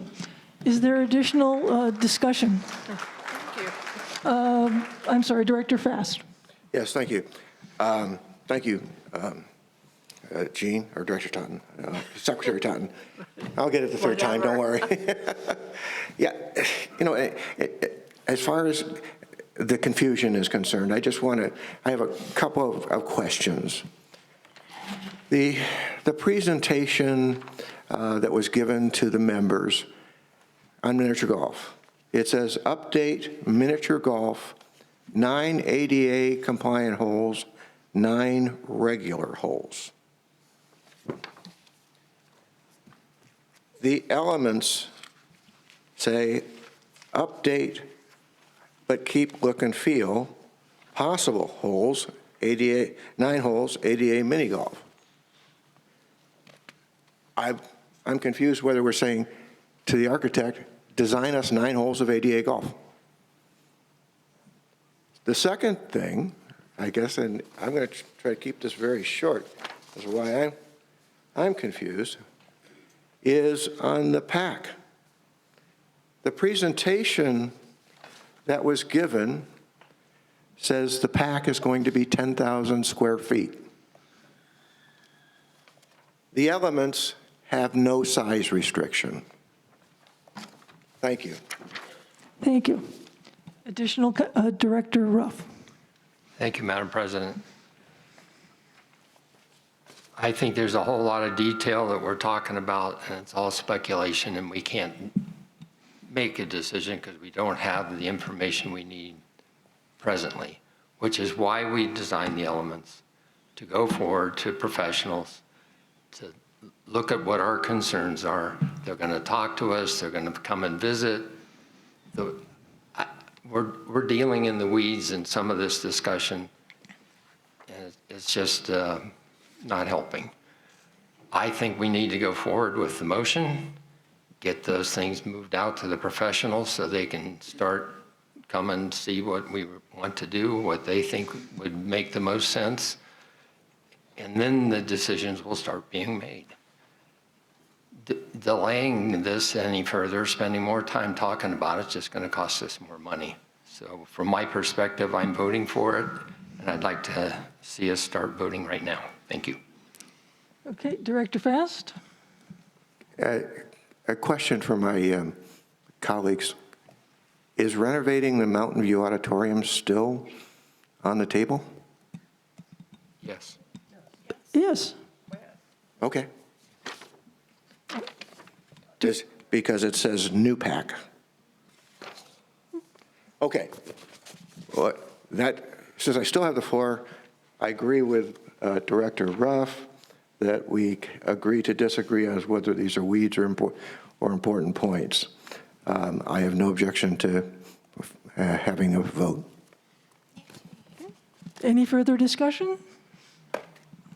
B: Is there additional discussion? I'm sorry, Director Fast.
E: Yes, thank you. Thank you, Jean, or Director Totten, Secretary Totten. I'll get it the third time, don't worry. Yeah, you know, as far as the confusion is concerned, I have a couple of questions. The presentation that was given to the members on miniature golf, it says update miniature golf, 9 ADA compliant holes, 9 regular holes. The elements say update, but keep look and feel, possible holes, ADA, 9 holes, ADA mini golf. I'm confused whether we're saying to the architect, design us 9 holes of ADA golf. The second thing, I guess, and I'm going to try to keep this very short, is why I'm confused, is on the PAC. The presentation that was given says the PAC is going to be 10,000 square feet. The elements have no size restriction. Thank you.
B: Thank you. Additional, Director Ruff.
H: Thank you, Madam President. I think there's a whole lot of detail that we're talking about, and it's all speculation, and we can't make a decision because we don't have the information we need presently, which is why we designed the elements, to go forward to professionals, to look at what our concerns are. They're going to talk to us. They're going to come and visit. We're dealing in the weeds in some of this discussion, and it's just not helping. I think we need to go forward with the motion, get those things moved out to the professionals so they can start come and see what we want to do, what they think would make the most sense, and then the decisions will start being made. Delaying this any further, spending more time talking about it, is just going to cost us more money. So from my perspective, I'm voting for it, and I'd like to see us start voting right now. Thank you.
B: Okay, Director Fast.
E: A question for my colleagues. Is renovating the Mountain View Auditorium still on the table?
H: Yes.
B: Yes.
E: Okay. Just because it says new pack. Okay. Well, since I still have the floor, I agree with Director Ruff that we agree to disagree as whether these are weeds or important points. I have no objection to having a vote.
B: Any further discussion?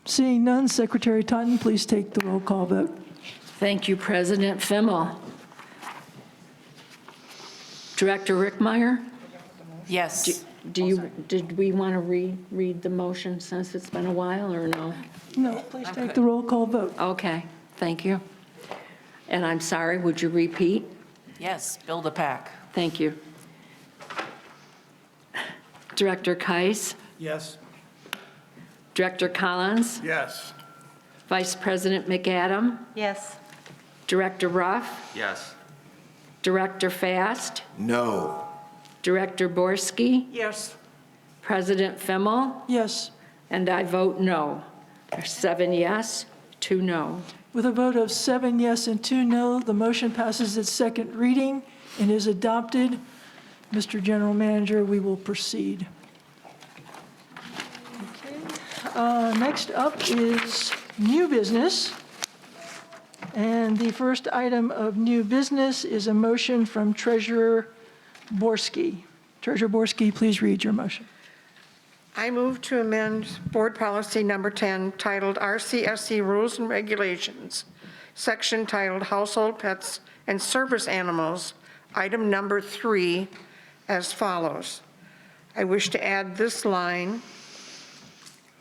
B: Seeing none, Secretary Totten, please take the roll call vote.
C: Thank you, President Fimmel. Director Rickmeyer?
N: Yes.
C: Did we want to read the motion since it's been a while, or no?
B: No, please take the roll call vote.
C: Okay, thank you. And I'm sorry, would you repeat?
N: Yes, build a pack.
C: Thank you. Director Keiss?
F: Yes.
C: Director Collins?
G: Yes.
C: Vice President McAdam?
L: Yes.
C: Director Ruff?
H: Yes.
C: Director Fast?
E: No.
C: Director Borski?
I: Yes.
C: President Fimmel?
B: Yes.
C: And I vote no. There's 7 yes, 2 no.
B: With a vote of 7 yes and 2 no, the motion passes its second reading and is adopted. Mr. General Manager, we will proceed. Okay. Next up is new business. And the first item of new business is a motion from Treasurer Borski. Treasurer Borski, please read your motion.
I: I move to amend Board Policy Number 10, titled RCSC Rules and Regulations, section titled Household Pets and Service Animals, item number 3, as follows. I wish to add this line.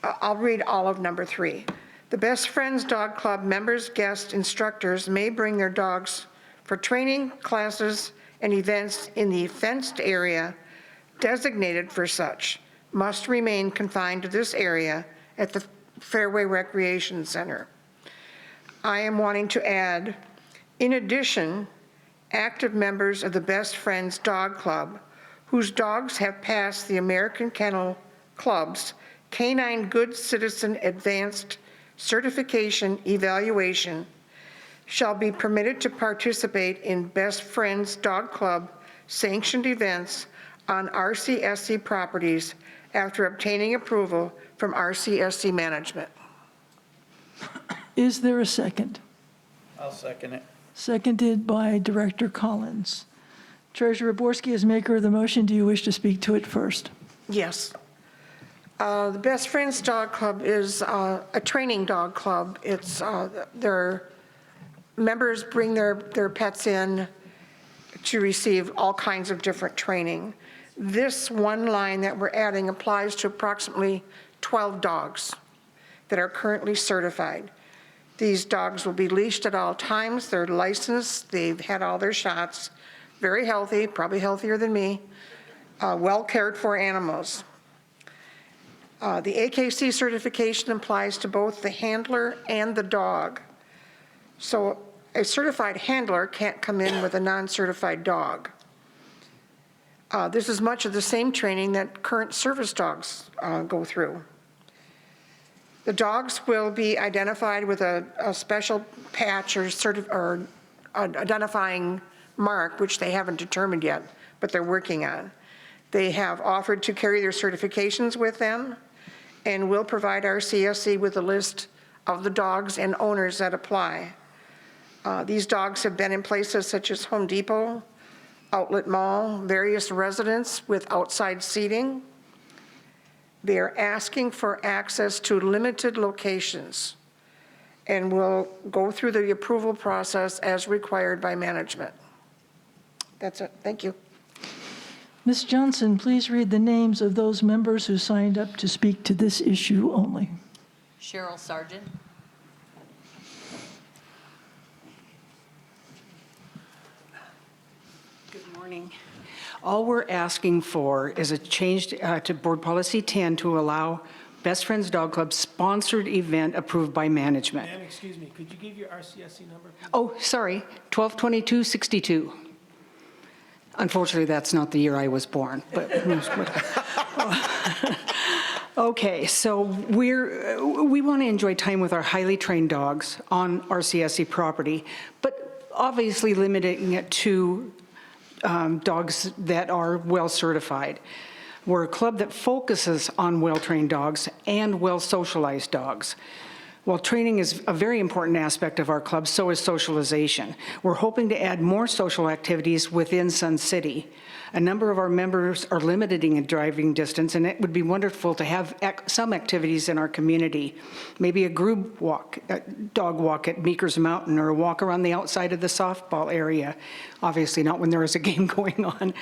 I: I'll read all of number 3. The Best Friends Dog Club members, guests, instructors may bring their dogs for training, classes, and events in the fenced area designated for such, must remain confined to this area at the Fairway Recreation Center. I am wanting to add, in addition, active members of the Best Friends Dog Club whose dogs have passed the American Kennel Club's Canine Good Citizen Advanced Certification Evaluation shall be permitted to participate in Best Friends Dog Club sanctioned events on RCSC properties after obtaining approval from RCSC management.
B: Is there a second?
G: I'll second it.
B: Seconded by Director Collins. Treasurer Borski, as maker of the motion, do you wish to speak to it first?
I: Yes. The Best Friends Dog Club is a training dog club. It's their members bring their pets in to receive all kinds of different training. This one line that we're adding applies to approximately 12 dogs that are currently certified. These dogs will be leashed at all times. They're licensed. They've had all their shots. Very healthy, probably healthier than me. Well cared for animals. The AKC certification applies to both the handler and the dog. So a certified handler can't come in with a non-certified dog. This is much of the same training that current service dogs go through. The dogs will be identified with a special patch or identifying mark, which they haven't determined yet, but they're working on. They have offered to carry their certifications with them and will provide RCSC with a list of the dogs and owners that apply. These dogs have been in places such as Home Depot, Outlet Mall, various residents with outside seating. They are asking for access to limited locations and will go through the approval process as required by management. That's it. Thank you.
B: Ms. Johnson, please read the names of those members who signed up to speak to this issue only.
D: Cheryl Sargent.
R: Good morning. All we're asking for is a change to Board Policy 10 to allow Best Friends Dog Club sponsored event approved by management.
F: Ma'am, excuse me, could you give your RCSC number, please?
R: Oh, sorry, 122262. Unfortunately, that's not the year I was born, but okay, so we want to enjoy time with our highly trained dogs on RCSC property, but obviously limiting it to dogs that are well certified. We're a club that focuses on well-trained dogs and well-socialized dogs. While training is a very important aspect of our club, so is socialization. We're hoping to add more social activities within Sun City. A number of our members are limited in driving distance, and it would be wonderful to have some activities in our community. Maybe a group walk, a dog walk at Meeker's Mountain, or a walk around the outside of the softball area. Obviously not when there is a game going on.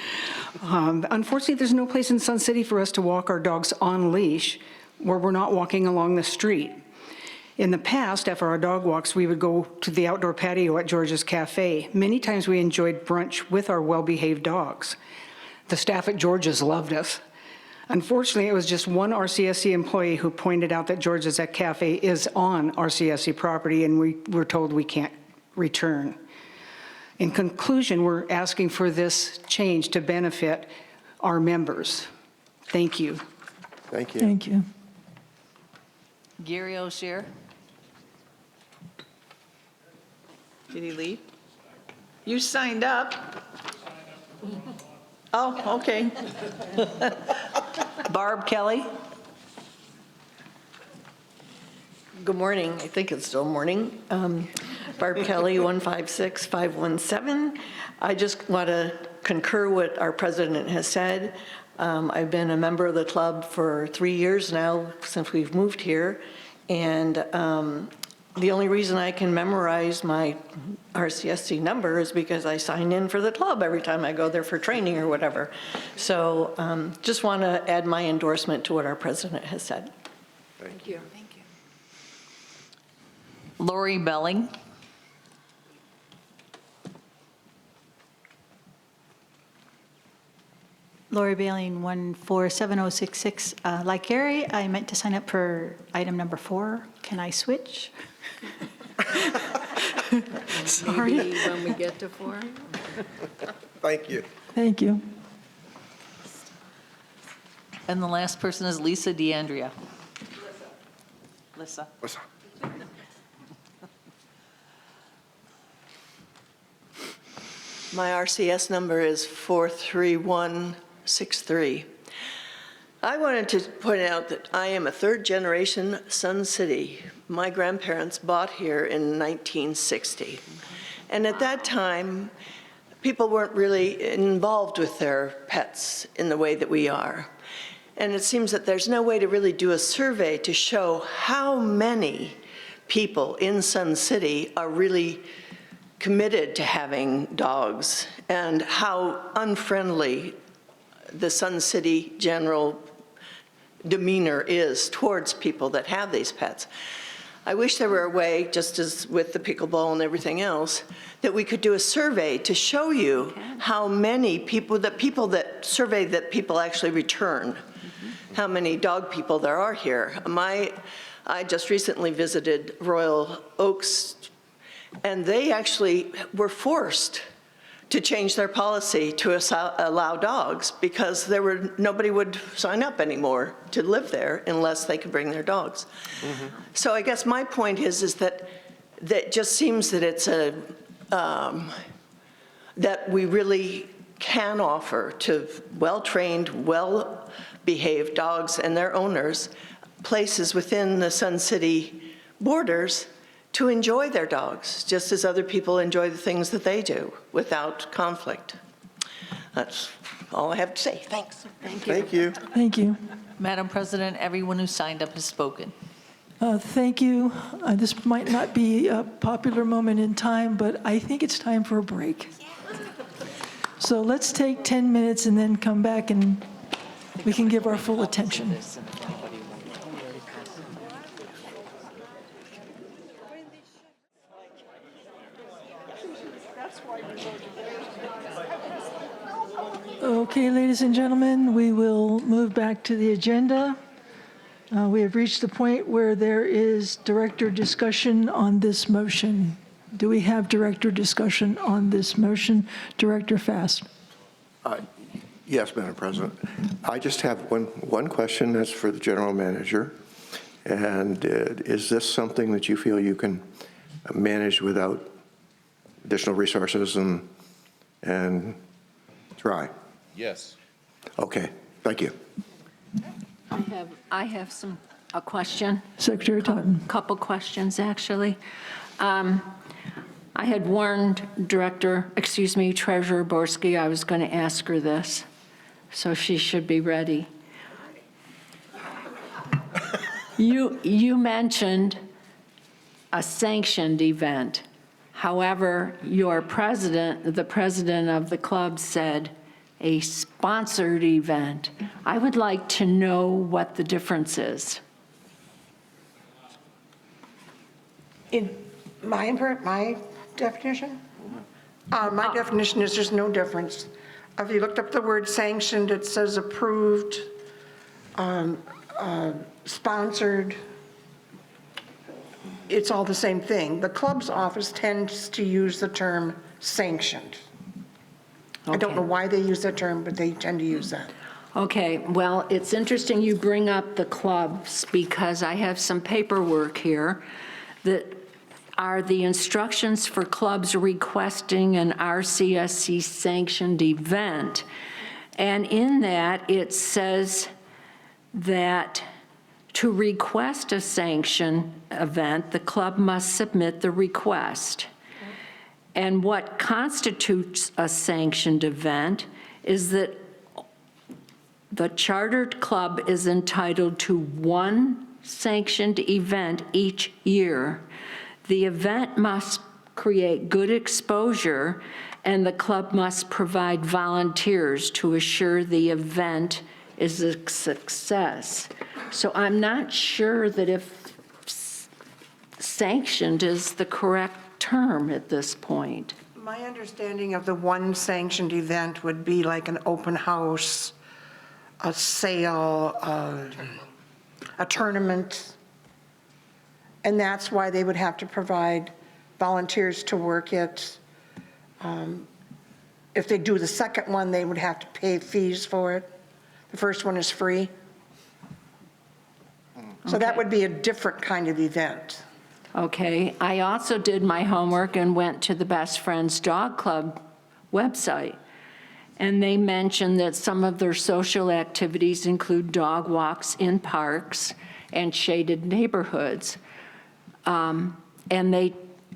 R: Unfortunately, there's no place in Sun City for us to walk our dogs on leash where we're not walking along the street. In the past, after our dog walks, we would go to the outdoor patio at George's Cafe. Many times we enjoyed brunch with our well-behaved dogs. The staff at George's loved us. Unfortunately, it was just one RCSC employee who pointed out that George's Cafe is on RCSC property, and we were told we can't return. In conclusion, we're asking for this change to benefit our members. Thank you.
E: Thank you.
B: Thank you.
D: Gary O'Shea. Did he leave? You signed up. Oh, okay. Barb Kelly.
S: Good morning. I think it's still morning. Barb Kelly, 156517. I just want to concur what our president has said. I've been a member of the club for 3 years now since we've moved here, and the only reason I can memorize my RCSC number is because I sign in for the club every time I go there for training or whatever. So just want to add my endorsement to what our president has said.
D: Thank you. Thank you. Lori Belling.
T: Lori Bailing, 147066. Like Gary, I meant to sign up for item number 4. Can I switch? Sorry.
D: Maybe when we get to 4.
E: Thank you.
B: Thank you.
D: And the last person is Lisa DeAndrea. Lisa.
S: My RCS number is 43163. I wanted to point out that I am a third-generation Sun City. My grandparents bought here in 1960. And at that time, people weren't really involved with their pets in the way that we are. And it seems that there's no way to really do a survey to show how many people in Sun City are really committed to having dogs and how unfriendly the Sun City general demeanor is towards people that have these pets. I wish there were a way, just as with the pickleball and everything else, that we could do a survey to show you how many people that survey that people actually return, how many dog people there are here. I just recently visited Royal Oaks, and they actually were forced to change their policy to allow dogs because nobody would sign up anymore to live there unless they could bring their dogs. Mm-hmm. So I guess my point is that just seems that it's that we really can offer to well-trained, well-behaved dogs and their owners places within the Sun City borders to enjoy their dogs, just as other people enjoy the things that they do without conflict. That's all I have to say. Thanks.
D: Thank you.
E: Thank you.
B: Thank you.
D: Madam President, everyone who signed up has spoken.
B: Thank you. This might not be a popular moment in time, but I think it's time for a break. So let's take 10 minutes and then come back and we can give our full attention. Okay, ladies and gentlemen, we will move back to the agenda. We have reached the point where there is director discussion on this motion. Do we have director discussion on this motion? Director Fast.
E: Yes, Madam President. I just have one question that's for the general manager. And is this something that you feel you can manage without additional resources and try?
K: Yes.
E: Okay, thank you.
C: I have a question.
B: Secretary Totten.
C: Couple questions, actually. I had warned Treasurer Borski I was going to ask her this, so she should be ready. You mentioned a sanctioned event. However, the president of the club said a sponsored event. I would like to know what the difference is.
I: In my definition? My definition is there's no difference. If you looked up the word sanctioned, it says approved, sponsored. It's all the same thing. The club's office tends to use the term sanctioned. I don't know why they use that term, but they tend to use that.
C: Okay, well, it's interesting you bring up the clubs because I have some paperwork here that are the instructions for clubs requesting an RCSC sanctioned event. And in that, it says that to request a sanctioned event, the club must submit the request. And what constitutes a sanctioned event is that the chartered club is entitled to one sanctioned event each year. The event must create good exposure, and the club must provide volunteers to assure the event is a success. So I'm not sure that if sanctioned is the correct term at this point.
I: My understanding of the one sanctioned event would be like an open house, a sale, a tournament. And that's why they would have to provide volunteers to work it. If they do the second one, they would have to pay fees for it. The first one is free. So that would be a different kind of event.
C: Okay, I also did my homework and went to the Best Friends Dog Club website. And they mentioned that some of their social activities include dog walks in parks and shaded neighborhoods. And they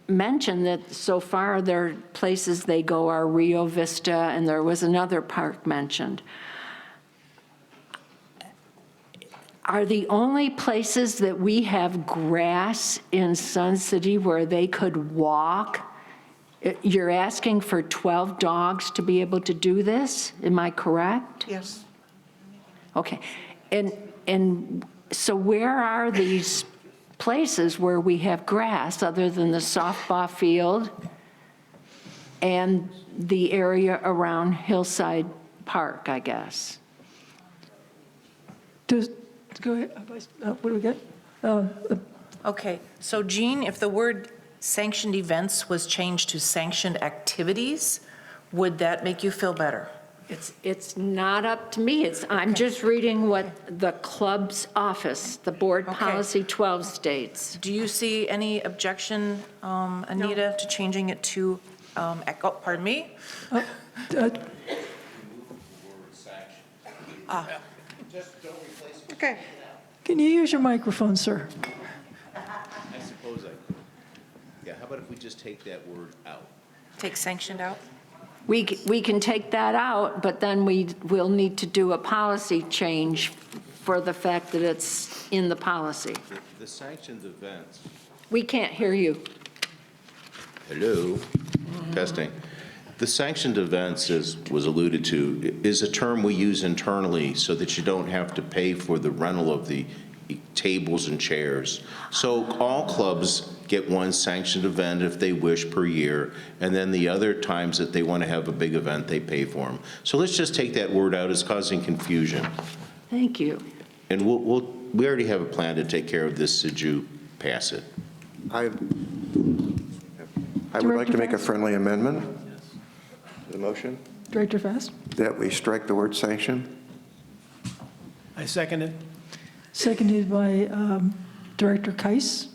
C: mentioned that so far their places they go are Rio Vista, and there was another park mentioned. Are the only places that we have grass in Sun City where they could walk? You're asking for 12 dogs to be able to do this? Am I correct?
I: Yes.
C: Okay. And so where are these places where we have grass other than the softball field and the area around Hillside Park, I guess?
B: Go ahead. What do we get?
N: Okay, so Jean, if the word sanctioned events was changed to sanctioned activities, would that make you feel better?
C: It's not up to me. I'm just reading what the club's office, the board policy 12 states.
N: Do you see any objection, Anita, to changing it to, pardon me?
I: Okay.
B: Can you use your microphone, sir?
K: I suppose I could. Yeah, how about if we just take that word out?
N: Take sanctioned out?
C: We can take that out, but then we'll need to do a policy change for the fact that it's in the policy.
K: The sanctioned events.
C: We can't hear you.
K: Hello? Testing. The sanctioned events, as was alluded to, is a term we use internally so that you don't have to pay for the rental of the tables and chairs. So all clubs get one sanctioned event if they wish per year, and then the other times that they want to have a big event, they pay for them. So let's just take that word out. It's causing confusion.
C: Thank you.
K: And we already have a plan to take care of this should you pass it.
E: I would like to make a friendly amendment to the motion.
B: Director Fast?
E: That we strike the word sanction.
F: I second it.
B: Seconded by Director Keiss.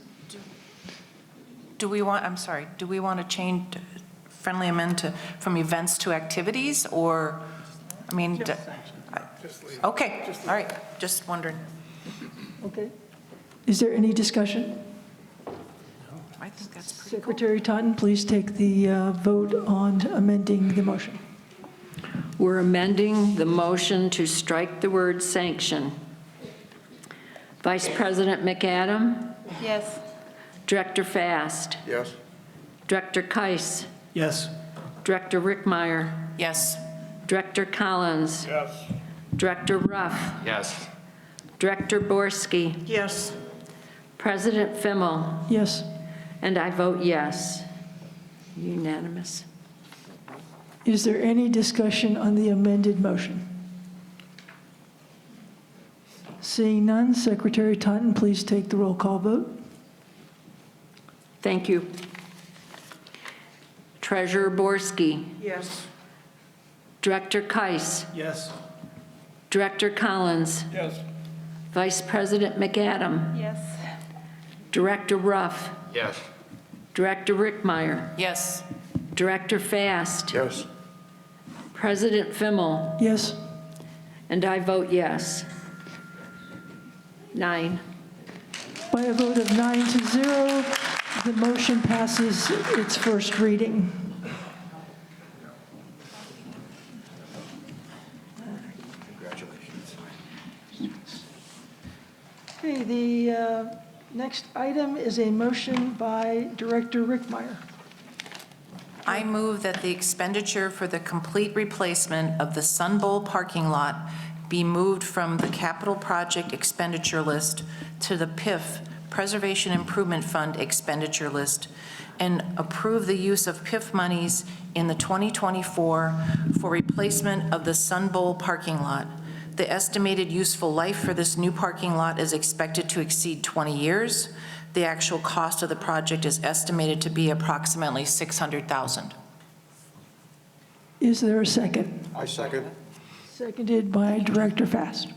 N: Do we want to change, friendly amend from events to activities, or, I mean, okay, all right, just wondering.
B: Okay. Is there any discussion?
N: I think that's pretty cool.
B: Secretary Totten, please take the vote on amending the motion.
C: We're amending the motion to strike the word sanction. Vice President McAdam?
L: Yes.
C: Director Fast?
E: Yes.
C: Director Keiss?
F: Yes.
C: Director Rickmeyer?
N: Yes.
C: Director Collins?
G: Yes.
C: Director Ruff?
H: Yes.
C: Director Borski?
I: Yes.
C: President Fimmel?
B: Yes.
C: And I vote yes. Unanimous.
B: Is there any discussion on the amended motion? Seeing none, Secretary Totten, please take the roll call vote.
C: Thank you. Treasurer Borski?
I: Yes.
C: Director Keiss?
F: Yes.
C: Director Collins?
G: Yes.
C: Vice President McAdam?
L: Yes.
C: Director Ruff?
H: Yes.
C: Director Rickmeyer?
N: Yes.
C: Director Fast?
E: Yes.
C: President Fimmel?
B: Yes.
C: And I vote yes. 9.
B: By a vote of 9-0, the motion passes its first reading.
E: Congratulations.
B: Okay, the next item is a motion by Director Rickmeyer.
N: I move that the expenditure for the complete replacement of the Sun Bowl parking lot be moved from the capital project expenditure list to the PIF, Preservation Improvement Fund expenditure list, and approve the use of PIF monies in the 2024 for replacement of the Sun Bowl parking lot. The estimated useful life for this new parking lot is expected to exceed 20 years. The actual cost of the project is estimated to be approximately $600,000.
B: Is there a second?
E: I second.
B: Seconded by Director Fast.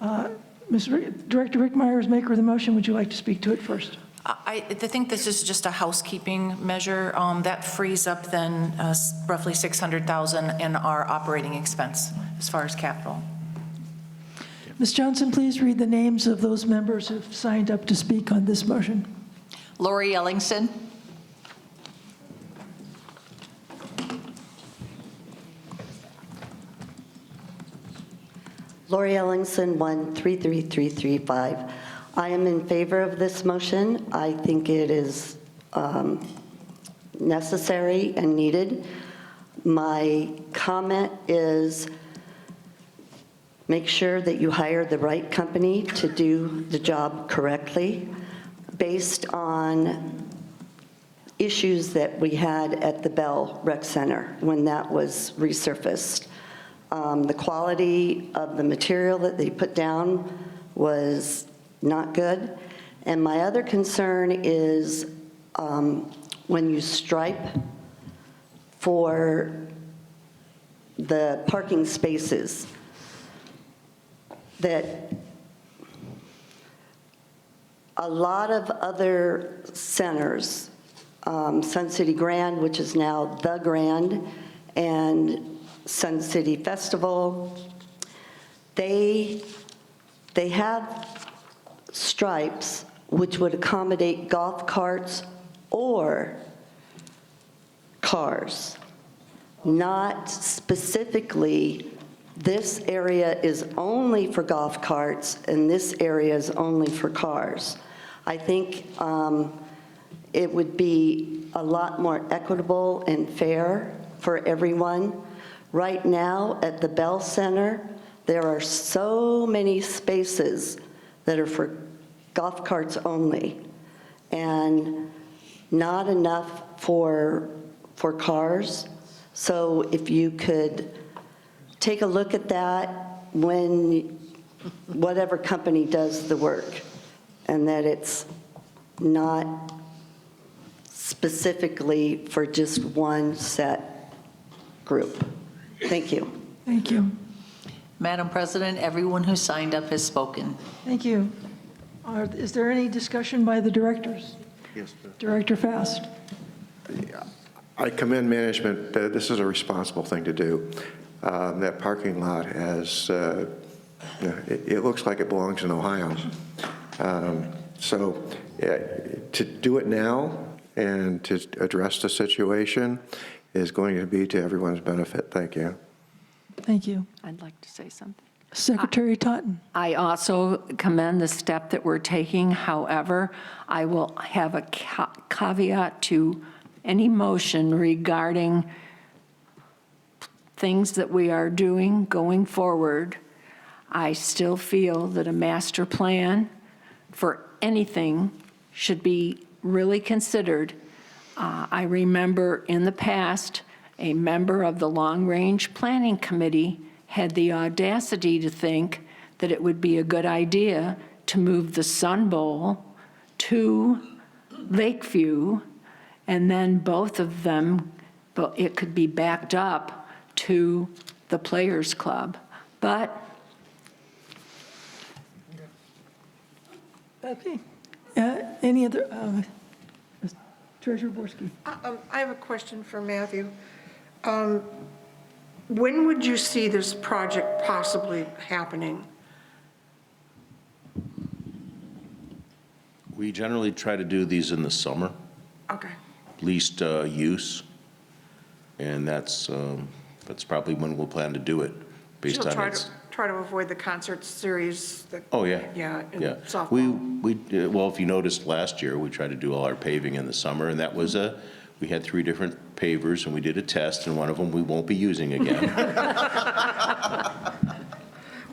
B: Director Rickmeyer is maker of the motion. Would you like to speak to it first?
N: I think this is just a housekeeping measure. That frees up then roughly $600,000 in our operating expense as far as capital.
B: Ms. Johnson, please read the names of those members who've signed up to speak on this motion.
U: Lori Ellingson.
M: Lori Ellingson, 133335. I am in favor of this motion. I think it is necessary and needed. My comment is make sure that you hire the right company to do the job correctly based on issues that we had at the Bell Rec Center when that was resurfaced. The quality of the material that they put down was not good. And my other concern is when you stripe for the parking spaces, that a lot of other centers, Sun City Grand, which is now The Grand, and Sun City Festival, they have stripes which would accommodate golf carts or cars, not specifically this area is only for golf carts and this area is only for cars. I think it would be a lot more equitable and fair for everyone. Right now at the Bell Center, there are so many spaces that are for golf carts only and not enough for cars. So if you could take a look at that when whatever company does the work, and that it's not specifically for just one set group. Thank you.
B: Thank you.
U: Madam President, everyone who signed up has spoken.
B: Thank you. Is there any discussion by the directors?
E: Yes.
B: Director Fast.
E: I commend management. This is a responsible thing to do. That parking lot has, it looks like it belongs in Ohio. So to do it now and to address the situation is going to be to everyone's benefit. Thank you.
B: Thank you.
C: I'd like to say something.
B: Secretary Totten.
C: I also commend the step that we're taking. However, I will have a caveat to any motion regarding things that we are doing going forward. I still feel that a master plan for anything should be really considered. I remember in the past, a member of the Long Range Planning Committee had the audacity to think that it would be a good idea to move the Sun Bowl to Lakeview, and then both of them, but it could be backed up to the Players Club. But
B: okay. Any other, Treasurer Borsky?
I: I have a question for Matthew. When would you see this project possibly happening?
K: We generally try to do these in the summer,
I: Okay.
K: least use, and that's probably when we'll plan to do it, based
I: She'll
K: on its.
I: try to avoid the concert series.
K: Oh, yeah.
I: Yeah, in
K: Yeah.
I: softball.
K: Well, if you noticed last year, we tried to do all our paving in the summer, and that was we had 3 different pavers, and we did a test, and one of them we won't be using again.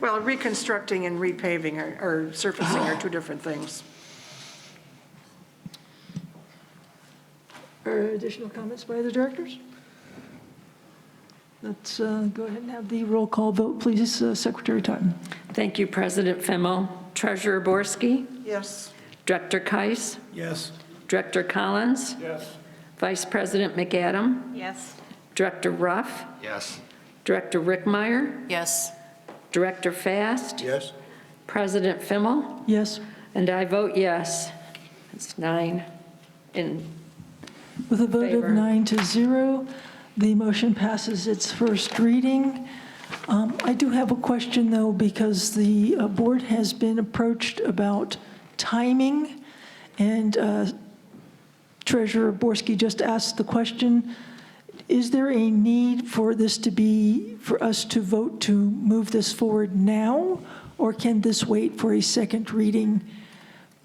I: Well, reconstructing and repaving or surfacing are two different things.
B: Additional comments by the directors? Let's go ahead and have the roll call vote, please, Secretary Totten.
C: thank you, President Fimmel. Treasurer Borsky?
I: Yes.
C: Director Keiss?
F: Yes.
C: Director Collins?
G: Yes.
C: Vice President McAdam?
P: Yes.
C: Director Ruff?
H: Yes.
C: Director Rickmeyer?
U: Yes.
C: Director Fast?
E: Yes.
C: President Fimmel?
B: Yes.
C: And I vote yes. It's 9 in
B: With a vote of
C: favor.
B: 9-0, the motion passes its first reading. I do have a question, though, because the board has been approached about timing, and Treasurer Borsky just asked the question, is there a need for this to be, for us to vote to move this forward now, or can this wait for a second reading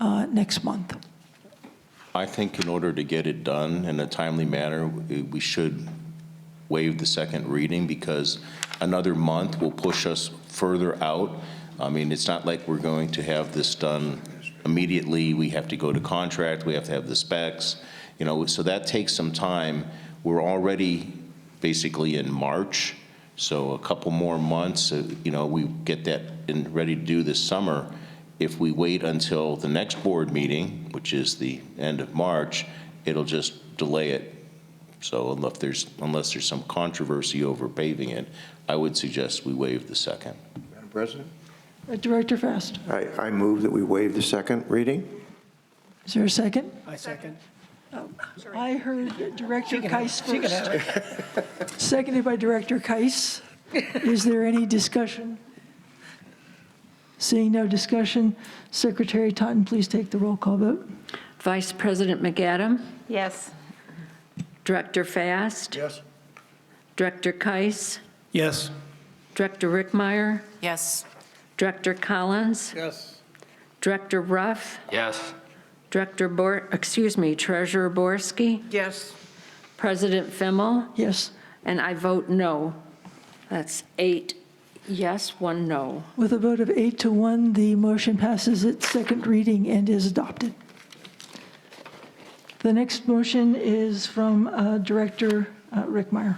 B: next month?
K: I think in order to get it done in a timely manner, we should waive the second reading, because another month will push us further out. I mean, it's not like we're going to have this done immediately. We have to go to contract, we have to have the specs, so that takes some time. We're already basically in March, so a couple more months, we get that ready to do this summer. If we wait until the next board meeting, which is the end of March, it'll just delay it. So unless there's some controversy over paving it, I would suggest we waive the second.
E: Madam President?
B: Director Fast.
E: I move that we waive the second reading.
B: Is there a second?
F: I second.
B: I heard Director Keiss
F: She can have
B: first. Seconded by Director Keiss. Is there any discussion? Seeing no discussion, Secretary Totten, please take the roll call vote.
C: Vice President McAdam?
L: Yes.
C: Director Fast?
E: Yes.
C: Director Keiss?
F: Yes.
C: Director Rickmeyer?
U: Yes.
C: Director Collins?
G: Yes.
C: Director Ruff?
H: Yes.
C: Treasurer Borsky?
I: Yes.
C: President Fimmel?
B: Yes.
C: And I vote no. That's 8 yes, 1 no.
B: With a vote of 8-1, the motion passes its second reading and is adopted. The next motion is from Director Rickmeyer.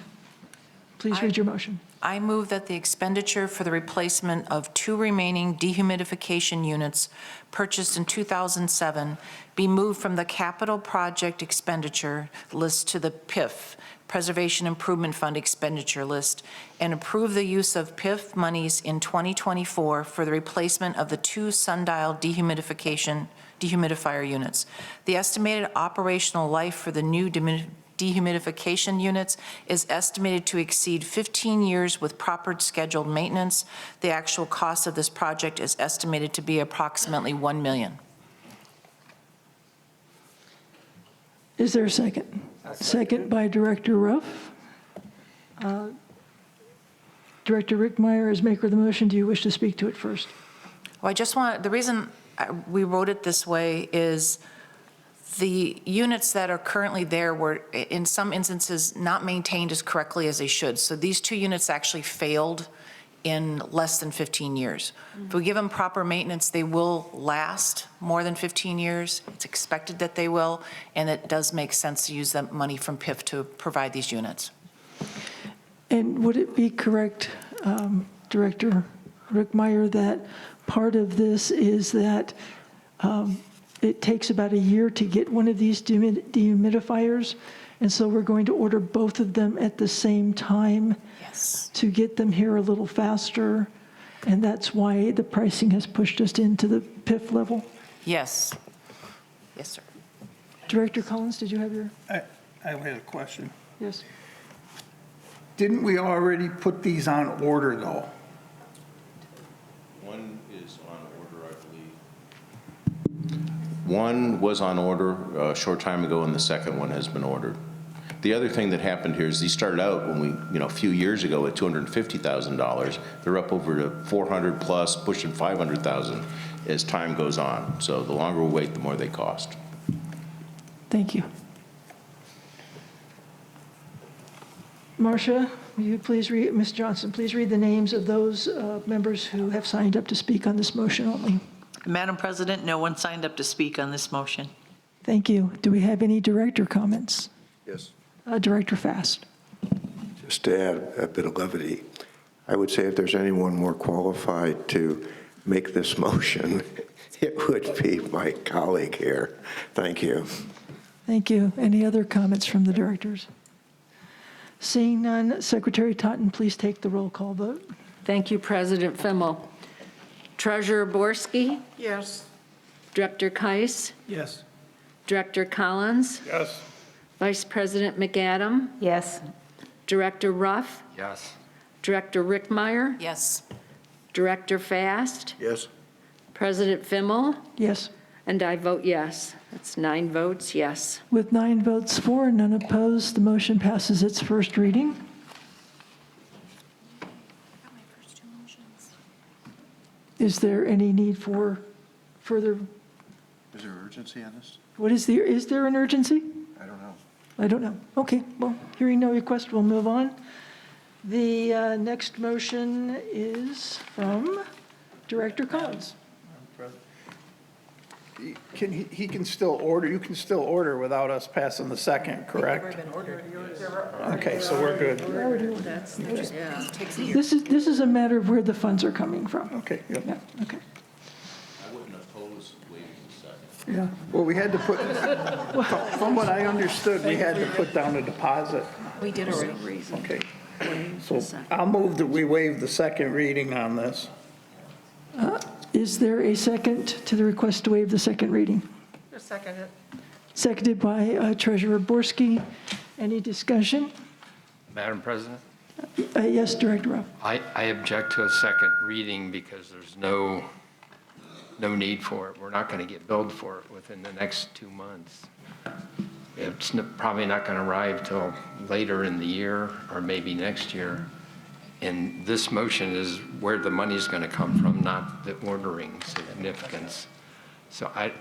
B: Please read your motion.
N: I move that the expenditure for the replacement of 2 two remaining dehumidification units purchased in 2007 be moved from the capital project expenditure list to the PIF, Preservation Improvement Fund expenditure list, and approve the use of PIF monies in 2024 for the replacement of the two sundial dehumidifier units. The estimated operational life for the new dehumidification units is estimated to exceed 15 years with proper scheduled maintenance. The actual cost of this project is estimated to be approximately $1 million.
B: Is there a second? Second by Director Ruff. Director Rickmeyer is maker of the motion. Do you wish to speak to it first?
N: Well, the reason we wrote it this way is the units that are currently there were, in some instances, not maintained as correctly as they should. So these two units actually failed in less than 15 years. If we give them proper maintenance, they will last more than 15 years. It's expected that they will, and it does make sense to use that money from PIF to provide these units.
B: And would it be correct, Director Rickmeyer, that part of this is that it takes about a year to get one of these dehumidifiers, and so we're going to order both of them at the same time to get them here a little faster, and that's why the pricing has pushed us into the PIF level?
N: Yes. Yes, sir.
B: Director Collins, did you have your?
G: I had a question.
B: Yes.
G: Didn't we already put these on order, though?
K: One is on order, I believe. One was on order a short time ago, and the second one has been ordered. The other thing that happened here is these started out when we, a few years ago at $250,000. They're up over to 400 plus, pushing 500,000 as time goes on. So the longer we wait, the more they cost.
B: Thank you. Marcia, will you please read, Ms. Johnson, please read the names of those members who have signed up to speak on this motion only.
U: Madam President, no one signed up to speak on this motion.
B: Thank you. Do we have any director comments?
E: Yes.
B: Director Fast.
E: Just to add a bit of levity, I would say if there's anyone more qualified to make this motion, it would be my colleague here. Thank you.
B: Thank you. Any other comments from the directors? Seeing none, Secretary Totten, please take the roll call vote.
C: Thank you, President Fimmel. Treasurer Borski?
I: Yes.
C: Director Keiss?
F: Yes.
C: Director Collins?
G: Yes.
C: Vice President McAdam?
L: Yes.
C: Director Ruff?
H: Yes.
C: Director Rickmeyer?
N: Yes.
C: Director Fast?
E: Yes.
C: President Fimmel?
B: Yes.
C: And I vote yes. That's 9 votes, yes.
B: With 9 votes for and none opposed, the motion passes its first reading. Is there any need for further?
E: Is there urgency on this?
B: Is there an urgency?
E: I don't know.
B: I don't know. Okay, well, hearing no request, we'll move on. The next motion is from Director Collins.
G: He can still order, you can still order without us passing the second, correct? Okay, so we're good.
B: This is a matter of where the funds are coming from.
G: Okay, yep.
B: Yeah, okay.
K: I wouldn't oppose waiving the second.
B: Yeah.
G: Well, we had to put, from what I understood, we had to put down a deposit.
N: We did already.
G: Okay. So I'll move that we waive the second reading on this.
B: Is there a second to the request to waive the second reading?
I: Second it.
B: Seconded by Treasurer Borski. Any discussion?
H: Madam President?
B: Yes, Director Ruff.
H: I object to a second reading because there's no need for it. We're not going to get billed for it within the next 2 months. It's probably not going to arrive till later in the year or maybe next year. And this motion is where the money's going to come from, not the ordering significance. So I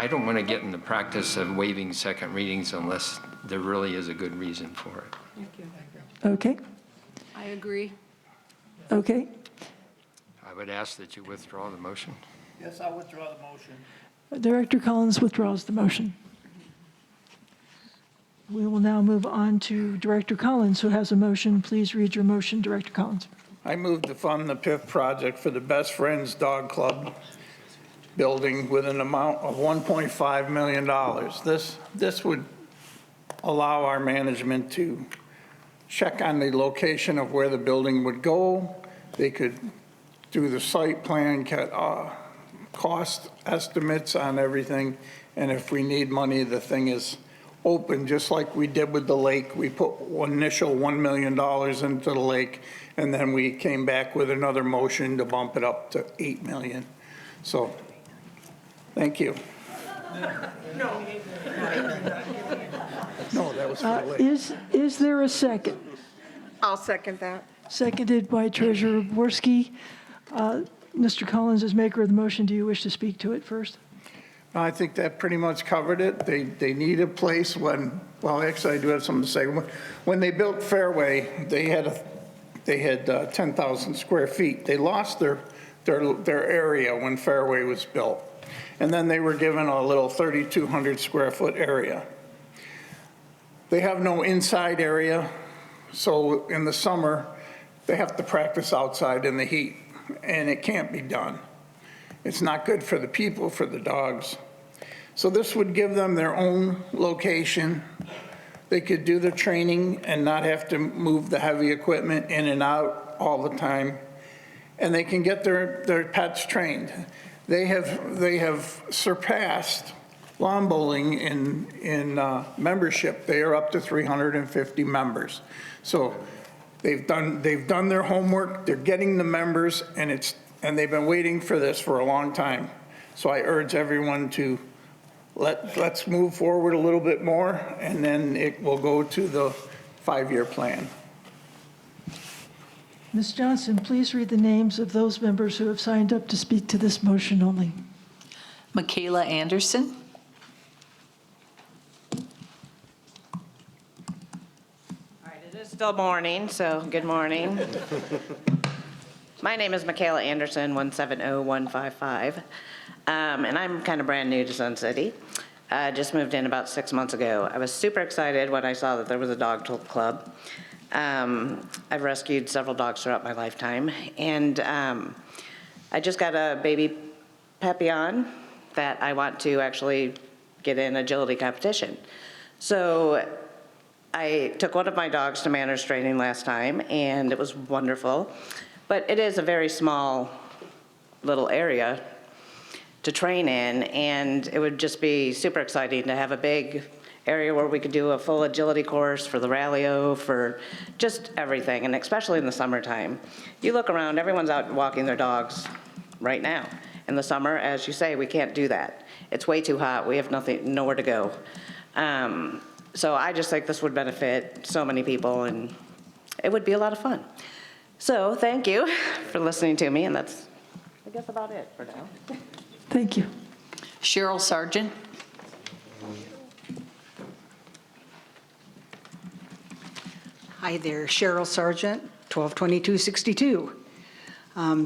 H: don't want to get in the practice of waiving second readings unless there really is a good reason for it.
C: Thank you.
B: Okay.
C: I agree.
B: Okay.
H: I would ask that you withdraw the motion.
G: Yes, I'll withdraw the motion.
B: Director Collins withdraws the motion. We will now move on to Director Collins, who has a motion. Please read your motion, Director Collins.
G: I move to fund the PIF project for the Best Friends Dog Club building with an amount of $1.5 million. This would allow our management to check on the location of where the building would go. They could do the site plan, cost estimates on everything, and if we need money, the thing is open, just like we did with the lake. We put initial $1 million into the lake, and then we came back with another motion to bump it up to $8 million. So, thank you. No, that was for the lake.
B: Is there a second?
I: I'll second that.
B: Seconded by Treasurer Borski. Mr. Collins, as maker of the motion, do you wish to speak to it first?
G: I think that pretty much covered it. They need a place well, actually, I do have something to say. When they built Fairway, they had 10,000 square feet. They lost their area when Fairway was built. And then they were given a little 3,200 square foot area. They have no inside area, so in the summer, they have to practice outside in the heat, and it can't be done. It's not good for the people, for the dogs. So this would give them their own location. They could do their training and not have to move the heavy equipment in and out all the time. And they can get their pets trained. They have surpassed lawn bowling in membership. They are up to 350 members. So they've done their homework. They're getting the members, and they've been waiting for this for a long time. So I urge everyone to let's move forward a little bit more, and then it will go to the 5-year plan.
B: Ms. Johnson, please read the names of those members who have signed up to speak to this motion only.
U: Michaela Anderson.
A: All right, it is still morning, so good morning. My name is Michaela Anderson, 170155, and I'm kind of brand new to Sun City. Just moved in about 6 months ago. I was super excited when I saw that there was a dog club. I've rescued several dogs throughout my lifetime, and I just got a baby Papillon that I want to actually get in agility competition. So I took one of my dogs to manners training last time, and it was wonderful. But it is a very small little area to train in, and it would just be super exciting to have a big area where we could do a full agility course for the rally-o, for just everything, and especially in the summertime. You look around, everyone's out walking their dogs right now. In the summer, as you say, we can't do that. It's way too hot. We have nowhere to go. So I just think this would benefit so many people, and it would be a lot of fun. So thank you for listening to me, and that's, I guess, about it for now.
B: Thank you.
U: Cheryl Sargent.
R: Hi there, Cheryl Sargent, 122262.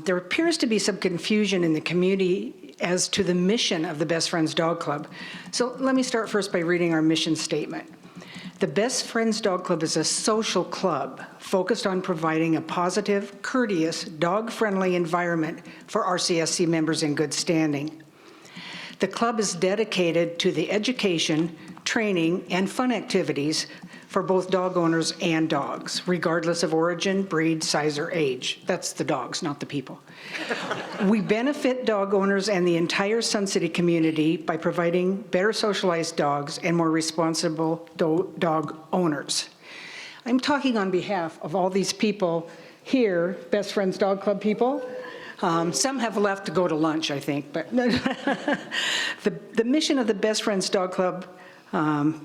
R: There appears to be some confusion in the community as to the mission of the Best Friends Dog Club. So let me start first by reading our mission statement. The Best Friends Dog Club is a social club focused on providing a positive, courteous, dog-friendly environment for RCSC members in good standing. The club is dedicated to the education, training, and fun activities for both dog owners and dogs, regardless of origin, breed, size, or age. That's the dogs, not the people. We benefit dog owners and the entire Sun City community by providing better socialized dogs and more responsible dog owners. I'm talking on behalf of all these people here, Best Friends Dog Club people. Some have left to go to lunch, I think, but the mission of the Best Friends Dog Club,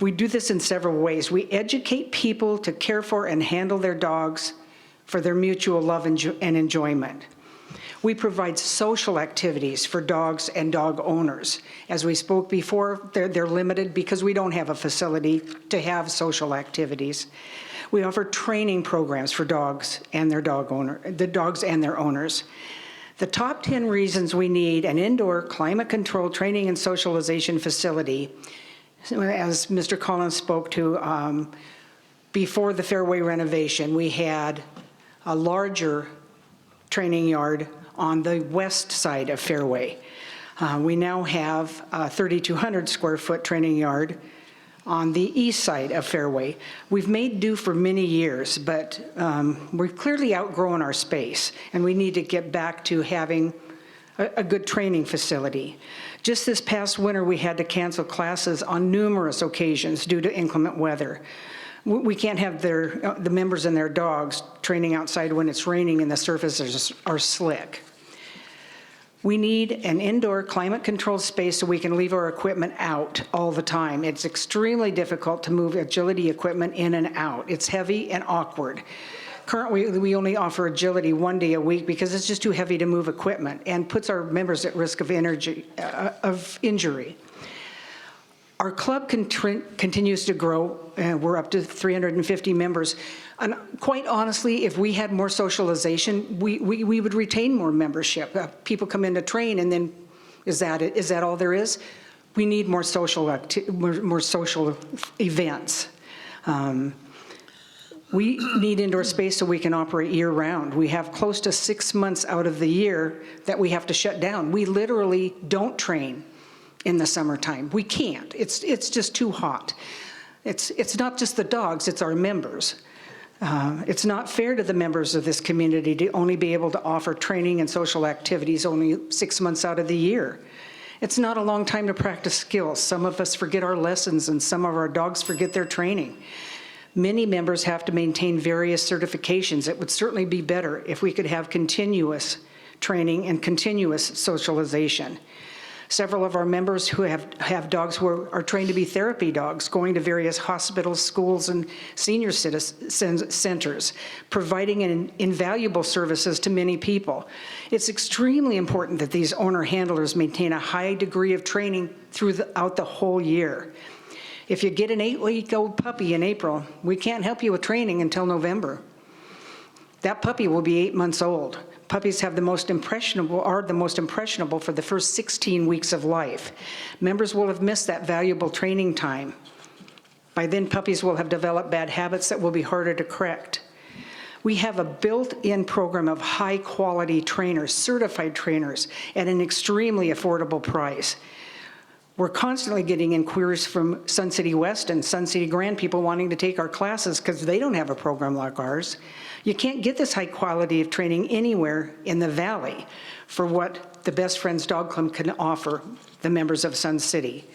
R: we do this in several ways. We educate people to care for and handle their dogs for their mutual love and enjoyment. We provide social activities for dogs and dog owners. As we spoke before, they're limited because we don't have a facility to have social activities. We offer training programs for dogs and the dogs and their owners. The top 10 reasons we need an indoor climate-controlled training and socialization facility, as Mr. Collins spoke to, before the Fairway renovation, we had a larger training yard on the west side of Fairway. We now have a 3,200 square foot training yard on the east side of Fairway. We've made do for many years, but we've clearly outgrown our space, and we need to get back to having a good training facility. Just this past winter, we had to cancel classes on numerous occasions due to inclement weather. We can't have the members and their dogs training outside when it's raining and the surfaces are slick. We need an indoor climate-controlled space so we can leave our equipment out all the time. It's extremely difficult to move agility equipment in and out. It's heavy and awkward. Currently, we only offer agility 1 day a week because it's just too heavy to move equipment and puts our members at risk of injury. Our club continues to grow, and we're up to 350 members. And quite honestly, if we had more socialization, we would retain more membership. People come in to train, and then is that it? Is that all there is? We need more social events. We need indoor space so we can operate year-round. We have close to 6 months out of the year that we have to shut down. We literally don't train in the summertime. We can't. It's just too hot. It's not just the dogs, it's our members. It's not fair to the members of this community to only be able to offer training and social activities only 6 months out of the year. It's not a long time to practice skills. Some of us forget our lessons, and some of our dogs forget their training. Many members have to maintain various certifications. It would certainly be better if we could have continuous training and continuous socialization. Several of our members who have dogs who are trained to be therapy dogs, going to various hospitals, schools, and senior centers, providing invaluable services to many people. It's extremely important that these owner handlers maintain a high degree of training throughout the whole year. If you get an 8-week-old puppy in April, we can't help you with training until November. That puppy will be 8 months old. Puppies are the most impressionable for the first 16 weeks of life. Members will have missed that valuable training time. By then, puppies will have developed bad habits that will be harder to correct. We have a built-in program of high-quality trainers, certified trainers, at an extremely affordable price. We're constantly getting inquiries from Sun City West and Sun City Grand, people wanting to take our classes because they don't have a program like ours. You can't get this high quality of training anywhere in the valley for what the Best Friends Dog Club can offer the members of Sun City.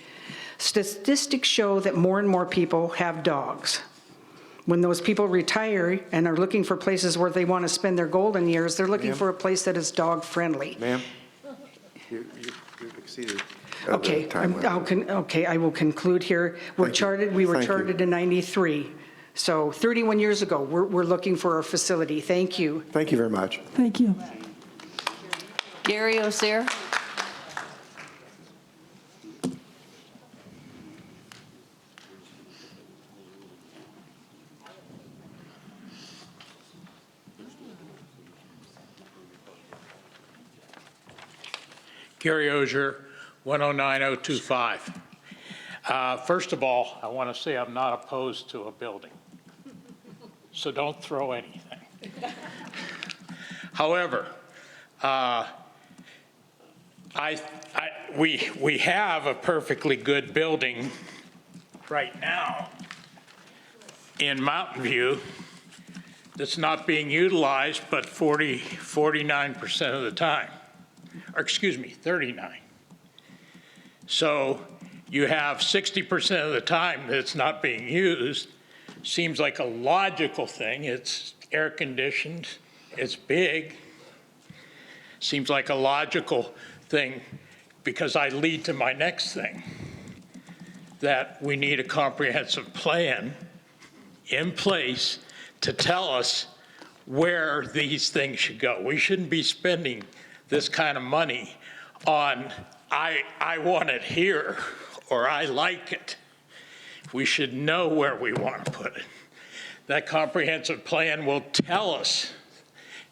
R: Statistics show that more and more people have dogs. When those people retire and are looking for places where they want to spend their golden years, they're looking for a place that is dog-friendly.
E: Ma'am, you've exceeded
R: Okay,
E: the time limit.
R: I will conclude here. We were chartered in '93. So 31 years ago, we're looking for our facility. Thank you.
E: Thank you very much.
B: Thank you.
U: Gary Osier.
J: Gary Osier, 109025. First of all, I want to say I'm not opposed to a building, so don't throw anything. However, we have a perfectly good building right now in Mountain View that's not being utilized but 49% of the time, or excuse me, 39. So you have 60% of the time that it's not being used. Seems like a logical thing. It's air conditioned, it's big. Seems like a logical thing, because I lead to my next thing, that we need a comprehensive plan in place to tell us where these things should go. We shouldn't be spending this kind of money on, I want it here, or I like it. We should know where we want to put it. That comprehensive plan will tell us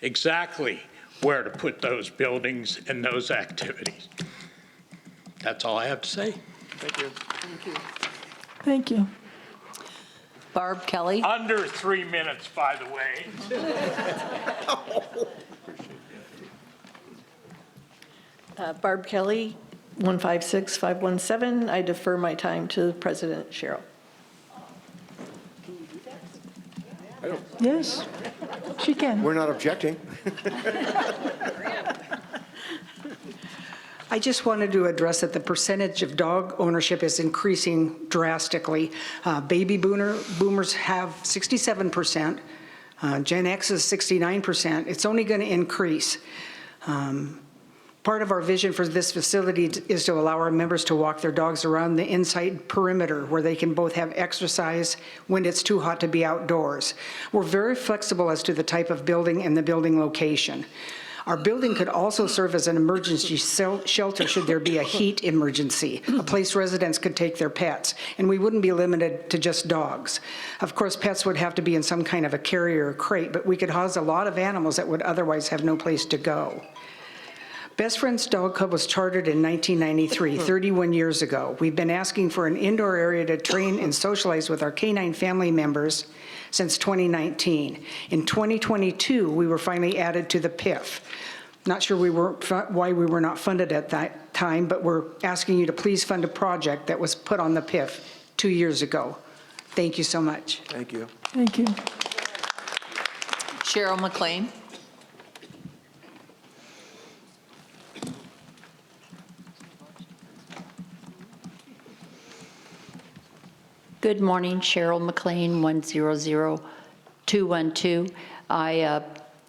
J: exactly where to put those buildings and those activities. That's all I have to say.
E: Thank you.
U: Thank you.
B: Thank you.
U: Barb Kelly.
J: Under 3 minutes, by the way.
S: Barb Kelly, 156517. I defer my time to President Cheryl.
B: Yes, she can.
E: We're not objecting.
R: I just wanted to address that the percentage of dog ownership is increasing drastically. Baby boomers have 67%. Gen X is 69%. It's only going to increase. Part of our vision for this facility is to allow our members to walk their dogs around the inside perimeter where they can both have exercise when it's too hot to be outdoors. We're very flexible as to the type of building and the building location. Our building could also serve as an emergency shelter should there be a heat emergency, a place residents could take their pets, and we wouldn't be limited to just dogs. Of course, pets would have to be in some kind of a carrier or crate, but we could house a lot of animals that would otherwise have no place to go. Best Friends Dog Club was chartered in 1993, 31 years ago. We've been asking for an indoor area to train and socialize with our canine family members since 2019. In 2022, we were finally added to the PIF. Not sure why we were not funded at that time, but we're asking you to please fund a project that was put on the PIF 2 years ago. Thank you so much.
E: Thank you.
B: Thank you.
U: Cheryl McLean.
O: Good morning, Cheryl McLean, 100212.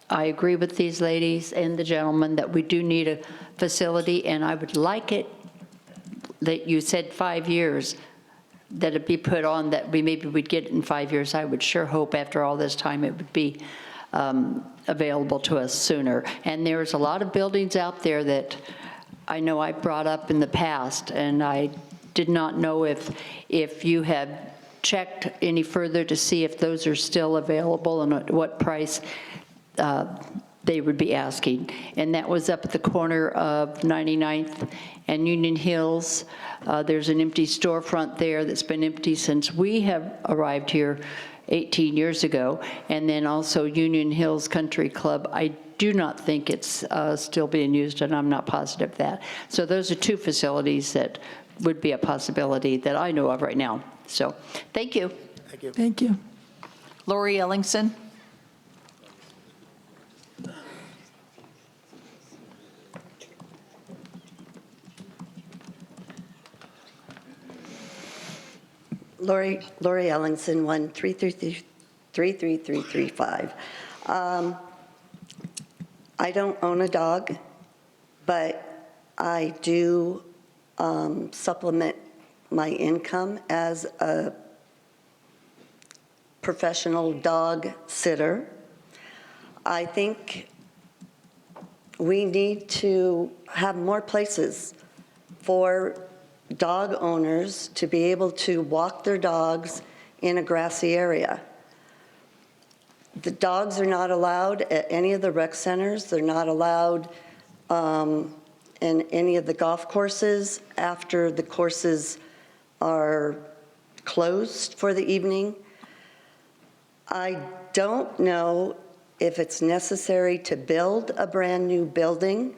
O: I agree with these ladies and the gentleman that we do need a facility, and I would like it that you said 5 years, that it be put on that maybe we'd get it in 5 years. I would sure hope after all this time it would be available to us sooner. And there's a lot of buildings out there that I know I brought up in the past, and I did not know if you had checked any further to see if those are still available and at what price they would be asking. And that was up at the corner of 99th and Union Hills. There's an empty storefront there that's been empty since we have arrived here 18 years ago. And then also Union Hills Country Club. I do not think it's still being used, and I'm not positive of that. So those are two facilities that would be a possibility that I know of right now. So thank you.
E: Thank you.
B: Thank you.
U: Lori Ellingson.
M: Lori Ellingson, 1333335. I don't own a dog, but I do supplement my income as a professional dog sitter. I think we need to have more places for dog owners to be able to walk their dogs in a grassy area. The dogs are not allowed at any of the rec centers. They're not allowed in any of the golf courses after the courses are closed for the evening. I don't know if it's necessary to build a brand new building,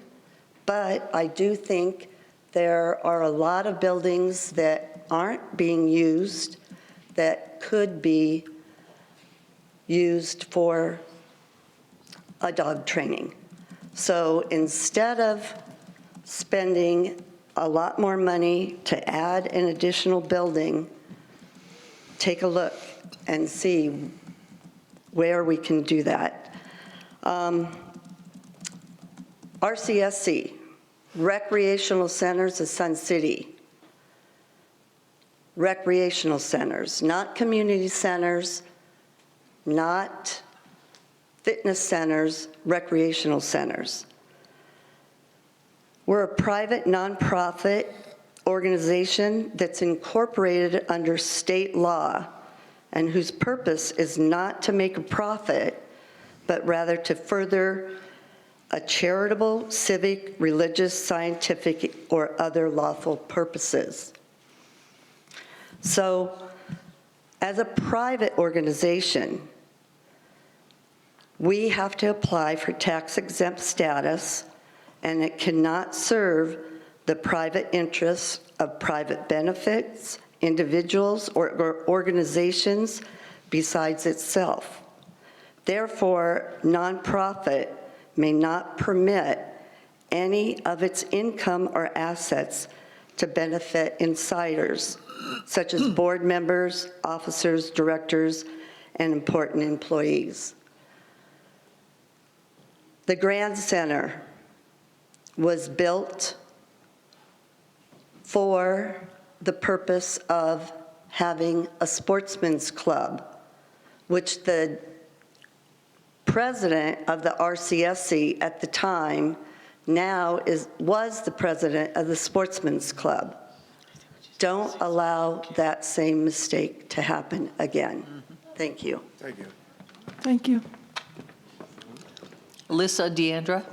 M: but I do think there are a lot of buildings that aren't being used that could be used for a dog training. So instead of spending a lot more money to add an additional building, take a look and see where we can do that. RCSC, recreational centers of Sun City. Recreational centers, not community centers, not fitness centers, recreational centers. We're a private nonprofit organization that's incorporated under state law and whose purpose is not to make a profit, but rather to further a charitable, civic, religious, scientific, or other lawful purposes. So, as a private organization, we have to apply for tax-exempt status and it cannot serve the private interests of private benefits, individuals, or organizations besides itself. Therefore, nonprofit may not permit any of its income or assets to benefit insiders, such as board members, officers, directors, and important employees. The Grand Center was built for the purpose of having a sportsman's club, which the president of the RCSC at the time was the president of the Sportsman's Club. Don't allow that same mistake to happen again. Thank you.
E: Thank you.
B: Thank you.
U: Alyssa Deandra.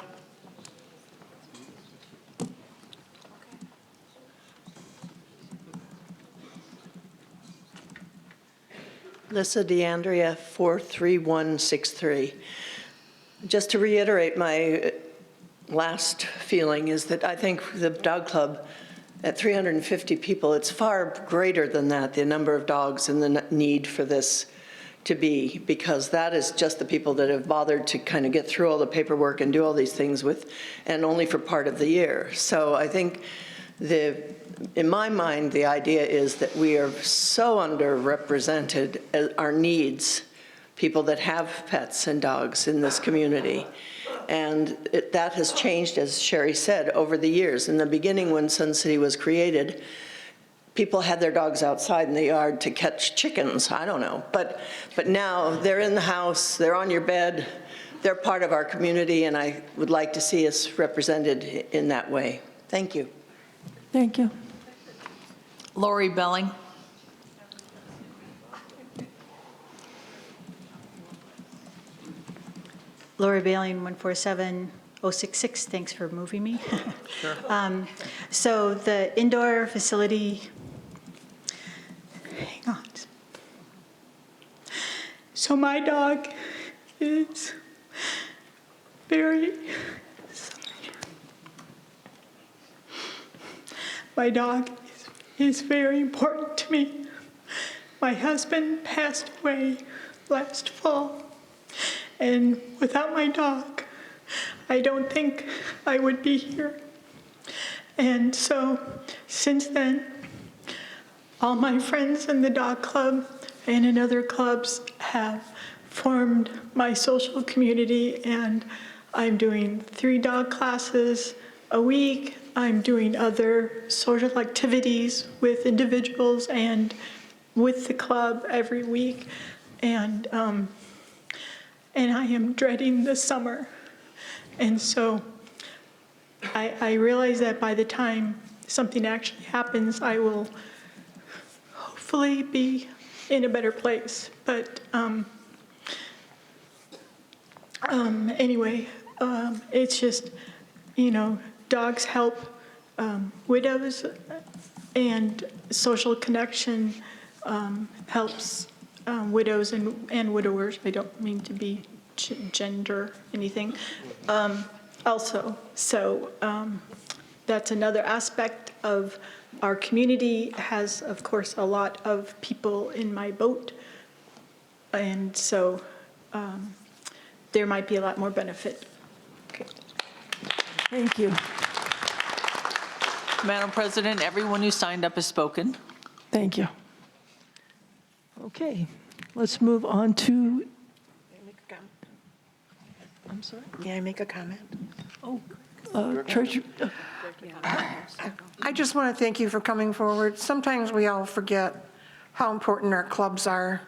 S: Alyssa DeAndrea, 43163. Just to reiterate my last feeling is that I think the dog club at 350 people, it's far greater than that, the number of dogs and the need for this to be, because that is just the people that have bothered to kind of get through all the paperwork and do all these things with, and only for part of the year. So I think in my mind, the idea is that we are so underrepresented as our needs, people that have pets and dogs in this community. And that has changed, as Sherry said, over the years. In the beginning, when Sun City was created, people had their dogs outside in the yard to catch chickens, I don't know. But now they're in the house, they're on your bed, they're part of our community, and I would like to see us represented in that way. Thank you.
B: Thank you.
U: Lori Belling.
T: Laura Bailey, 147066, thanks for moving me.
U: Sure.
T: So the indoor facility, hang on. So my dog is my dog is very important to me. My husband passed away last fall. And without my dog, I don't think I would be here. And so since then, all my friends in the dog club and in other clubs have formed my social community, and I'm doing 3 dog classes a week. I'm doing other social activities with individuals and with the club every week. And I am dreading the summer. And so I realize that by the time something actually happens, I will hopefully be in a better place. But anyway, it's just, dogs help widows, and social connection helps widows and widowers. I don't mean to be gender anything. Also, so that's another aspect of our community. Has, of course, a lot of people in my boat, and so there might be a lot more benefit. Okay.
B: Thank you.
U: Madam President, everyone who signed up has spoken.
B: Thank you. Okay, let's move on to, I'm sorry?
I: May I make a comment?
B: Oh, Treasurer.
I: I just want to thank you for coming forward. Sometimes we all forget how important our clubs are.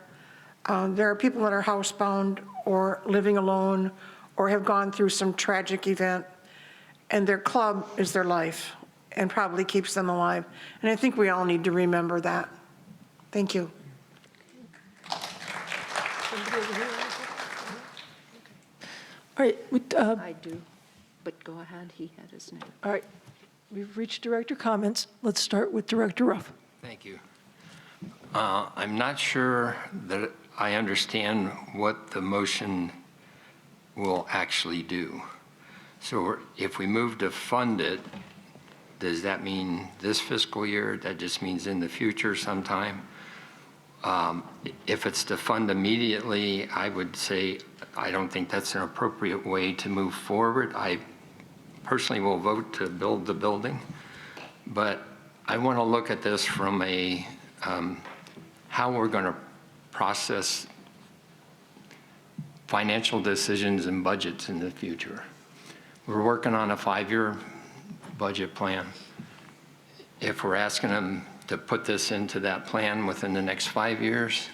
I: There are people that are housebound or living alone or have gone through some tragic event, and their club is their life and probably keeps them alive. And I think we all need to remember that. Thank you.
B: All right.
O: I do, but go ahead, he had his name.
B: All right, we've reached director comments. Let's start with Director Ruff.
H: Thank you. I'm not sure that I understand what the motion will actually do. So if we move to fund it, does that mean this fiscal year? That just means in the future sometime? If it's to fund immediately, I would say I don't think that's an appropriate way to move forward. I personally will vote to build the building, but I want to look at this from a how we're going to process financial decisions and budgets in the future. We're working on a 5-year budget plan. If we're asking them to put this into that plan within the next 5 years,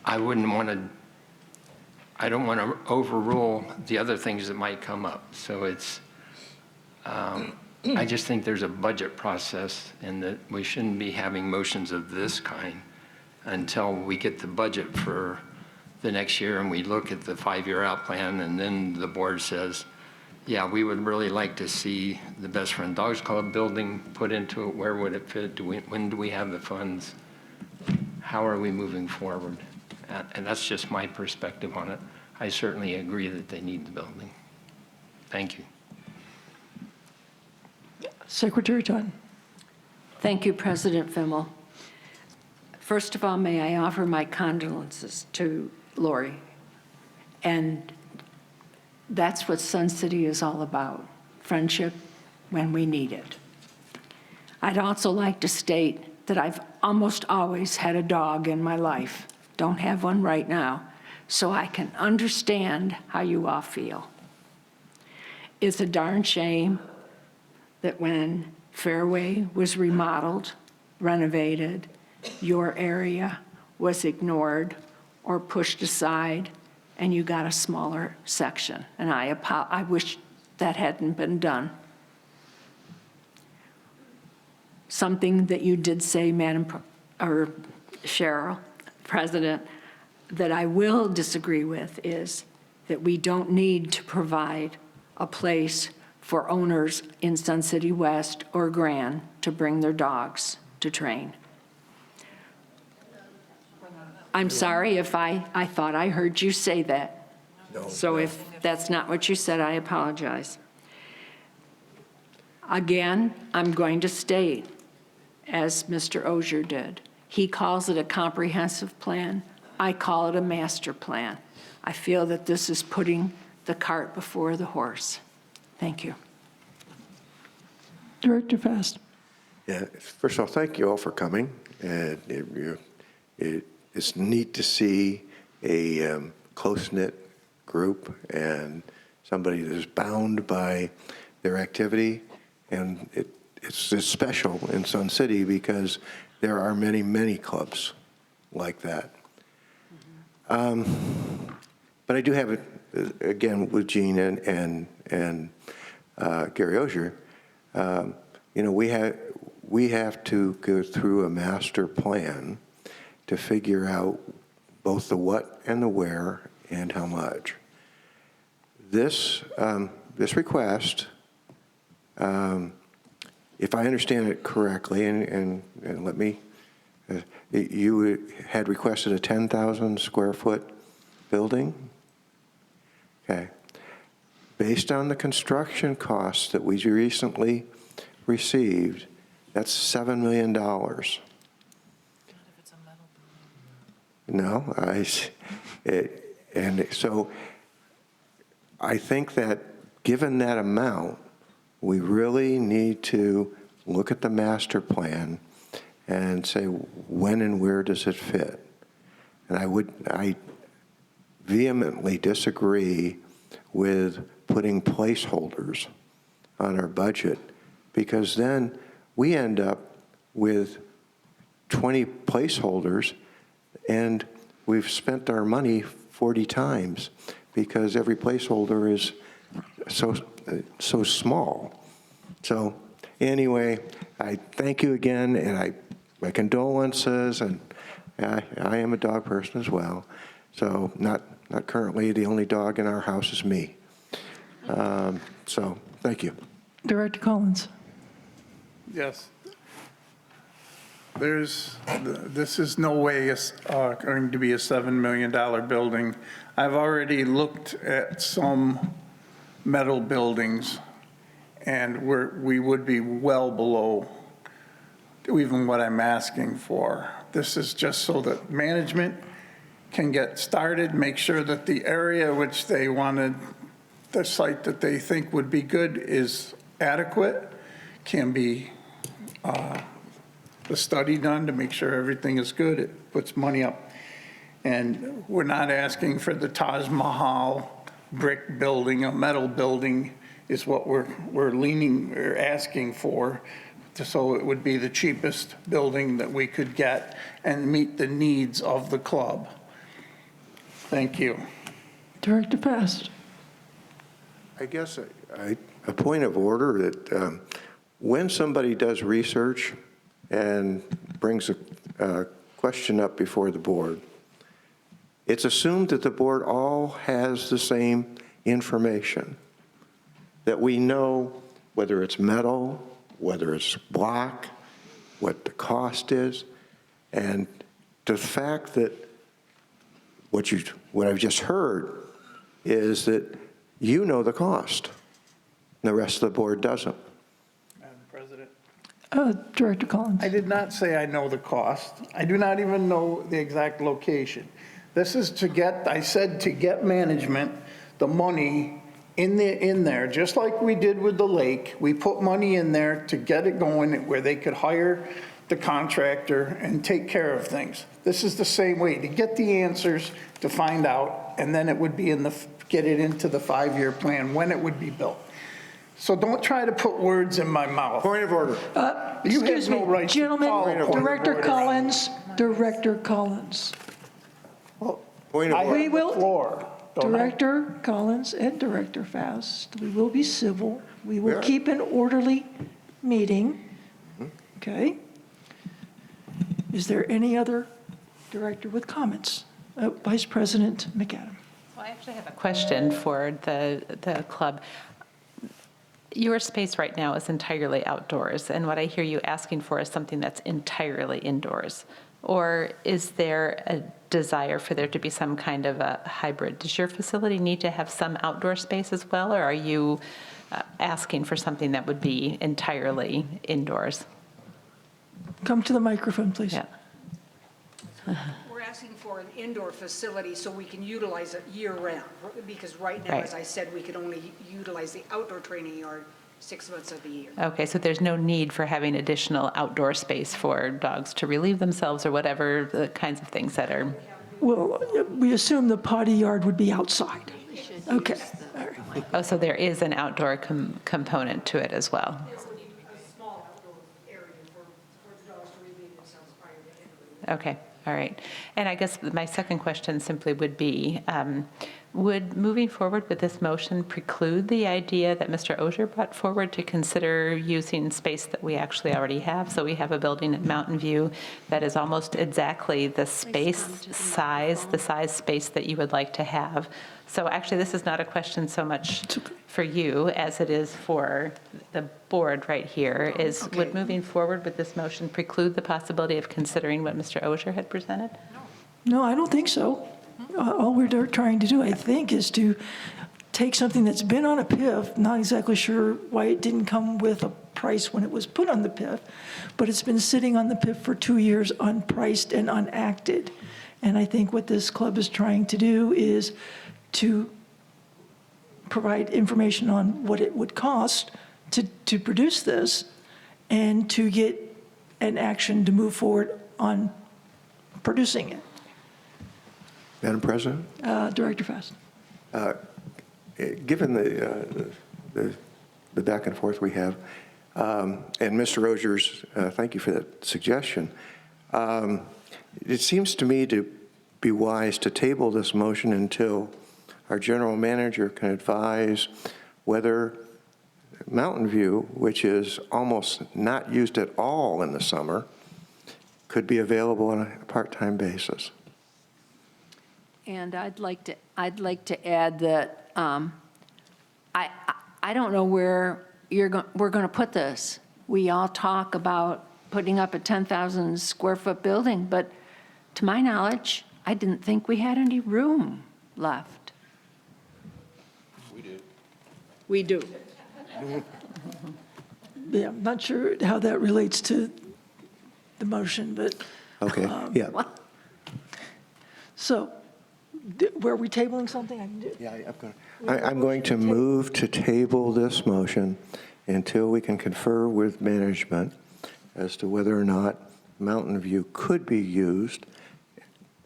H: I don't want to overrule the other things that might come up. So it's, I just think there's a budget process and that we shouldn't be having motions of this kind until we get the budget for the next year and we look at the 5-year out plan, and then the board says, yeah, we would really like to see the Best Friend Dogs Club building put into it. Where would it fit? When do we have the funds? How are we moving forward? And that's just my perspective on it. I certainly agree that they need the building. Thank you.
B: Secretary Todd.
C: Thank you, President Fimmel. First of all, may I offer my condolences to Lori. And that's what Sun City is all about, friendship when we need it. I'd also like to state that I've almost always had a dog in my life. Don't have one right now, so I can understand how you all feel. It's a darn shame that when Fairway was remodeled, renovated, your area was ignored or pushed aside, and you got a smaller section. And I wish that hadn't been done. Something that you did say, Cheryl, President, that I will disagree with is that we don't need to provide a place for owners in Sun City West or Grand to bring their dogs to train. I'm sorry if I thought I heard you say that.
E: No,
C: so if that's not what you said, I apologize. Again, I'm going to state, as Mr. Ogier did, he calls it a comprehensive plan. I call it a master plan. I feel that this is putting the cart before the horse. Thank you.
B: Director Fast.
E: Yeah, first of all, thank you all for coming. It's neat to see a close-knit group and somebody that is bound by their activity. And it's special in Sun City because there are many, many clubs like that. But I do have it, again, with Gene and Gary Ogier, we have to go through a master plan to figure out both the what and the where and how much. This request, if I understand it correctly, and let me, you had requested a 10,000 square foot building? Okay. Based on the construction costs that we recently received, that's $7 million. No, and so I think that given that amount, we really need to look at the master plan and say when and where does it fit. And I vehemently disagree with putting placeholders on our budget, because then we end up with 20 placeholders and we've spent our money 40 times because every placeholder is so small. So anyway, I thank you again, and my condolences, and I am a dog person as well. So not currently, the only dog in our house is me. So thank you.
B: Director Collins.
G: Yes. This is no way going to be a $7 million building. I've already looked at some metal buildings, and we would be well below even what I'm asking for. This is just so that management can get started, make sure that the area which they wanted, the site that they think would be good is adequate, can be the study done to make sure everything is good. It puts money up. And we're not asking for the Taj Mahal brick building, a metal building is what we're asking for. So it would be the cheapest building that we could get and meet the needs of the club. Thank you.
B: Director Fast.
E: I guess a point of order that when somebody does research and brings a question up before the board, it's assumed that the board all has the same information, that we know whether it's metal, whether it's block, what the cost is, and the fact that what I've just heard is that you know the cost, and the rest of the board doesn't.
G: Madam President.
B: Director Collins.
G: I did not say I know the cost. I do not even know the exact location. This is I said to get management the money in there, just like we did with the lake. We put money in there to get it going where they could hire the contractor and take care of things. This is the same way, to get the answers, to find out, and then it would be get it into the 5-year plan when it would be built. So don't try to put words in my mouth.
E: Point of order.
G: You have
B: Excuse
G: no
B: me,
G: right to call a
B: gentlemen,
G: point of
B: Director
G: order.
B: Collins, Director Collins.
E: Point of order.
B: We will,
G: Floor, don't I?
B: Director Collins and Director Fast, we will be civil. We will keep an orderly meeting. Okay? Is there any other director with comments? Vice President McAdam.
L: Well, I actually have a question for the club. Your space right now is entirely outdoors, and what I hear you asking for is something that's entirely indoors. Or is there a desire for there to be some kind of a hybrid? Does your facility need to have some outdoor space as well, or are you asking for something that would be entirely indoors?
B: Come to the microphone, please.
L: Yeah.
R: We're asking for an indoor facility so we can utilize it year-round, because right now,
L: Right.
R: as I said, we could only utilize the outdoor training yard 6 months of the year.
L: Okay, so there's no need for having additional outdoor space for dogs to relieve themselves or whatever the kinds of things that are.
B: Well, we assume the potty yard would be outside. Okay. All right.
L: Oh, so there is an outdoor component to it as well. Okay, all right. And I guess my second question simply would be, would moving forward with this motion preclude the idea that Mr. Ogier brought forward to consider using space that we actually already have? So we have a building at Mountain View that is almost exactly the size space that you would like to have. So actually, this is not a question so much for you as it is for the board right here, is would moving forward with this motion preclude the possibility of considering what Mr. Ogier had presented?
B: No, I don't think so. All we're trying to do, I think, is to take something that's been on a PIF, not exactly sure why it didn't come with a price when it was put on the PIF, but it's been sitting on the PIF for 2 years unpriced and unacted. And I think what this club is trying to do is to provide information on what it would cost to produce this and to get an action to move forward on producing it.
E: Madam President?
B: Director Fast.
E: Given the back and forth we have, and Mr. Ogier's, thank you for that suggestion, it seems to me to be wise to table this motion until our general manager can advise whether Mountain View, which is almost not used at all in the summer, could be available on a part-time basis.
C: And I'd like to add that I don't know where we're going to put this. We all talk about putting up a 10,000 square foot building, but to my knowledge, I didn't think we had any room left?
K: We do.
C: We do.
B: Yeah, I'm not sure how that relates to the motion, but.
E: Okay, yeah.
B: So, were we tabling something?
E: I'm going to move to table this motion until we can confer with management as to whether or not Mountain View could be used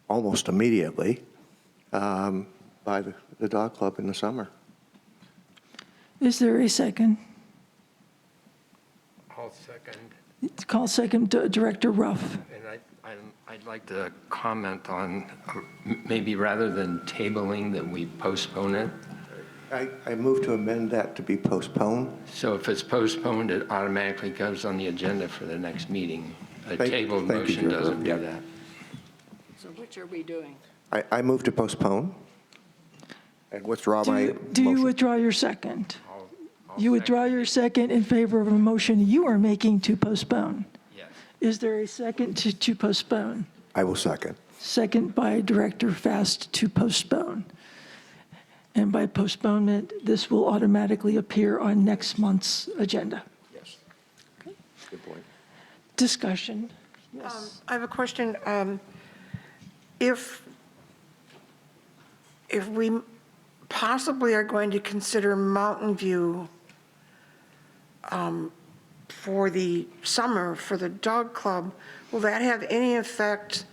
E: almost immediately by the dog club in the summer.
B: Is there a second?
H: I'll second.
B: Call second Director Ruff.
H: And I'd like to comment on, maybe rather than tabling, that we postpone it.
E: I move to amend that to be postponed.
H: So if it's postponed, it automatically goes on the agenda for the next meeting. A tabled motion doesn't do that.
C: So which are we doing?
E: I move to postpone and withdraw my motion.
B: Do you withdraw your second? You withdraw your second in favor of a motion you are making to postpone?
H: Yes.
B: Is there a second to postpone?
E: I will second.
B: Second by Director Fast to postpone. And by postponement, this will automatically appear on next month's agenda.
E: Yes. Good point.
B: Discussion. Yes.
I: I have a question. If we possibly are going to consider Mountain View for the summer for the dog club, will that have any effect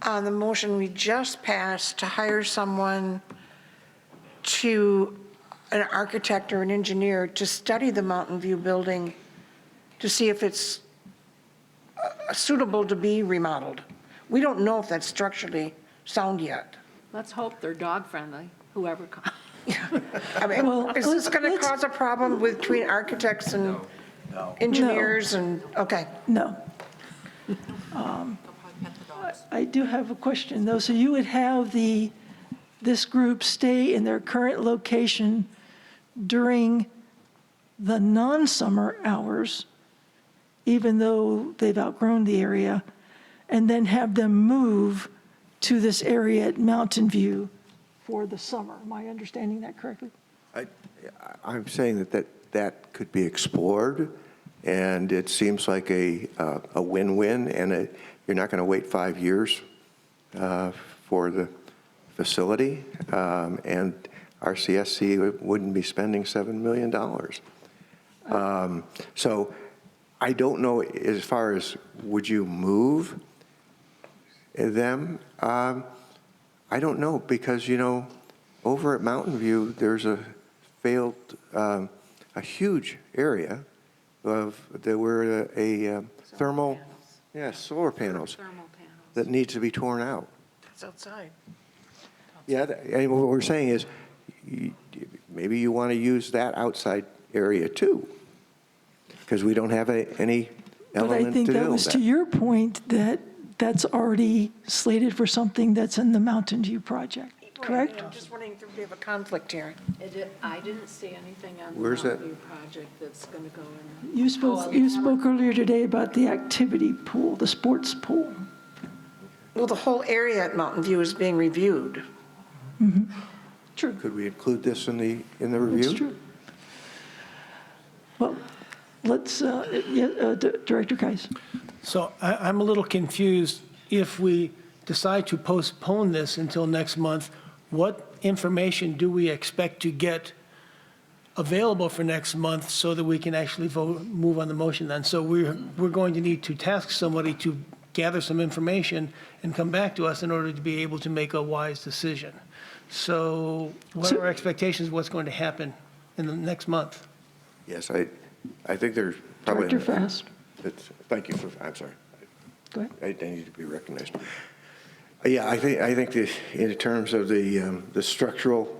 I: on the motion we just passed to hire someone, to an architect or an engineer, to study the Mountain View building to see if it's suitable to be remodeled? We don't know if that's structurally sound yet.
C: Let's hope they're dog-friendly, whoever comes.
I: I mean, is this going to cause a problem between architects and engineers and, okay.
B: No. I do have a question, though. So you would have this group stay in their current location during the non-summer hours, even though they've outgrown the area, and then have them move to this area at Mountain View for the summer. Am I understanding that correctly?
E: I'm saying that could be explored, and it seems like a win-win, and you're not going to wait 5 years for the facility, and RCSC wouldn't be spending $7 million. So I don't know, as far as would you move them? I don't know, because, over at Mountain View, there's a huge area where a thermal, solar panels that needs to be torn out.
I: It's outside.
E: Yeah, and what we're saying is, maybe you want to use that outside area too, because we don't have any element to do with that.
B: But I think that was to your point, that's already slated for something that's in the Mountain View project, correct?
I: I'm just wondering if we have a conflict here.
C: I didn't see anything on the
E: Where's
C: Mountain
E: that?
C: View project that's going to go in.
B: You spoke earlier today about the activity pool, the sports pool.
I: Well, the whole area at Mountain View is being reviewed.
B: True.
E: Could we include this in the review?
B: That's true. Well, let's, Director Kais.
F: So I'm a little confused. If we decide to postpone this until next month, what information do we expect to get available for next month so that we can actually move on the motion then? So we're going to need to task somebody to gather some information and come back to us in order to be able to make a wise decision. So what are our expectations of what's going to happen in the next month?
E: Yes, I think there's probably.
B: Director Fast.
E: Thank you I'm sorry.
B: Go ahead.
E: I need to be recognized. Yeah, I think that in terms of the structural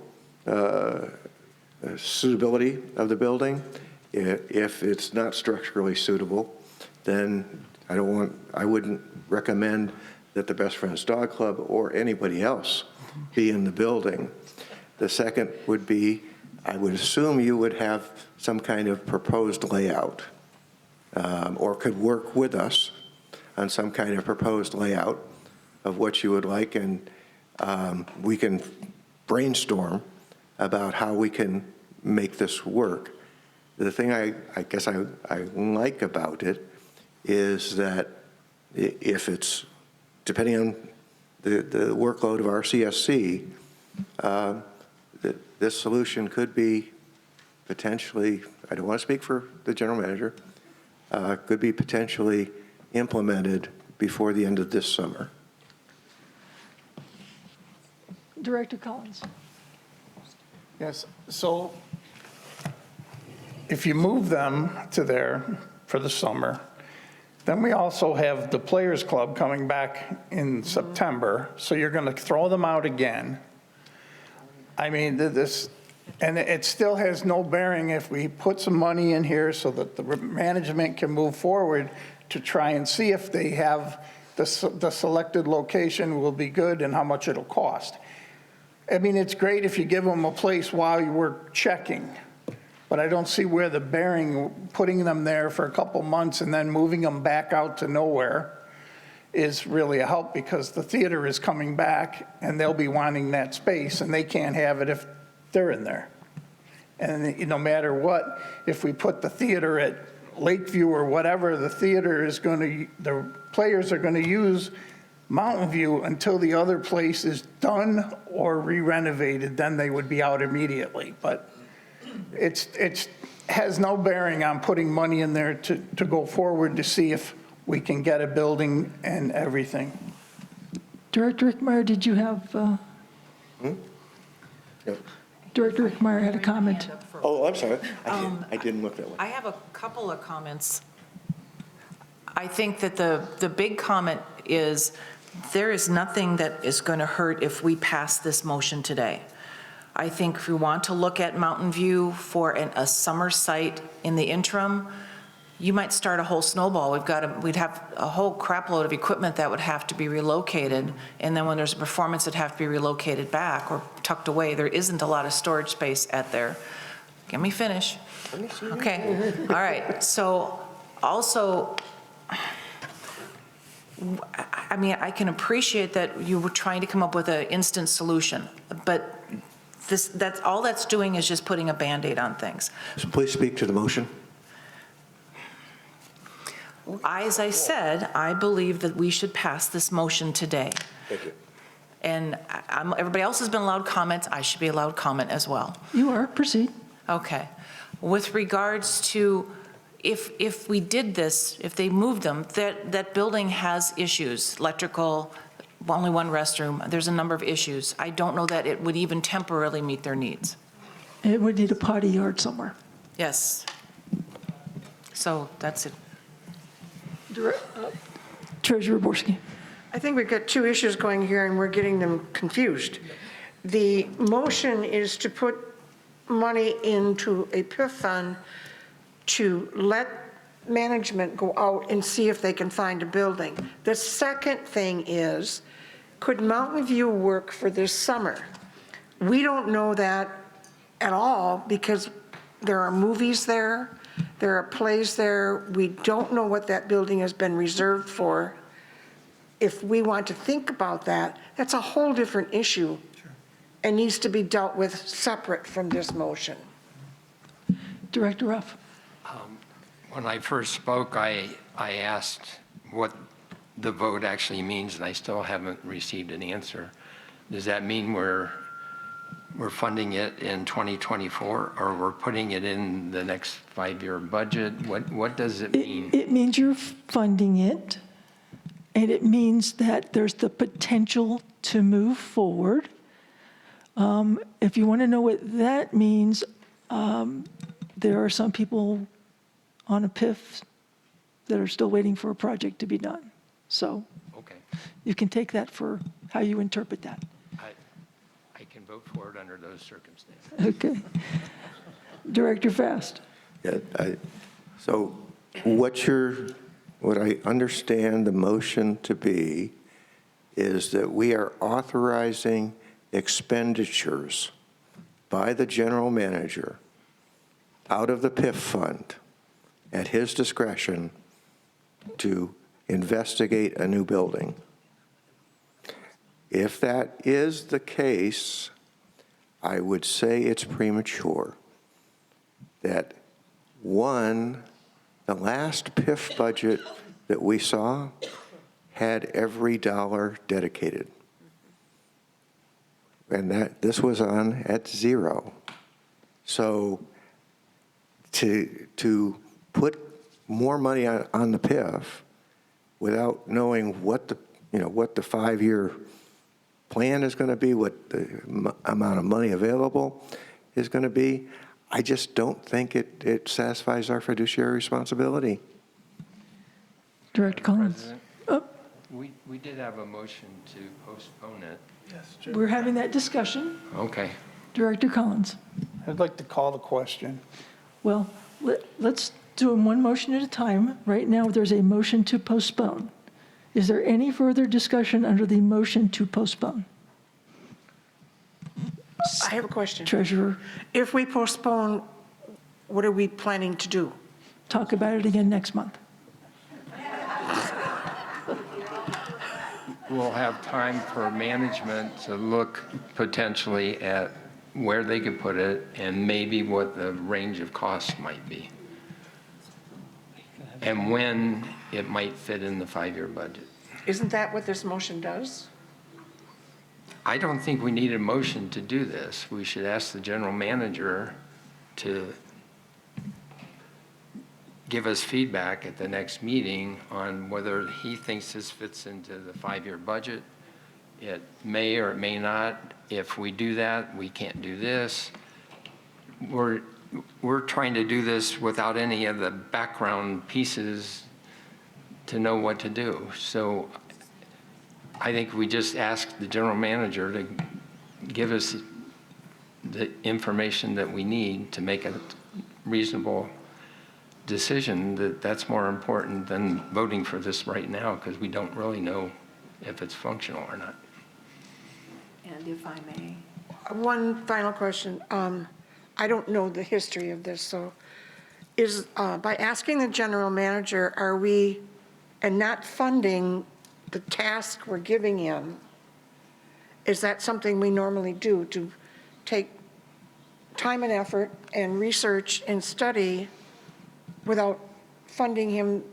E: suitability of the building, if it's not structurally suitable, then I wouldn't recommend that the Best Friends Dog Club or anybody else be in the building. The second would be, I would assume you would have some kind of proposed layout, or could work with us on some kind of proposed layout of what you would like, and we can brainstorm about how we can make this work. The thing I guess I like about it is that if it's, depending on the workload of RCSC, this solution could be potentially, I don't want to speak for the general manager, could be potentially implemented before the end of this summer.
B: Director Collins.
G: Yes, so if you move them to there for the summer, then we also have the Players Club coming back in September, so you're going to throw them out again. I mean, this, and it still has no bearing if we put some money in here so that the management can move forward to try and see if they have the selected location will be good and how much it'll cost. I mean, it's great if you give them a place while you were checking, but I don't see where the bearing, putting them there for a couple months and then moving them back out to nowhere is really a help, because the theater is coming back and they'll be wanting that space and they can't have it if they're in there. And no matter what, if we put the theater at Lakeview or whatever, the theater is going to, the players are going to use Mountain View until the other place is done or re-renovated, then they would be out immediately. But it has no bearing on putting money in there to go forward to see if we can get a building and everything.
B: Director Rickmeyer, did you have?
E: Yep.
B: Director Rickmeyer had a comment.
E: Oh, I'm sorry. I didn't look that way.
N: I have a couple of comments. I think that the big comment is there is nothing that is going to hurt if we pass this motion today. I think if we want to look at Mountain View for a summer site in the interim, you might start a whole snowball. We'd have a whole crap load of equipment that would have to be relocated, and then when there's a performance, it'd have to be relocated back or tucked away. There isn't a lot of storage space at there. Let me finish. Okay, all right. So also, I mean, I can appreciate that you were trying to come up with an instant solution, but that's all that's doing is just putting a Band-Aid on things.
E: So please speak to the motion.
N: As I said, I believe that we should pass this motion today.
E: Thank you.
N: And everybody else has been allowed comments. I should be allowed comment as well.
B: You are. Proceed.
N: Okay. With regards to if we did this, if they moved them, that building has issues, electrical, only one restroom. There's a number of issues. I don't know that it would even temporarily meet their needs.
B: It would need a potty yard somewhere.
N: Yes. So that's it.
B: Treasurer Borski.
I: I think we've got two issues going here, and we're getting them confused. The motion is to put money into a PIF fund to let management go out and see if they can find a building. The second thing is, could Mountain View work for this summer? We don't know that at all, because there are movies there, there are plays there. We don't know what that building has been reserved for. If we want to think about that, that's a whole different issue and needs to be dealt with separate from this motion.
B: Director Ruff.
H: When I first spoke, I asked what the vote actually means, and I still haven't received an answer. Does that mean we're funding it in 2024, or we're putting it in the next 5-year budget? What does it mean?
B: It means you're funding it, and it means that there's the potential to move forward. If you want to know what that means, there are some people on a PIF that are still waiting for a project to be done. So
H: Okay.
B: you can take that for how you interpret that.
H: I can vote for it under those circumstances.
B: Okay. Director Fast.
E: Yeah, so what I understand the motion to be is that we are authorizing expenditures by the general manager out of the PIF fund at his discretion to investigate a new building. If that is the case, I would say it's premature that, one, the last PIF budget that we saw had every dollar dedicated. And this was on at zero. So to put more money on the PIF without knowing what the 5-year plan is going to be, what the amount of money available is going to be, I just don't think it satisfies our fiduciary responsibility.
B: Director Collins?
H: We did have a motion to postpone it.
F: Yes,
B: We're having that discussion.
H: Okay.
B: Director Collins?
G: I'd like to call the question.
B: Well, let's do them one motion at a time. Right now, there's a motion to postpone. Is there any further discussion under the motion to postpone?
I: I have a question.
B: Treasurer?
I: If we postpone, what are we planning to do?
B: Talk about it again next month.
H: We'll have time for management to look potentially at where they could put it and maybe what the range of costs might be. And when it might fit in the 5-year budget.
I: Isn't that what this motion does?
H: I don't think we need a motion to do this. We should ask the general manager to give us feedback at the next meeting on whether he thinks this fits into the 5-year budget. It may or it may not. If we do that, we can't do this. We're trying to do this without any of the background pieces to know what to do. So I think we just ask the general manager to give us the information that we need to make a reasonable decision. That's more important than voting for this right now, because we don't really know if it's functional or not.
C: And if I may.
I: One final question. I don't know the history of this, so by asking the general manager, are we, and not funding the task we're giving him, is that something we normally do, to take time and effort and research and study without funding him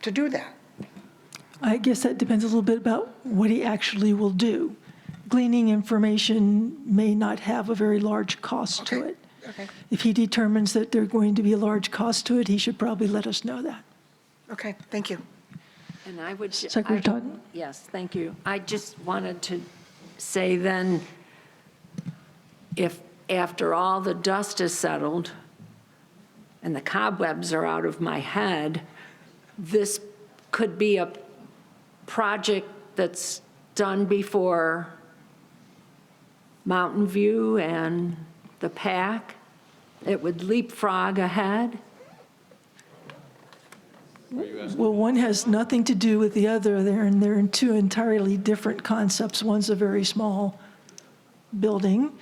I: to do that?
B: I guess that depends a little bit about what he actually will do. Gleaning information may not have a very large cost to it.
I: Okay.
B: If he determines that there's going to be a large cost to it, he should probably let us know that.
I: Okay, thank you.
C: And I would.
B: Secretary Totten?
C: Yes, thank you. I just wanted to say then, if after all the dust is settled and the cobwebs are out of my head, this could be a project that's done before Mountain View and the PAC. It would leapfrog ahead.
B: Well, one has nothing to do with the other, and they're in two entirely different concepts. One's a very small building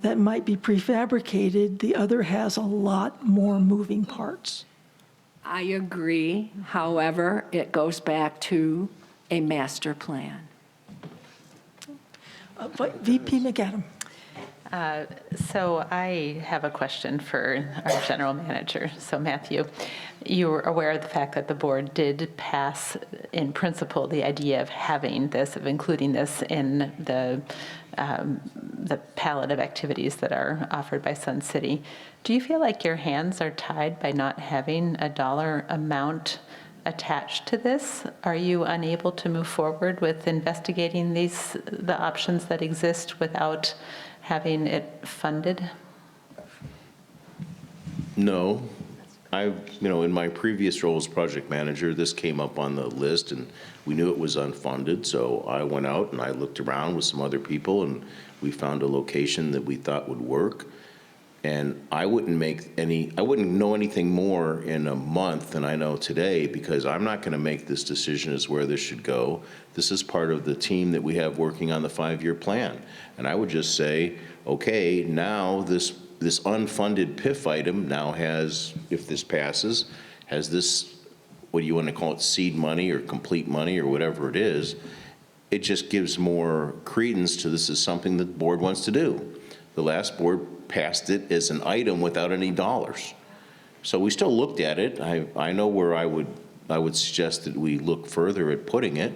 B: that might be prefabricated. The other has a lot more moving parts.
C: I agree. However, it goes back to a master plan.
B: VP McAdam.
L: So I have a question for our general manager. So Matthew, you were aware of the fact that the board did pass in principle the idea of having this, of including this in the palette of activities that are offered by Sun City. Do you feel like your hands are tied by not having a dollar amount attached to this? Are you unable to move forward with investigating the options that exist without having it funded?
K: No. In my previous role as project manager, this came up on the list, and we knew it was unfunded, so I went out and I looked around with some other people, and we found a location that we thought would work. And I wouldn't know anything more in a month than I know today, because I'm not going to make this decision as where this should go. This is part of the team that we have working on the 5-year plan. And I would just say, okay, now this unfunded PIF item now has, if this passes, has this, what do you want to call it, seed money or complete money or whatever it is. It just gives more credence to this is something that the board wants to do. The last board passed it as an item without any dollars. So we still looked at it. I know where I would suggest that we look further at putting it.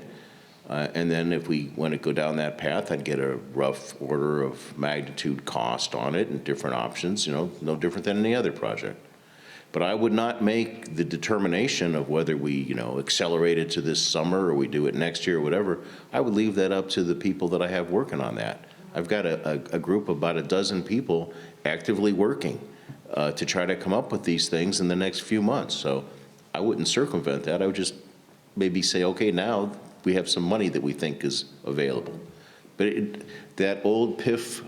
K: And then if we want to go down that path, I'd get a rough order of magnitude cost on it and different options, no different than any other project. But I would not make the determination of whether we, accelerate it to this summer or we do it next year or whatever. I would leave that up to the people that I have working on that. I've got a group of about a dozen people actively working to try to come up with these things in the next few months. So I wouldn't circumvent that. I would just maybe say, okay, now we have some money that we think is available. But that old PIF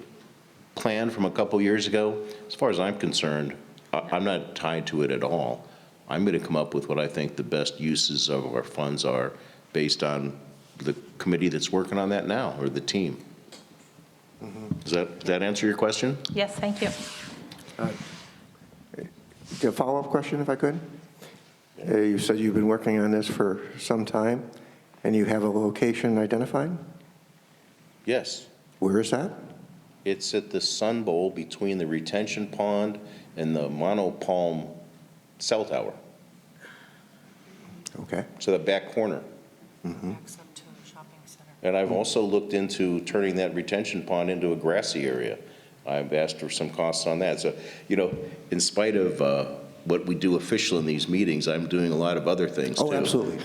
K: plan from a couple years ago, as far as I'm concerned, I'm not tied to it at all. I'm going to come up with what I think the best uses of our funds are based on the committee that's working on that now, or the team. Does that answer your question?
L: Yes, thank you.
E: A follow-up question, if I could? You said you've been working on this for some time, and you have a location identified?
K: Yes.
E: Where is that?
K: It's at the Sun Bowl between the retention pond and the monopalm cell tower.
E: Okay.
K: So the back corner. And I've also looked into turning that retention pond into a grassy area. I've asked for some costs on that. So, in spite of what we do official in these meetings, I'm doing a lot of other things, too.
E: Oh, absolutely.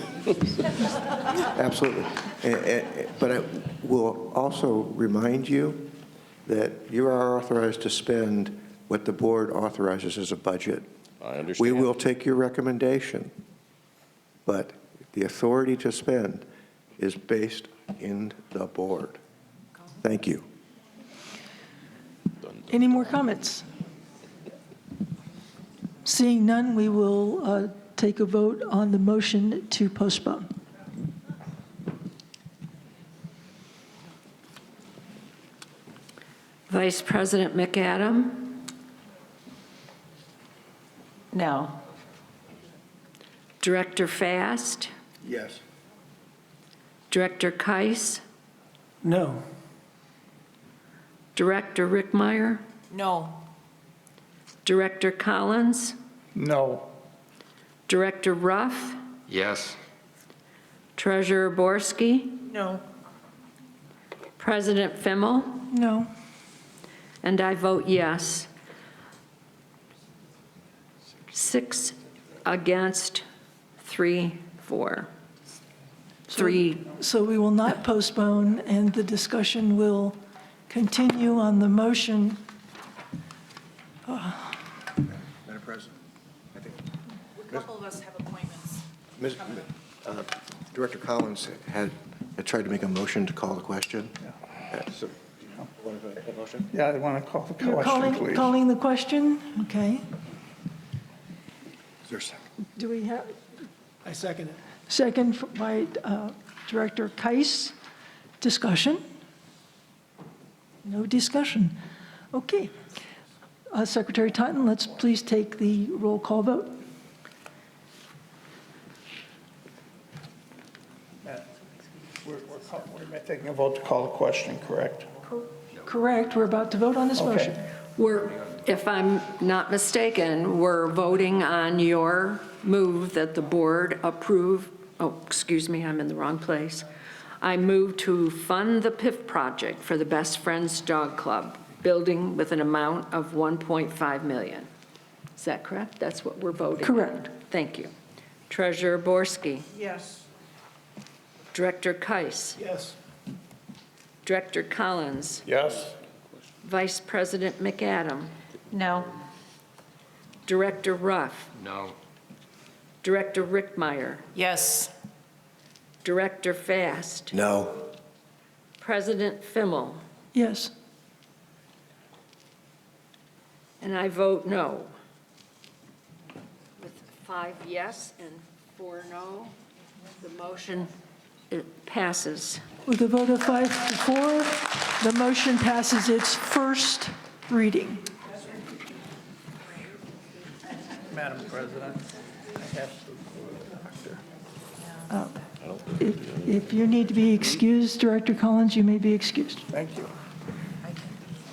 E: Absolutely. But I will also remind you that you are authorized to spend what the board authorizes as a budget.
K: I understand.
E: We will take your recommendation, but the authority to spend is based in the board. Thank you.
B: Any more comments? Seeing none, we will take a vote on the motion to postpone.
C: Vice President McAdam?
L: No.
C: Director Fast?
E: Yes.
C: Director Keiss?
F: No.
C: Director Rickmeyer?
N: No.
C: Director Collins?
G: No.
C: Director Ruff?
H: Yes.
C: Treasurer Borski?
I: No.
C: President Fimmel?
B: No.
C: And I vote yes. 6 against, 3 for. 3.
B: So we will not postpone, and the discussion will continue on the motion.
E: Madam President, I think
N: A couple of us have appointments.
E: Director Collins had tried to make a motion to call the question. So, want to make a motion?
G: Yeah, I want to call the
B: You're
G: question, please.
B: calling the question? Okay.
E: Is there a second?
B: Do we have,
F: I second it.
B: second by Director Keiss. Discussion? No discussion. Okay. Secretary Totten, let's please take the roll call vote.
G: We're taking a vote to call the question, correct?
B: Correct. We're about to vote on this motion.
C: If I'm not mistaken, we're voting on your move that the board approve, excuse me, I'm in the wrong place. I move to fund the PIF project for the Best Friends Dog Club, building with an amount of $1.5 million. Is that correct? That's what we're voting on?
B: Correct.
C: Thank you. Treasurer Borski.
I: Yes.
C: Director Keiss.
F: Yes.
C: Director Collins.
G: Yes.
C: Vice President McAdam.
L: No.
C: Director Ruff.
H: No.
C: Director Rickmeyer.
N: Yes.
C: Director Fast.
E: No.
C: President Fimmel.
B: Yes.
C: And I vote no. With 5 yes and 4 no, the motion passes.
B: With a vote of 5 to 4, the motion passes its first reading.
G: Madam President, I have to, doctor.
B: If you need to be excused, Director Collins, you may be excused.
G: Thank you.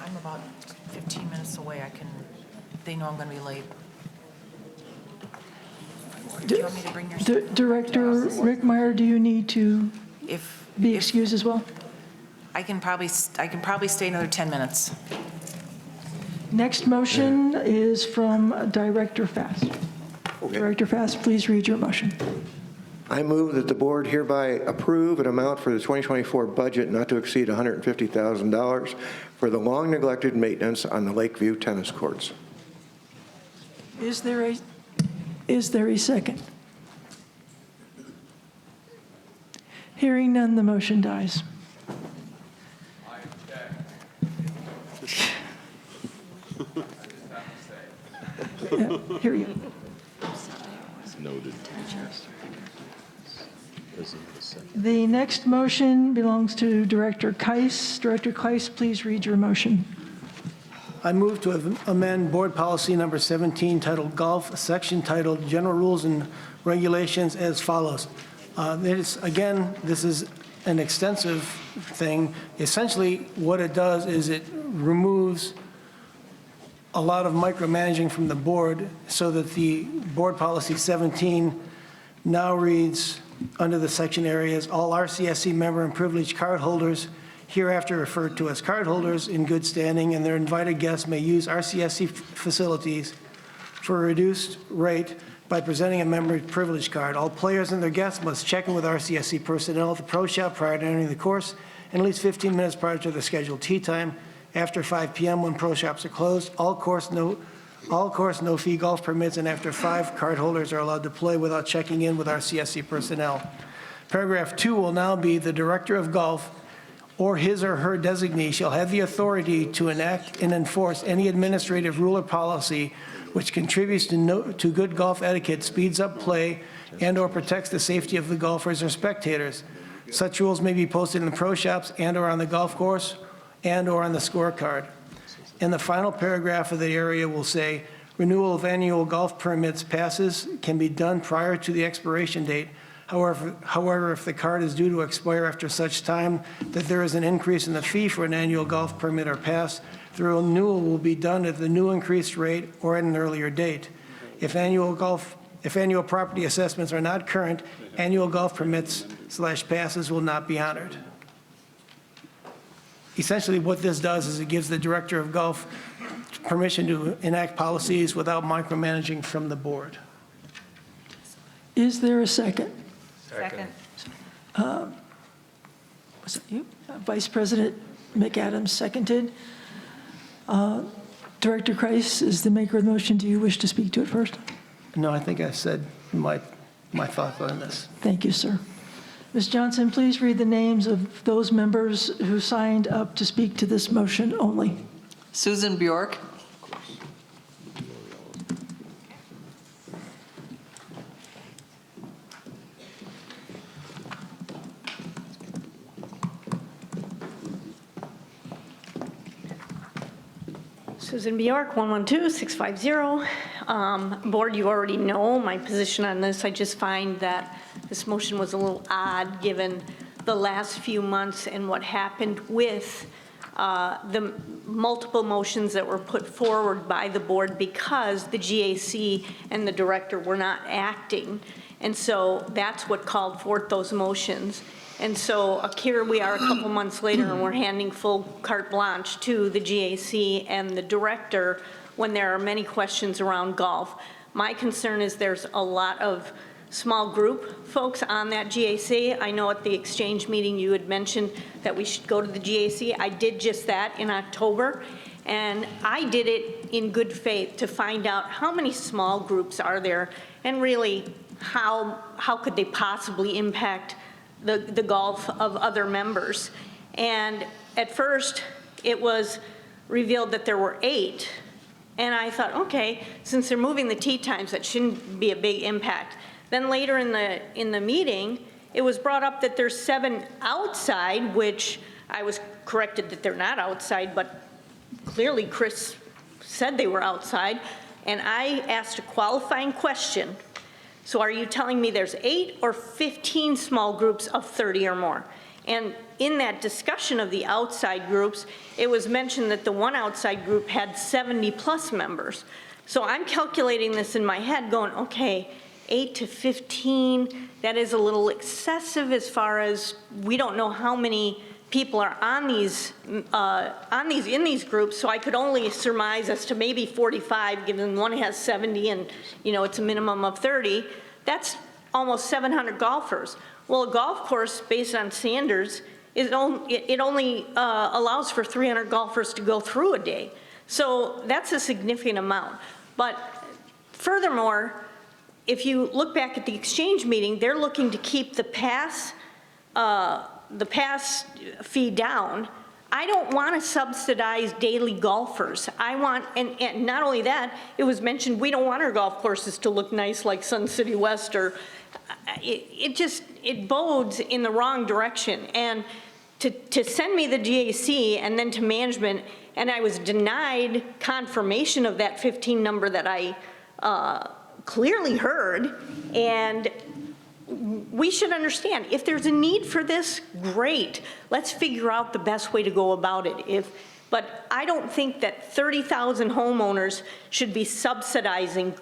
N: I'm about They know I'm going to be late. Do you want me to bring your...
B: Director Rickmeyer, do you need to be excused as well?
N: I can probably stay another 10 minutes.
B: Next motion is from Director Fast.
E: Okay.
B: Director Fast, please read your motion.
E: I move that the board hereby approve an amount for the 2024 budget not to exceed $150,000 for the long neglected maintenance on the Lakeview tennis courts.
B: Is there a second? Hearing none, the motion dies. Yeah, hear you.
K: Noted.
B: The next motion belongs to Director Keiss. Director Keiss, please read your motion.
F: I move to amend Board Policy Number 17 titled Golf, section titled General Rules and Regulations as follows. This is an extensive thing. Essentially, what it does is it removes a lot of micromanaging from the board so that the Board Policy 17 now reads under the section areas, all RCSC member and privileged card holders, hereafter referred to as card holders in good standing, and their invited guests may use RCSC facilities for a reduced rate by presenting a member privilege card. All players and their guests must check in with RCSC personnel at the pro shop prior to entering the course and at least 15 minutes prior to the scheduled tee time. After 5 p.m. when pro shops are closed, all course no fee golf permits, and after 5, card holders are allowed to play without checking in with RCSC personnel. Paragraph 2 will now be the director of golf or his or her designee shall have the authority to enact and enforce any administrative rule or policy which contributes to good golf etiquette, speeds up play, and or protects the safety of the golfers or spectators. Such rules may be posted in the pro shops and or on the golf course and or on the scorecard. And the final paragraph of the area will say, renewal of annual golf permits passes can be done prior to the expiration date. However, if the card is due to expire after such time that there is an increase in the fee for an annual golf permit or pass, the renewal will be done at the new increased rate or at an earlier date. If annual property assessments are not current, annual golf permits/passes will not be honored. Essentially, what this does is it gives the director of golf permission to enact policies without micromanaging from the board.
B: Is there a second?
N: Second.
B: Was it you? Vice President McAdams seconded. Director Keiss is the maker of the motion. Do you wish to speak to it first?
F: No, I think I said my thoughts on this.
B: Thank you, sir. Ms. Johnson, please read the names of those members who signed up to speak to this motion only.
U: Susan Bjork.
P: Susan Bjork, 112-650. Board, you already know my position on this. I just find that this motion was a little odd given the last few months and what happened with the multiple motions that were put forward by the board because the GAC and the director were not acting. And so that's what called forth those motions. And so here we are a couple months later and we're handing full carte blanche to the GAC and the director when there are many questions around golf. My concern is there's a lot of small group folks on that GAC. I know at the exchange meeting you had mentioned that we should go to the GAC. I did just that in October, and I did it in good faith to find out how many small groups are there and really how could they possibly impact the golf of other members. And at first it was revealed that there were 8, and I thought, okay, since they're moving the tee times, that shouldn't be a big impact. Then later in the meeting, it was brought up that there's 7 outside, which I was corrected that they're not outside, but clearly Chris said they were outside, and I asked a qualifying question. So are you telling me there's 8 or 15 small groups of 30 or more? And in that discussion of the outside groups, it was mentioned that the one outside group had 70 plus members. So I'm calculating this in my head going, okay, 8 to 15, that is a little excessive as far as we don't know how many people are on these in these groups, so I could only surmise as to maybe 45, given one has 70 and, you know, it's a minimum of 30. That's almost 700 golfers. Well, a golf course based on standards, it only allows for 300 golfers to go through a day. So that's a significant amount. But furthermore, if you look back at the exchange meeting, they're looking to keep the pass fee down. I don't want to subsidize daily golfers. I want, and not only that, it was mentioned we don't want our golf courses to look nice like Sun City West, or it bodes in the wrong direction. And to send me the GAC and then to management, and I was denied confirmation of that 15 number that I clearly heard. And we should understand, if there's a need for this, great. Let's figure out the best way to go about it. But I don't think that 30,000 homeowners should be subsidizing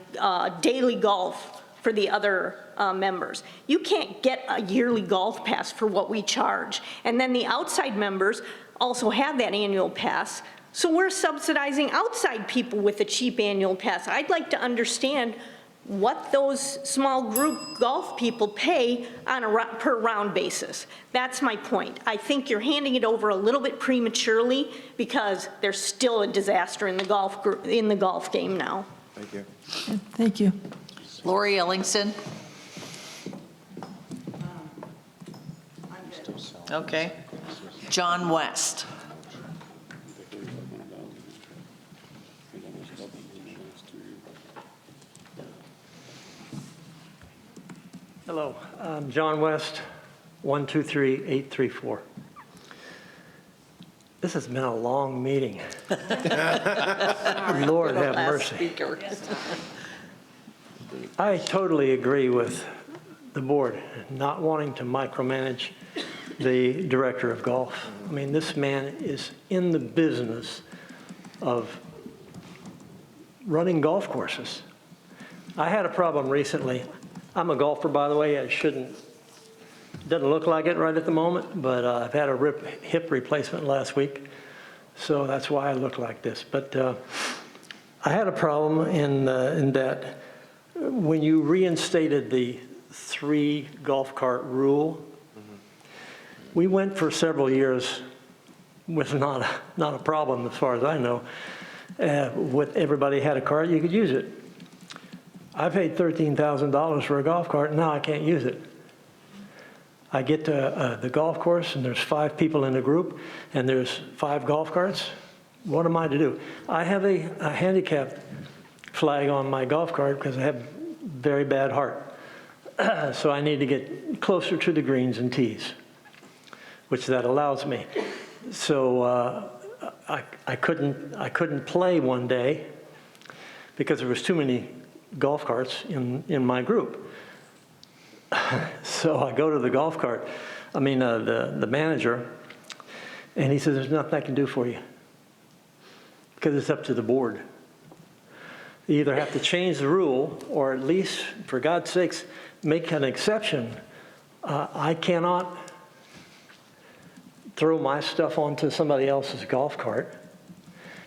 P: daily golf for the other members. You can't get a yearly golf pass for what we charge. And then the outside members also have that annual pass. So we're subsidizing outside people with a cheap annual pass. I'd like to understand what those small group golf people pay on a per round basis. That's my point. I think you're handing it over a little bit prematurely because there's still a disaster in the golf game now.
E: Thank you.
B: Thank you.
U: Lori Ellingson. Okay. John West.
Q: Hello, I'm John West, 123834. This has been a long meeting. Lord have mercy. I totally agree with the board not wanting to micromanage the director of golf. I mean, this man is in the business of running golf courses. I had a problem recently. I'm a golfer, by the way. Doesn't look like it right at the moment, but I've had a hip replacement last week, so that's why I look like this. But I had a problem in that when you reinstated the 3 golf cart rule, we went for several years with not a problem as far as I know. With everybody had a cart, you could use it. I paid $13,000 for a golf cart, now I can't use it. I get to the golf course and there's 5 people in the group and there's 5 golf carts. What am I to do? I have a handicap flag on my golf cart because I have very bad heart. So I need to get closer to the greens and tees, which that allows me. So I couldn't play one day because there was too many golf carts in my group. So I go to the golf cart, the manager, and he says, there's nothing I can do for you because it's up to the board. You either have to change the rule or at least, for God's sakes, make an exception. I cannot throw my stuff onto somebody else's golf cart,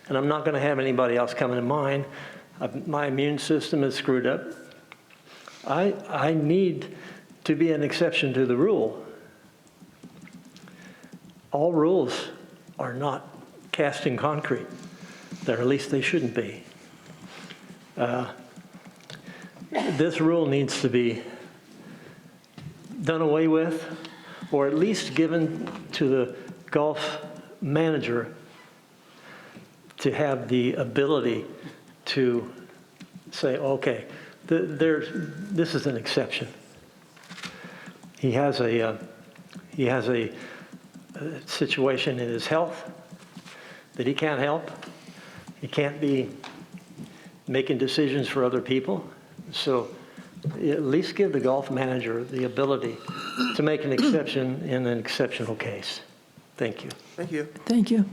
Q: and I'm not going to have anybody else come into mine. My immune system is screwed up. I need to be an exception to the rule. All rules are not cast in concrete, or at least they shouldn't be. This rule needs to be done away with, or at least given to the golf manager to have the ability to say, okay, this is an exception. He has a situation in his health that he can't help. He can't be making decisions for other people. So at least give the golf manager the ability to make an exception in an exceptional case. Thank you.
E: Thank you.
B: Thank you.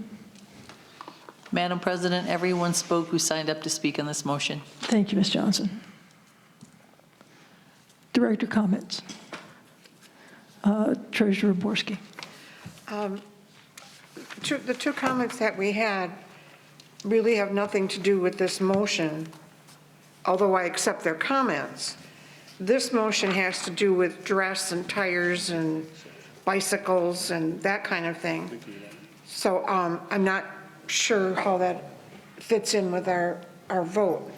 U: Madam President, everyone spoke who signed up to speak on this motion.
B: Thank you, Ms. Johnson. Director comments. Treasurer Borski.
I: The two comments that we had really have nothing to do with this motion, although I accept their comments. This motion has to do with dress and tires and bicycles and that kind of thing. So I'm not sure how that fits in with our vote.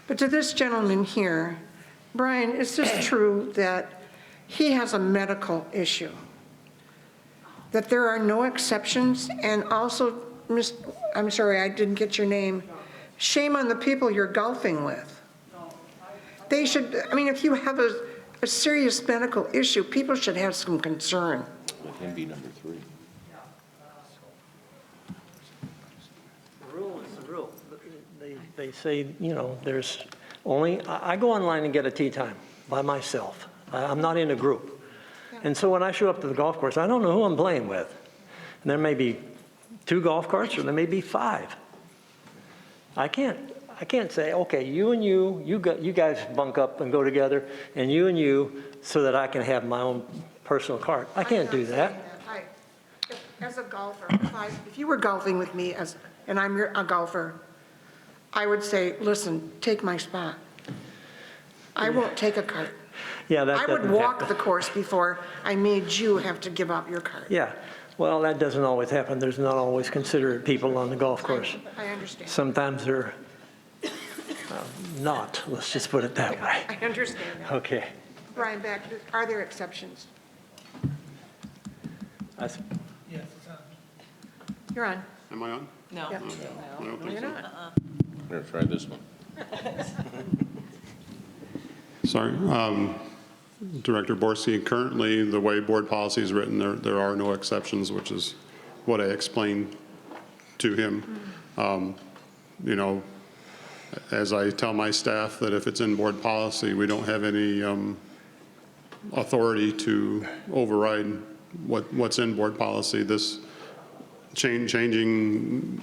I: But to this gentleman here, Brian, is this true that he has a medical issue? That there are no exceptions? And also, I'm sorry, I didn't get your name. Shame on the people you're golfing with. They should, I mean, if you have a serious medical issue, people should have some concern.
K: Let him be number 3.
Q: The rule is the rule. They say, you know, there's only, I go online and get a tee time by myself. I'm not in a group. And so when I show up to the golf course, I don't know who I'm playing with. And there may be 2 golf carts or there may be 5. I can't say, okay, you and you guys bunk up and go together, and you, so that I can have my own personal cart. I can't do that.
I: As a golfer, if you were golfing with me and I'm a golfer, I would say, listen, take my spot. I won't take a cart.
Q: Yeah, that
I: I would
Q: doesn't
I: walk
Q: happen.
I: the course before I made you have to give up your cart.
Q: Yeah, well, that doesn't always happen. There's not always considerate people on the golf course.
I: I understand.
Q: Sometimes they're not, let's just put it that way.
I: I understand that.
Q: Okay.
I: Brian, back, are there exceptions?
F: Yes, it's on.
I: You're on.
D: Am I on?
I: No.
D: I don't think
I: You're
D: so.
I: not.
K: I'm going to try this one.
D: Sorry. Director Borski, currently, the way board policy is written, there are no exceptions, which is what I explained to him. You know, as I tell my staff that if it's in board policy, we don't have any authority to override what's in board policy. This changing,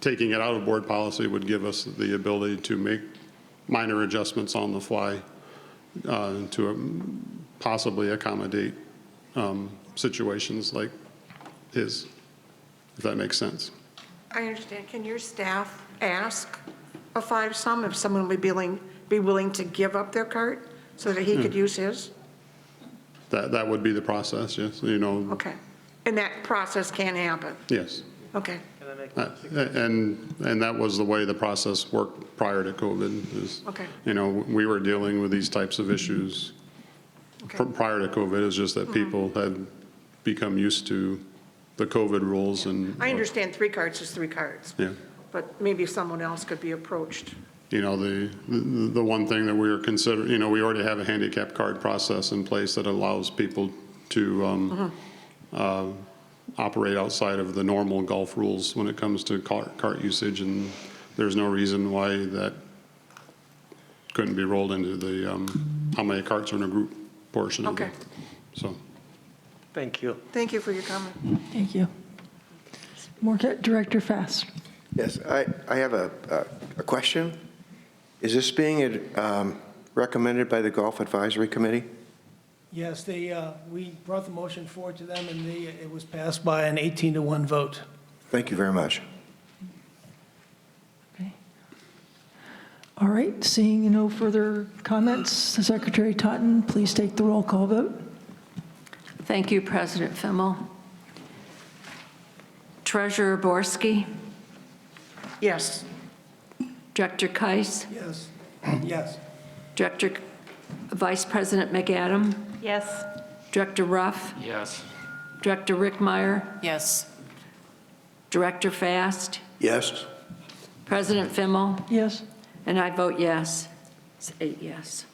D: taking it out of board policy would give us the ability to make minor adjustments on the fly to possibly accommodate situations like his, if that makes sense.
I: I understand. Can your staff ask a 5-some if someone would be willing to give up their cart so that he could use his?
D: That would be the process, yes, you know.
I: Okay. And that process can happen?
D: Yes.
I: Okay.
D: And that was the way the process worked prior to COVID. Is,
I: Okay.
D: you know, we were dealing with these types of issues prior to COVID. It's just that people had become used to the COVID rules and.
I: I understand 3 carts is 3 carts.
D: Yeah.
I: But maybe someone else could be approached.
D: You know, the one thing that we were considering, you know, we already have a handicap card process in place that allows people to operate outside of the normal golf rules when it comes to cart usage, and there's no reason why that couldn't be rolled into the how many carts are in a group portion of it. So.
Q: Thank you.
I: Thank you for your comment.
B: Thank you. Director Fass.
E: Yes, I have a question. Is this being recommended by the Golf Advisory Committee?
F: Yes, we brought the motion forward to them, and it was passed by an 18-to-1 vote.
E: Thank you very much.
B: All right, seeing no further comments, Secretary Totten, please take the roll call vote.
C: Thank you, President Fimmel. Treasurer Borski?
I: Yes.
C: Director Keiss?
F: Yes. Yes.
C: Director Vice President McAdam?
L: Yes.
C: Director Ruff?
H: Yes.
C: Director Rickmeyer?
U: Yes.
C: Director Fast?
E: Yes.
C: President Fimmel?
B: Yes.
C: And I vote yes. It's 8 yes.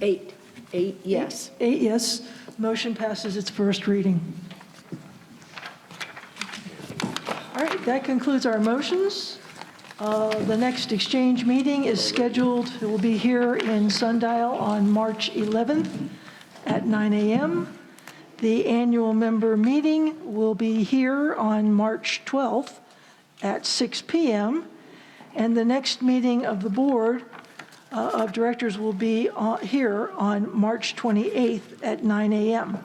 C: 8 yes.
B: 8 yes. Motion passes its first reading. All right, that concludes our motions. The next exchange meeting is scheduled, it will be here in Sundial on March 11th at 9 a.m. The annual member meeting will be here on March 12th at 6 p.m., and the next meeting of the Board of Directors will be here on March 28th at 9 a.m.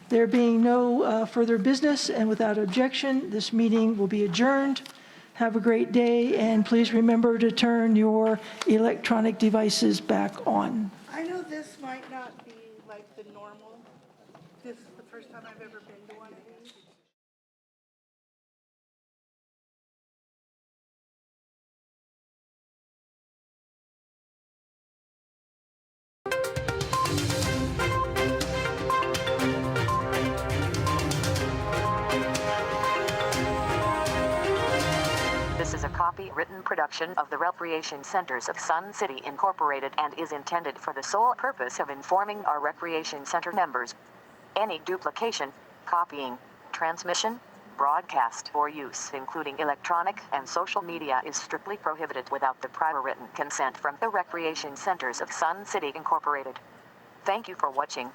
B: There being no further business and without objection, this meeting will be adjourned. Have a great day, and please remember to turn your electronic devices back on.
I: I know this might not be like the normal. This is the first time I've ever been to one of these.
A: This is a copyrighted production of the Recreation Centers of Sun City Incorporated and is intended for the sole purpose of informing our Recreation Center members. Any duplication, copying, transmission, broadcast, or use, including electronic and social media, is strictly prohibited without the prior written consent from the Recreation Centers of Sun City Incorporated. Thank you for watching.